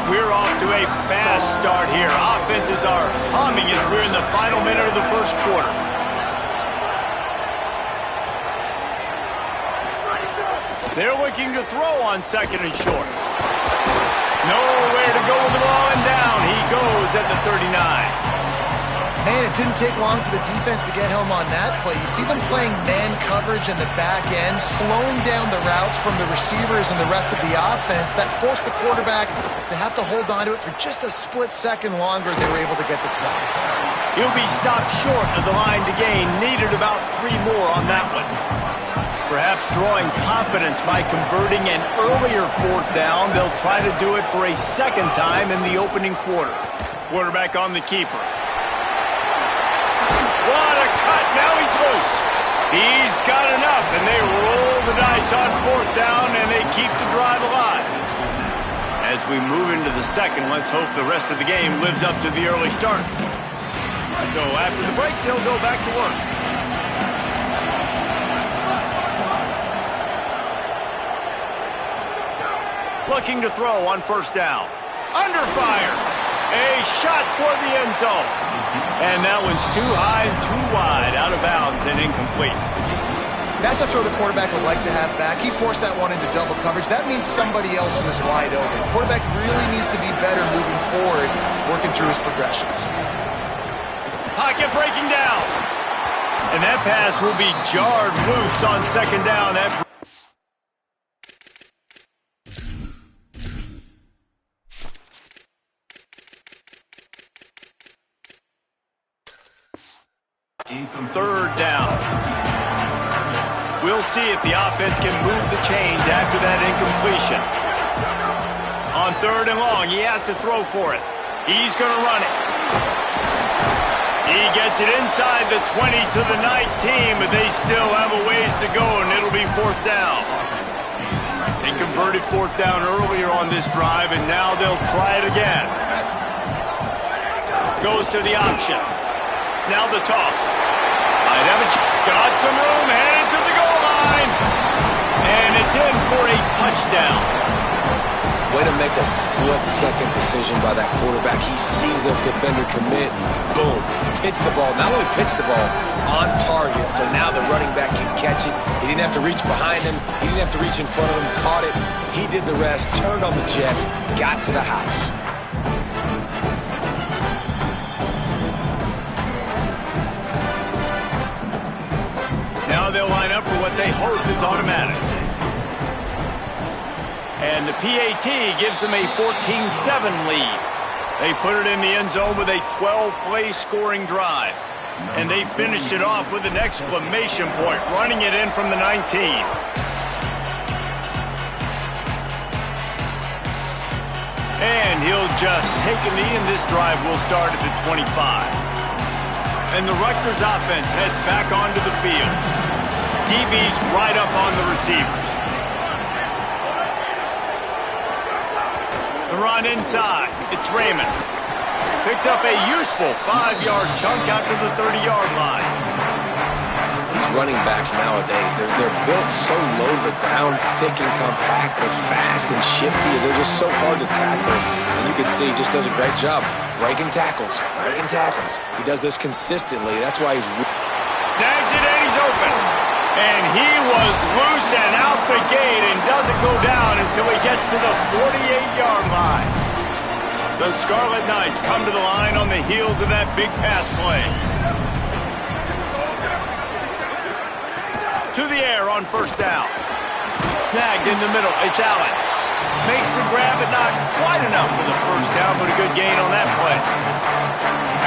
We're off to a fast start here. Offenses are humming as we're in the final minute of the 1st quarter. They're looking to throw on 2nd and short. Nowhere to go with the ball, and down he goes at the 39. Man, it didn't take long for the defense to get home on that play. You see them playing man coverage in the back end, slowing down the routes from the receivers and the rest of the offense. That forced the quarterback to have to hold on to it for just a split second longer. They were able to get the sack. He'll be stopped short of the line to gain. Needed about 3 more on that one. Perhaps drawing confidence by converting an earlier 4th down. They'll try to do it for a second time in the opening quarter. Quarterback on the keeper. What a cut. Now he's loose. He's got enough, and they roll the dice on 4th down, and they keep the drive alive. As we move into the second, let's hope the rest of the game lives up to the early start. So after the break, they'll go back to work. Looking to throw on 1st down. Under fire. A shot toward the end zone. And that one's too high and too wide, out of bounds and incomplete. That's a throw the quarterback would like to have back. He forced that one into double coverage. That means somebody else was wide open. The quarterback really needs to be better moving forward, working through his progressions. Pocket breaking down. And that pass will be jarred loose on 2nd down. That third down. We'll see if the offense can move the chains after that incompletion. On 3rd and long, he has to throw for it. He's going to run it. He gets it inside the 20 to the 19, but they still have a ways to go, and it'll be 4th down. They converted 4th down earlier on this drive, and now they'll try it again. Goes to the option. Now the toss. Might have a got some room, headed to the goal line. And it's in for a touchdown. Way to make a split-second decision by that quarterback. He sees the defender commit. Boom. Pitch the ball. Not only pitch the ball, on target. So now the running back can catch it. He didn't have to reach behind him. He didn't have to reach in front of him. Caught it. He did the rest. Turned on the Jets. Got to the house. Now they'll line up for what they hope is automatic. And the PAT gives them a 14-7 lead. They put it in the end zone with a 12-play scoring drive. And they finished it off with an exclamation point, running it in from the 19. And he'll just take a knee, and this drive will start at the 25. And the Rutgers offense heads back onto the field. DB's right up on the receivers. The run inside. It's Raymond. Picks up a useful 5-yard chunk after the 30-yard line. These running backs nowadays, they're built so low to the ground, thick and compact, but fast and shifty. They're just so hard to tackle. And you can see he just does a great job breaking tackles, breaking tackles. He does this consistently. That's why he's... Snags it and he's open. And he was loose and out the gate and doesn't go down until he gets to the 48-yard line. The Scarlet Knights come to the line on the heels of that big pass play. To the air on 1st down. Snagged in the middle. It's Allen. Makes the grab, but not quite enough for the 1st down, but a good gain on that play.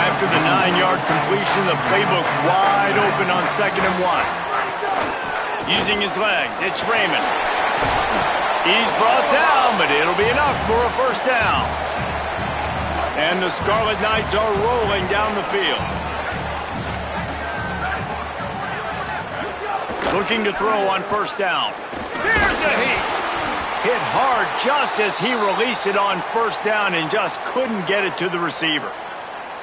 After the 9-yard completion, the playbook wide open on 2nd and 1. Using his legs, it's Raymond. He's brought down, but it'll be enough for a 1st down. And the Scarlet Knights are rolling down the field. Looking to throw on 1st down. Here's a heat. Hit hard just as he released it on 1st down and just couldn't get it to the receiver.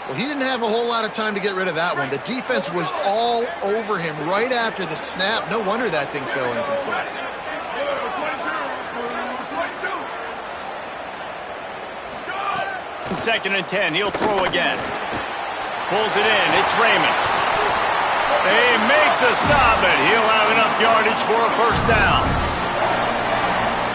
Well, he didn't have a whole lot of time to get rid of that one. The defense was all over him right after the snap. No wonder that thing fell incomplete. 2nd and 10. He'll throw again. Pulls it in. It's Raymond. They make the stop, but he'll have enough yardage for a 1st down.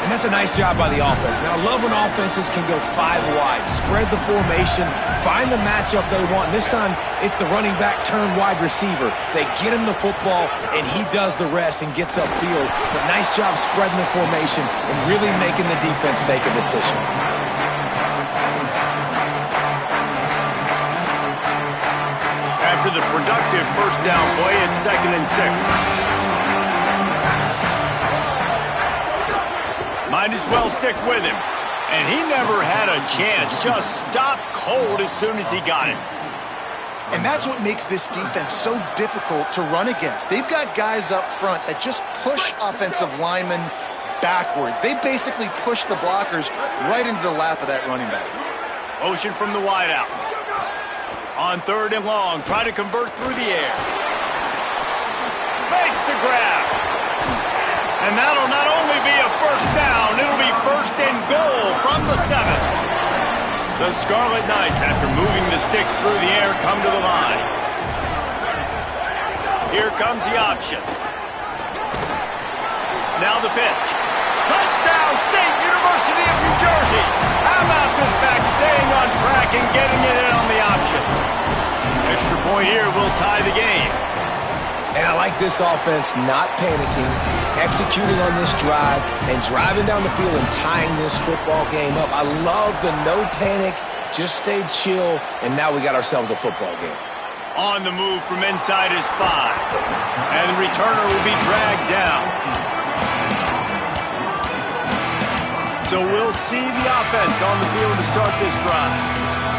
And that's a nice job by the offense. Man, I love when offenses can go 5 wide, spread the formation, find the matchup they want. And this time, it's the running back turned wide receiver. They get him the football, and he does the rest and gets upfield. But nice job spreading the formation and really making the defense make a decision. After the productive first down play, it's 2nd and 6. Might as well stick with him. And he never had a chance. Just stopped cold as soon as he got it. And that's what makes this defense so difficult to run against. They've got guys up front that just push offensive linemen backwards. They basically push the blockers right into the lap of that running back. Motion from the wideout. On 3rd and long, try to convert through the air. Makes the grab. And that'll not only be a first down, it'll be 1st and goal from the 7. The Scarlet Knights, after moving the sticks through the air, come to the line. Here comes the option. Now the pitch. Touchdown, State University of New Jersey. How about this back staying on track and getting it in on the option? Extra point here will tie the game. And I like this offense not panicking, executing on this drive, and driving down the field and tying this football game up. I love the no panic, just stay chill, and now we got ourselves a football game. On the move from inside his 5. And the returner will be dragged down. So we'll see the offense on the field to start this drive.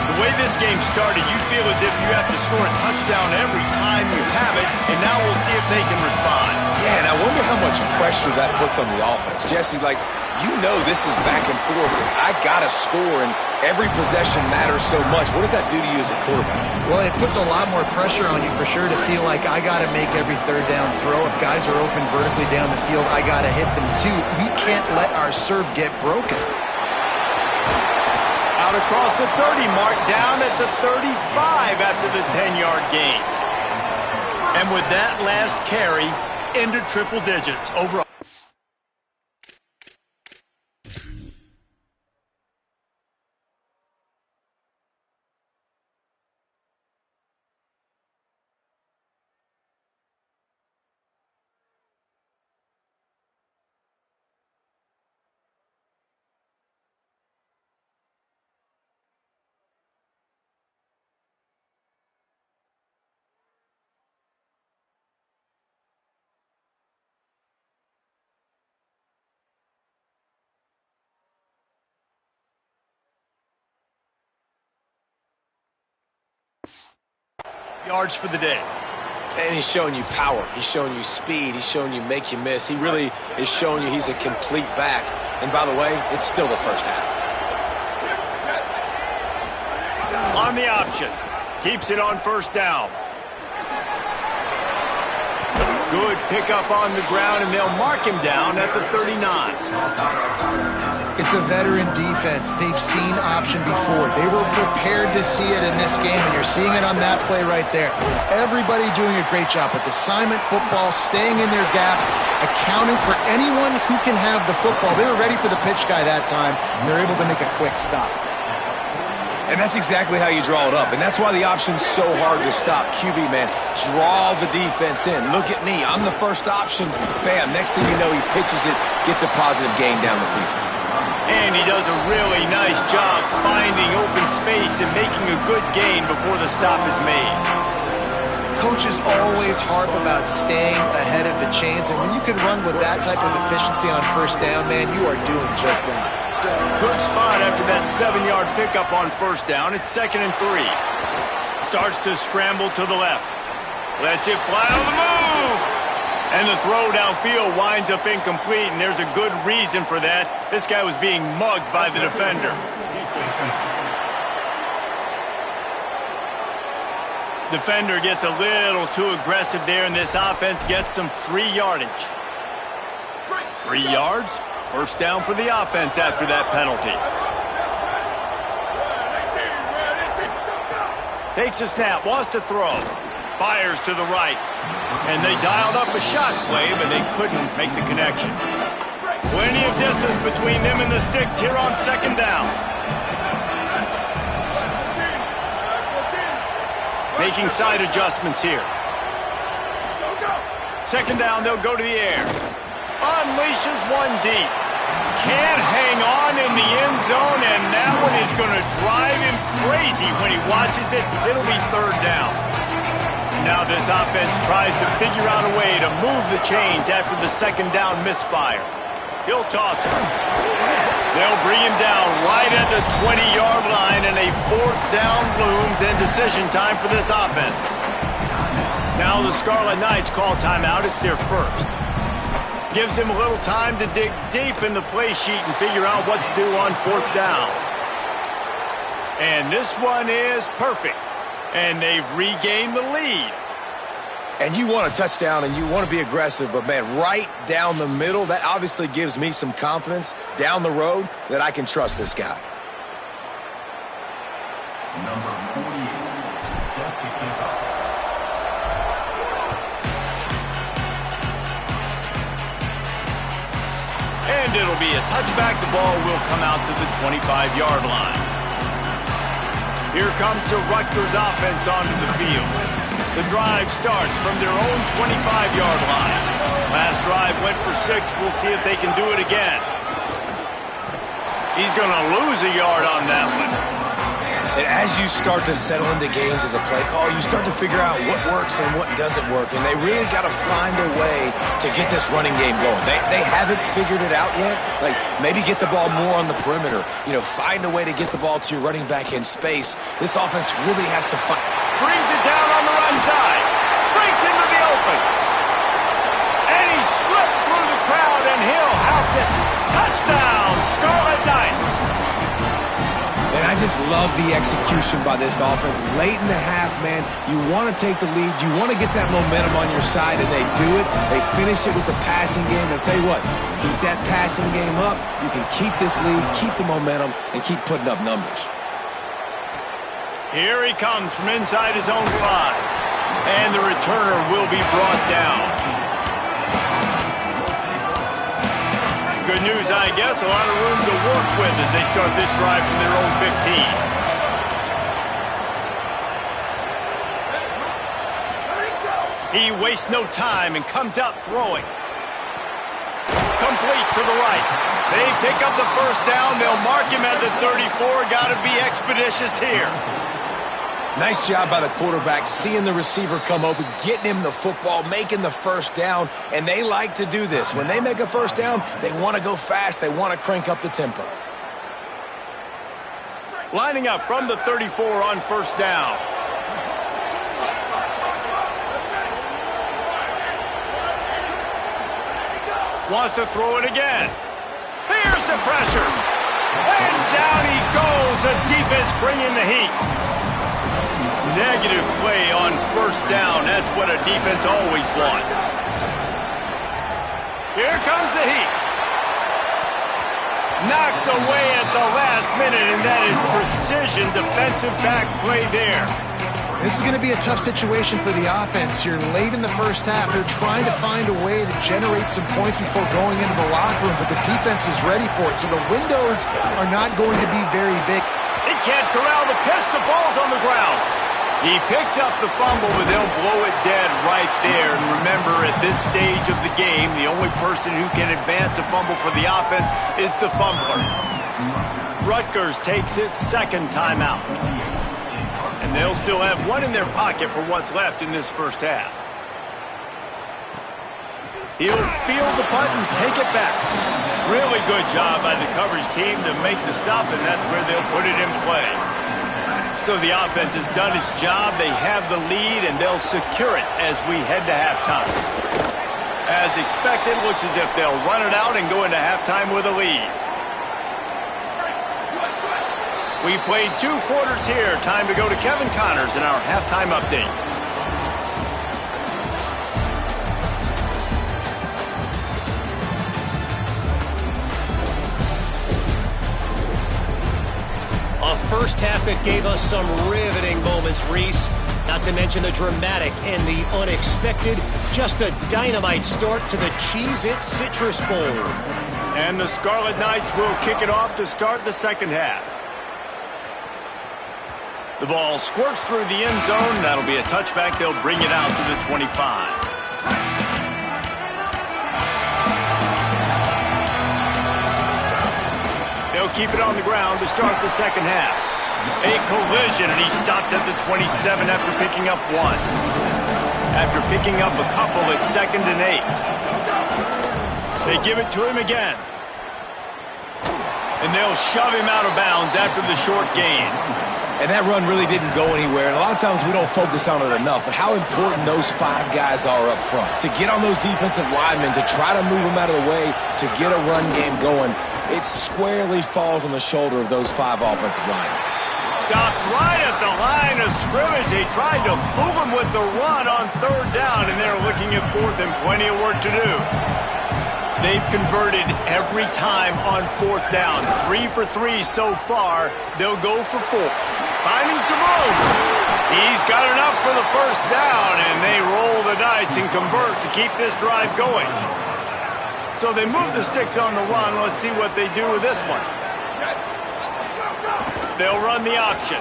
The way this game started, you feel as if you have to score a touchdown every time you have it, and now we'll see if they can respond. Yeah, and I wonder how much pressure that puts on the offense. Jesse, like, you know this is back and forth, and I got to score, and every possession matters so much. What does that do to you as a quarterback? Well, it puts a lot more pressure on you for sure to feel like I got to make every 3rd down throw. If guys are open vertically down the field, I got to hit them too. We can't let our serve get broken. Out across the 30 mark, down at the 35 after the 10-yard gain. And with that last carry, into triple digits overall. Yards for the day. And he's showing you power. He's showing you speed. He's showing you make you miss. He really is showing you he's a complete back. And by the way, it's still the first half. On the option. Keeps it on 1st down. Good pickup on the ground, and they'll mark him down at the 39. It's a veteran defense. They've seen option before. They were prepared to see it in this game, and you're seeing it on that play right there. Everybody doing a great job with assignment football, staying in their gaps, accounting for anyone who can have the football. They were ready for the pitch guy that time, and they're able to make a quick stop. And that's exactly how you draw it up. And that's why the option's so hard to stop. QB, man, draw the defense in. Look at me. I'm the first option. Bam. Next thing you know, he pitches it, gets a positive gain down the field. And he does a really nice job finding open space and making a good gain before the stop is made. Coaches always harp about staying ahead of the chains, and when you can run with that type of efficiency on 1st down, man, you are doing just that. Good spot after that 7-yard pickup on 1st down. It's 2nd and 3. Starts to scramble to the left. Lets it fly on the move. And the throw downfield winds up incomplete, and there's a good reason for that. This guy was being mugged by the defender. Defender gets a little too aggressive there, and this offense gets some free yardage. 3 yards. 1st down for the offense after that penalty. Takes a snap, wants to throw. Fires to the right. And they dialed up a shot play, but they couldn't make the connection. Plenty of distance between them and the sticks here on second down. Making side adjustments here. Second down, they'll go to the air. Unleashes one deep. Can't hang on in the end zone, and that one is going to drive him crazy when he watches it. It'll be third down. Now this offense tries to figure out a way to move the chains after the second down misfire. He'll toss it. They'll bring him down right at the 20-yard line, and a fourth down looms and decision time for this offense. Now the Scarlet Knights call timeout. It's their first. Gives him a little time to dig deep in the play sheet and figure out what to do on fourth down. And this one is perfect. And they've regained the lead. And you want a touchdown and you want to be aggressive, but man, right down the middle, that obviously gives me some confidence down the road that I can trust this guy. Number 48, set to kick off. And it'll be a touchback. The ball will come out to the 25-yard line. Here comes the Rutgers offense onto the field. The drive starts from their own 25-yard line. Last drive went for 6. We'll see if they can do it again. He's going to lose a yard on that one. And as you start to settle into games as a play call, you start to figure out what works and what doesn't work. And they really got to find a way to get this running game going. They haven't figured it out yet. Like, maybe get the ball more on the perimeter. You know, find a way to get the ball to your running back in space. This offense really has to find. Brings it down on the run side. Breaks into the open. And he slipped through the crowd, and he'll house it. Touchdown, Scarlet Knights. And I just love the execution by this offense. Late in the half, man, you want to take the lead. You want to get that momentum on your side, and they do it. They finish it with the passing game. And I'll tell you what, keep that passing game up. You can keep this lead, keep the momentum, and keep putting up numbers. Here he comes from inside his own 5. And the returner will be brought down. Good news, I guess. A lot of room to work with as they start this drive from their own 15. He wastes no time and comes out throwing. Complete to the right. They pick up the first down. They'll mark him at the 34. Got to be expeditious here. Nice job by the quarterback, seeing the receiver come open, getting him the football, making the first down, and they like to do this. When they make a first down, they want to go fast. They want to crank up the tempo. Lining up from the 34 on first down. Wants to throw it again. Here's the pressure. And down he goes. The defense bringing the heat. Negative play on first down. That's what a defense always wants. Here comes the heat. Knocked away at the last minute, and that is precision defensive back play there. This is going to be a tough situation for the offense here. Late in the first half, they're trying to find a way to generate some points before going into the locker room, but the defense is ready for it, so the windows are not going to be very big. He can't corral the pitch. The ball's on the ground. He picks up the fumble, but they'll blow it dead right there. And remember, at this stage of the game, the only person who can advance a fumble for the offense is the fumbler. Rutgers takes its second timeout. And they'll still have one in their pocket for what's left in this first half. He'll field the punt and take it back. Really good job by the coverage team to make the stop, and that's where they'll put it in play. So the offense has done its job. They have the lead, and they'll secure it as we head to halftime. As expected, looks as if they'll run it out and go into halftime with a lead. We've played 2 quarters here. Time to go to Kevin Connors in our halftime update. A first half that gave us some riveting moments, Reese. Not to mention the dramatic and the unexpected. Just a dynamite start to the Cheez-It Citrus Bowl. And the Scarlet Knights will kick it off to start the second half. The ball squirts through the end zone. That'll be a touchback. They'll bring it out to the 25. They'll keep it on the ground to start the second half. A collision, and he stopped at the 27 after picking up one. After picking up a couple, it's 2nd and 8. They give it to him again. And they'll shove him out of bounds after the short gain. And that run really didn't go anywhere. And a lot of times we don't focus on it enough, but how important those 5 guys are up front. To get on those defensive linemen, to try to move them out of the way, to get a run game going, it squarely falls on the shoulder of those 5 offensive linemen. Stopped right at the line of scrimmage. They tried to fool him with the run on 3rd down, and they're looking at 4th and plenty of work to do. They've converted every time on 4th down. 3 for 3 so far. They'll go for 4. Finding some room. He's got enough for the 1st down, and they roll the dice and convert to keep this drive going. So they move the sticks on the run. Let's see what they do with this one. They'll run the option.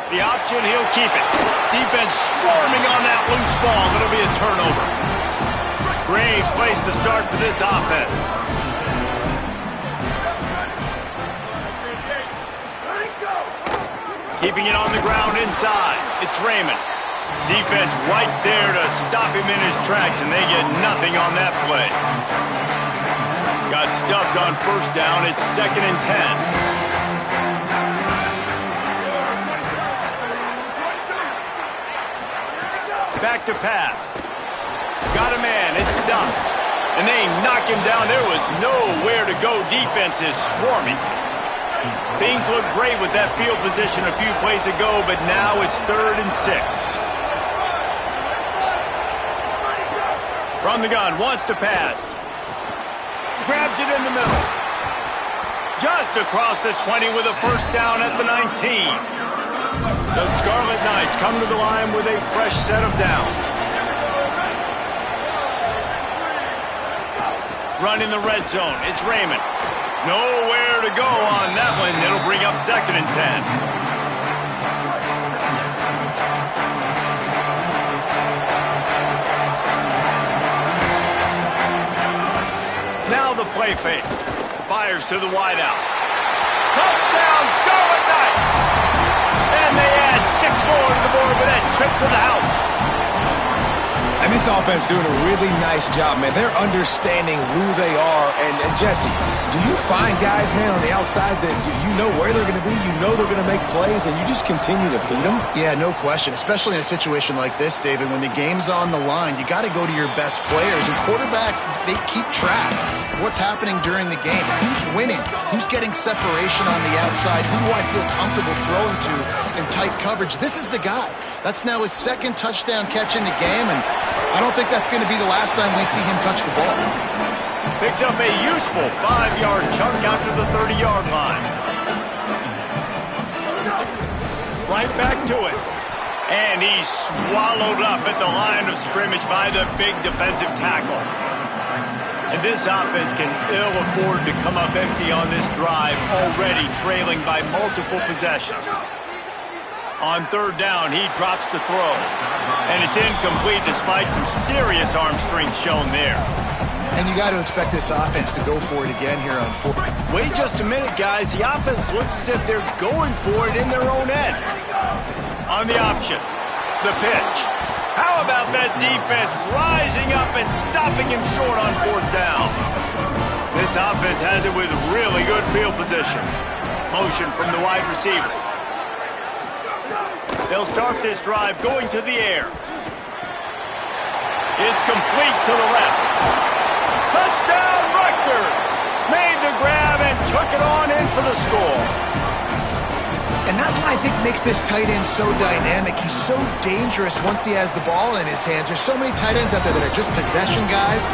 The option, he'll keep it. Defense swarming on that loose ball. It'll be a turnover. Great place to start for this offense. Keeping it on the ground inside. It's Raymond. Defense right there to stop him in his tracks, and they get nothing on that play. Got stuffed on 1st down. It's 2nd and 10. Back to pass. Got a man. It's Duff. And they knock him down. There was nowhere to go. Defense is swarming. Things look great with that field position a few plays ago, but now it's 3rd and 6. From the gun. Wants to pass. Grabs it in the middle. Just across the 20 with a 1st down at the 19. The Scarlet Knights come to the line with a fresh set of downs. Run in the red zone. It's Raymond. Nowhere to go on that one. It'll bring up 2nd and 10. Now the play fake. Fires to the wideout. Touchdown, Scarlet Knights! And they add 6 more to the board with that trip to the house. And this offense doing a really nice job, man. They're understanding who they are. And Jesse, do you find guys, man, on the outside that you know where they're going to be, you know they're going to make plays, and you just continue to feed them? Yeah, no question, especially in a situation like this, David. When the game's on the line, you got to go to your best players. And quarterbacks, they keep track of what's happening during the game. Who's winning? Who's getting separation on the outside? Who do I feel comfortable throwing to in tight coverage? This is the guy. That's now his 2nd touchdown catch in the game, and I don't think that's going to be the last time we see him touch the ball. Picks up a useful 5-yard chunk out to the 30-yard line. Right back to it. And he's swallowed up at the line of scrimmage by the big defensive tackle. And this offense can ill afford to come up empty on this drive, already trailing by multiple possessions. On 3rd down, he drops to throw. And it's incomplete despite some serious arm strength shown there. And you got to expect this offense to go for it again here on 4th. Wait just a minute, guys. The offense looks as if they're going for it in their own end. On the option, the pitch. How about that defense rising up and stopping him short on 4th down? This offense has it with really good field position. Motion from the wide receiver. They'll start this drive going to the air. It's complete to the left. Touchdown, Rutgers! Made the grab and took it on in for the score. And that's what I think makes this tight end so dynamic. He's so dangerous once he has the ball in his hands. There's so many tight ends out there that are just possession guys.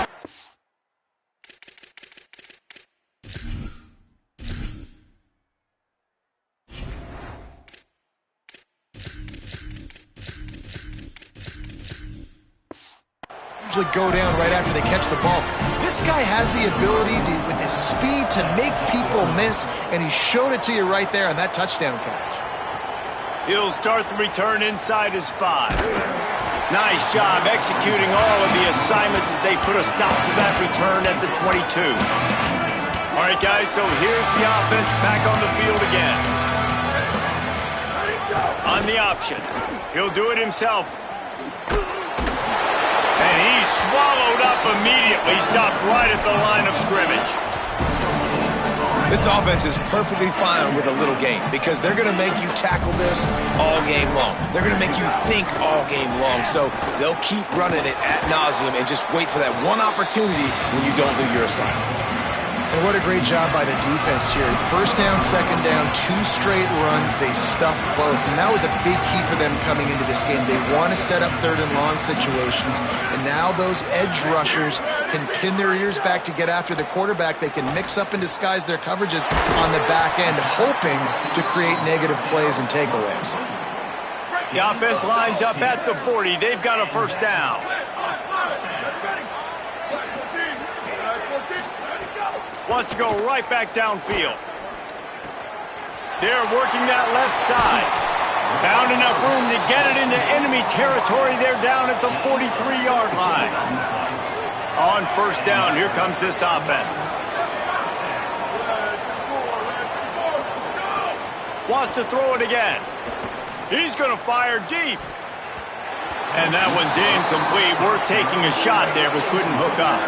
Go down right after they catch the ball. This This guy has the ability to, with his speed, to make people miss, and he showed it to you right there on that touchdown catch. He'll start the return inside his 5. Nice job executing all of the assignments as they put a stop to that return at the 22. All right, guys, so here's the offense back on the field again. On the option. He'll do it himself. And he's swallowed up immediately, stopped right at the line of scrimmage. This offense is perfectly fine with a little game because they're going to make you tackle this all game long. They're going to make you think all game long. So they'll keep running it ad nauseum and just wait for that one opportunity when you don't do your assignment. And what a great job by the defense here. First down, second down, 2 straight runs. They stuffed both. And that was a big key for them coming into this game. They want to set up third and long situations. And now those edge rushers can pin their ears back to get after the quarterback. They can mix up and disguise their coverages on the back end, hoping to create negative plays and takeaways. The offense lines up at the 40. They've got a first down. Wants to go right back downfield. They're working that left side. Found enough room to get it into enemy territory. They're down at the 43-yard line. On first down, here comes this offense. Wants to throw it again. He's going to fire deep. And that one's incomplete. Worth taking a shot there, but couldn't hook up.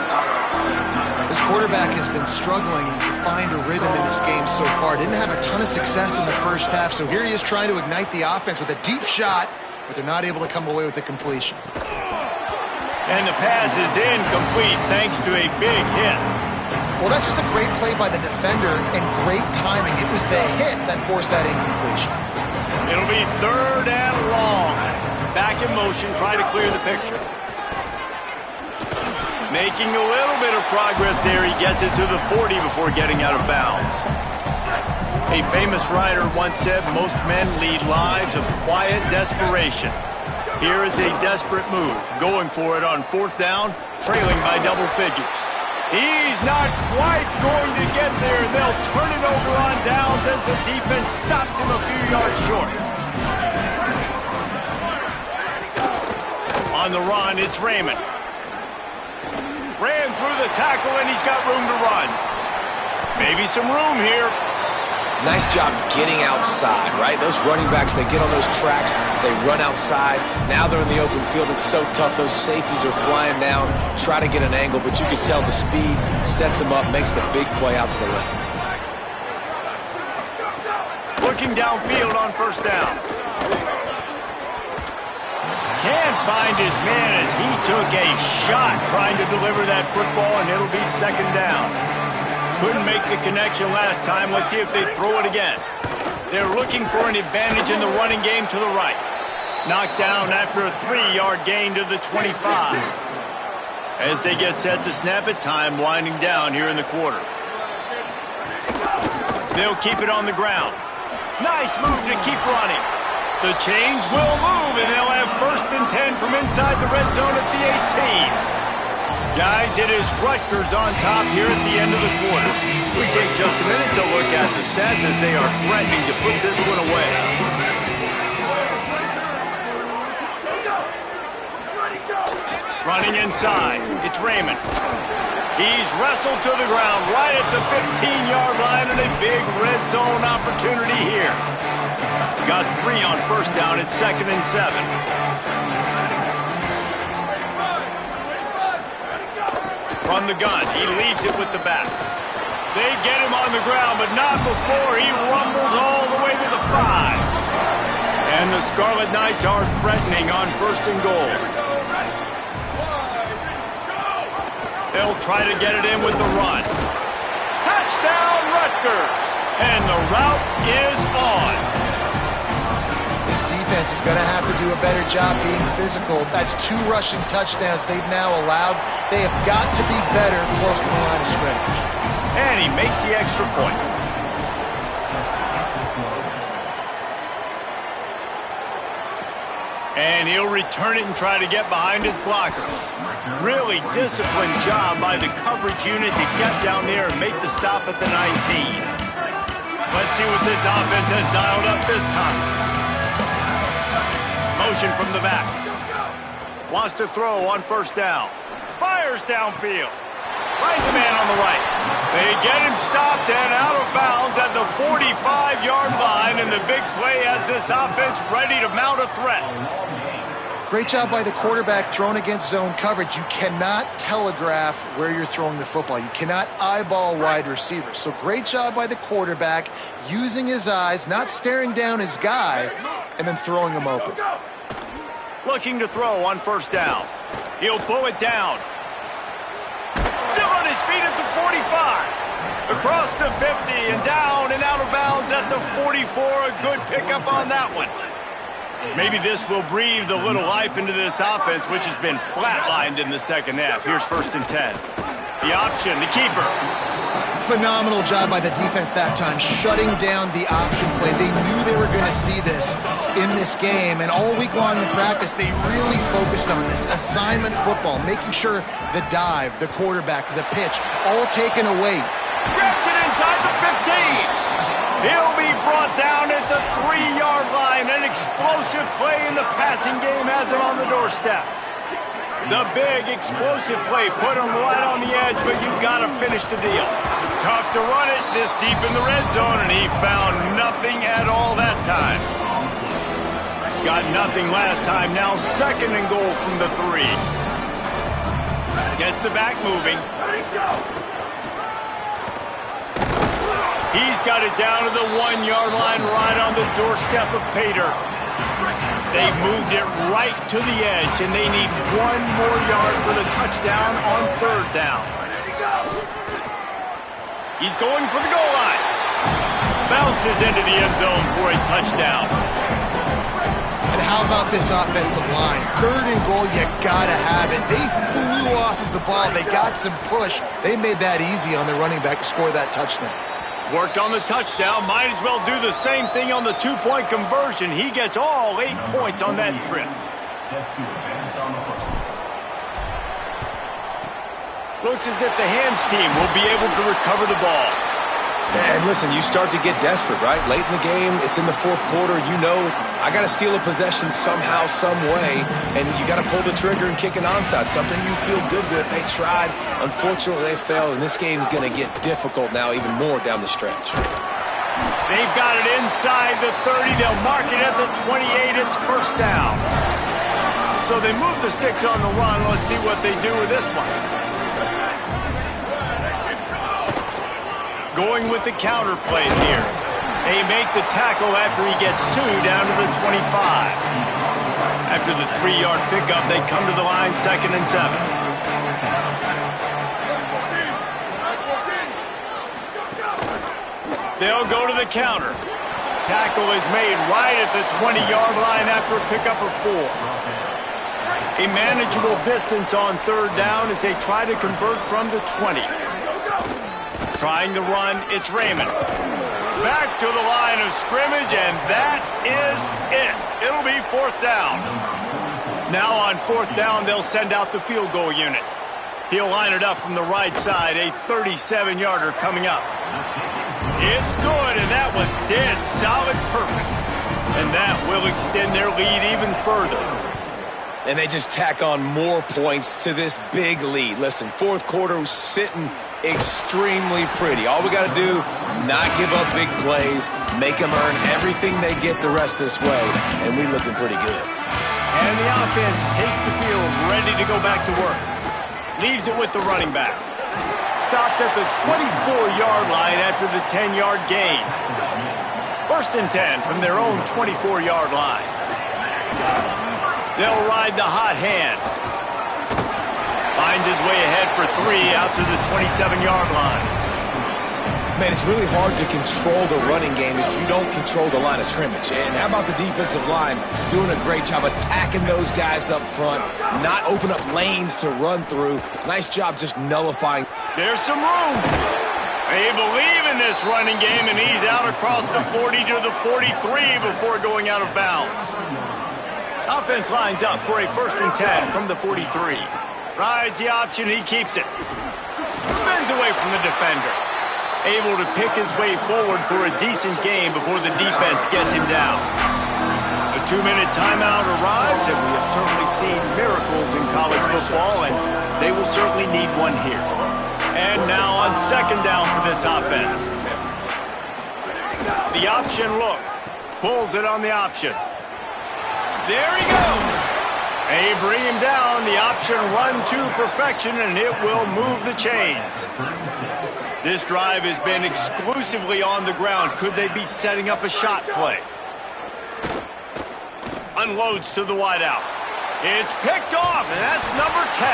This quarterback has been struggling to find a rhythm in this game so far. Didn't have a ton of success in the first half, so here he is trying to ignite the offense with a deep shot, but they're not able to come away with the completion. And the pass is incomplete thanks to a big hit. Well, that's just a great play by the defender and great timing. It was the hit that forced that incompletion. It'll be third and long. Back in motion, try to clear the picture. Making a little bit of progress there. He gets it to the 40 before getting out of bounds. A famous writer once said, most men lead lives of quiet desperation. Here is a desperate move. Going for it on fourth down, trailing by double figures. He's not quite going to get there. They'll turn it over on downs as the defense stops him a few yards short. On the run, it's Raymond. Ran through the tackle, and he's got room to run. Maybe some room here. Nice job getting outside, right? Those running backs, they get on those tracks, they run outside. Now they're in the open field. It's so tough. Those safeties are flying down, try to get an angle, but you can tell the speed sets them up, makes the big play out to the left. Looking downfield on first down. Can't find his man as he took a shot trying to deliver that football, and it'll be second down. Couldn't make the connection last time. Let's see if they throw it again. They're looking for an advantage in the running game to the right. Knocked down after a 3-yard gain to the 25. As they get set to snap it, time winding down here in the quarter. They'll keep it on the ground. Nice move to keep running. The chains will move, and they'll have first and 10 from inside the red zone at the 18. Guys, it is Rutgers on top here at the end of the quarter. We take just a minute to look at the stats as they are threatening to put this one away. Running inside, it's Raymond. He's wrestled to the ground right at the 15-yard line, and a big red zone opportunity here. Got 3 on first down at 2nd and 7. From the gun, he leaves it with the back. They get him on the ground, but not before he rumbles all the way to the 5. And the Scarlet Knights are threatening on first and goal. They'll try to get it in with the run. Touchdown, Rutgers! And the route is on. This defense is going to have to do a better job being physical. That's 2 rushing touchdowns they've now allowed. They have got to be better close to the line of scrimmage. And he makes the extra point. And he'll return it and try to get behind his blockers. Really disciplined job by the coverage unit to get down there and make the stop at the 19. Let's see what this offense has dialed up this time. Motion from the back. Wants to throw on first down. Fires downfield. Finds a man on the right. They get him stopped and out of bounds at the 45-yard line, and the big play has this offense ready to mount a threat. Great job by the quarterback thrown against zone coverage. You cannot telegraph where you're throwing the football. You cannot eyeball wide receivers. So great job by the quarterback using his eyes, not staring down his guy, and then throwing him open. Looking to throw on first down. He'll pull it down. Still on his feet at the 45. Across the 50 and down and out of bounds at the 44. A good pickup on that one. Maybe this will breathe a little life into this offense, which has been flatlined in the second half. Here's 1st and 10. The option, the keeper. Phenomenal job by the defense that time, shutting down the option play. They knew they were going to see this in this game, and all week long in practice, they really focused on this. Assignment football, making sure the dive, the quarterback, the pitch, all taken away. Grabs it inside the 15. He'll be brought down at the 3-yard line. An explosive play in the passing game has him on the doorstep. The big explosive play put him right on the edge, but you got to finish the deal. Tough to run it this deep in the red zone, and he found nothing at all that time. Got nothing last time. Now 2nd and goal from the 3. Gets the back moving. He's got it down to the 1-yard line right on the doorstep of Pater. They've moved it right to the edge, and they need 1 more yard for the touchdown on 3rd down. He's going for the goal line. Bounces into the end zone for a touchdown. And how about this offensive line? 3rd and goal, you gotta have it. They flew off of the ball. They got some push. They made that easy on the running back to score that touchdown. Worked on the touchdown. Might as well do the same thing on the 2-point conversion. He gets all 8 points on that trip. Looks as if the hands team will be able to recover the ball. And listen, you start to get desperate, right? Late in the game, it's in the 4th quarter. You know, I got to steal a possession somehow, some way, and you got to pull the trigger and kick an onside, something you feel good with. They tried. Unfortunately, they failed, and this game's going to get difficult now even more down the stretch. They've got it inside the 30. They'll mark it at the 28. It's 1st down. So they move the sticks on the run. Let's see what they do with this one. Going with the counter play here. They make the tackle after he gets 2 down to the 25. After the 3-yard pickup, they come to the line 2nd and 7. They'll go to the counter. Tackle is made right at the 20-yard line after a pickup of 4. A manageable distance on 3rd down as they try to convert from the 20. Trying to run, it's Raymond. Back to the line of scrimmage, and that is it. It'll be 4th down. Now on 4th down, they'll send out the field goal unit. He'll line it up from the right side, a 37-yarder coming up. It's good, and that was dead solid perfect. And that will extend their lead even further. And they just tack on more points to this big lead. Listen, 4th quarter was sitting extremely pretty. All we got to do, not give up big plays, make them earn everything they get the rest this way, and we looking pretty good. And the offense takes the field, ready to go back to work. Leaves it with the running back. Stopped at the 24-yard line after the 10-yard gain. 1st and 10 from their own 24-yard line. They'll ride the hot hand. Finds his way ahead for 3 out to the 27-yard line. Man, it's really hard to control the running game if you don't control the line of scrimmage. And how about the defensive line doing a great job attacking those guys up front, not open up lanes to run through. Nice job just nullifying. There's some room. They believe in this running game, and he's out across the 40 to the 43 before going out of bounds. Offense lines up for a 1st and 10 from the 43. Rides the option, he keeps it. Spins away from the defender. Able to pick his way forward for a decent game before the defense gets him down. A 2-minute timeout arrives, and we have certainly seen miracles in college football, and they will certainly need one here. And now on 2nd down for this offense. The option look. Pulls it on the option. There he goes. They bring him down. The option run to perfection, and it will move the chains. This drive has been exclusively on the ground. Could they be setting up a shot play? Unloads to the wideout. It's picked off, and that's number 10.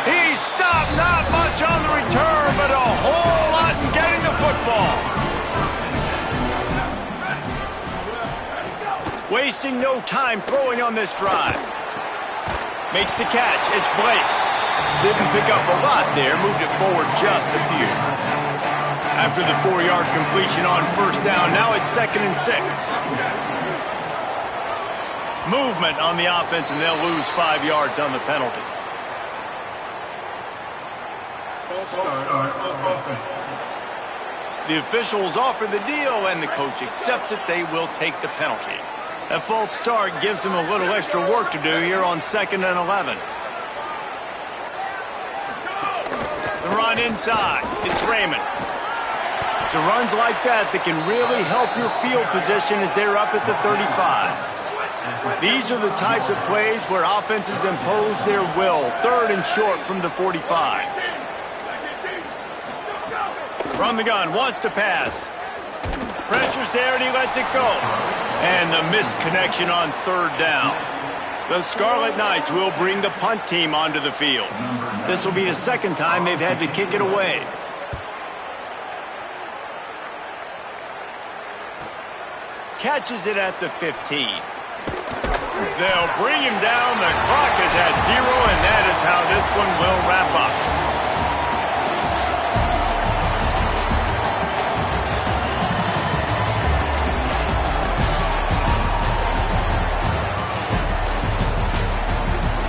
He stopped, not much on the return, but a whole lot in getting the football. Wasting no time throwing on this drive. Makes the catch. It's Blake. Didn't pick up a lot there. Moved it forward just a few. After the 4-yard completion on 1st down, now it's 2nd and 6. Movement on the offense, and they'll lose 5 yards on the penalty. The officials offer the deal, and the coach accepts it. They will take the penalty. That false start gives them a little extra work to do here on 2nd and 11. The run inside. It's Raymond. It's runs like that can really help your field position as they're up at the 35. These are the types of plays where offenses impose their will. 3rd and short from the 45. From the gun, wants to pass. Pressure's there, and he lets it go. And the missed connection on 3rd down. The Scarlet Knights will bring the punt team onto the field. This will be the 2nd time they've had to kick it away. Catches it at the 15. They'll bring him down. The clock is at 0, and that is how this one will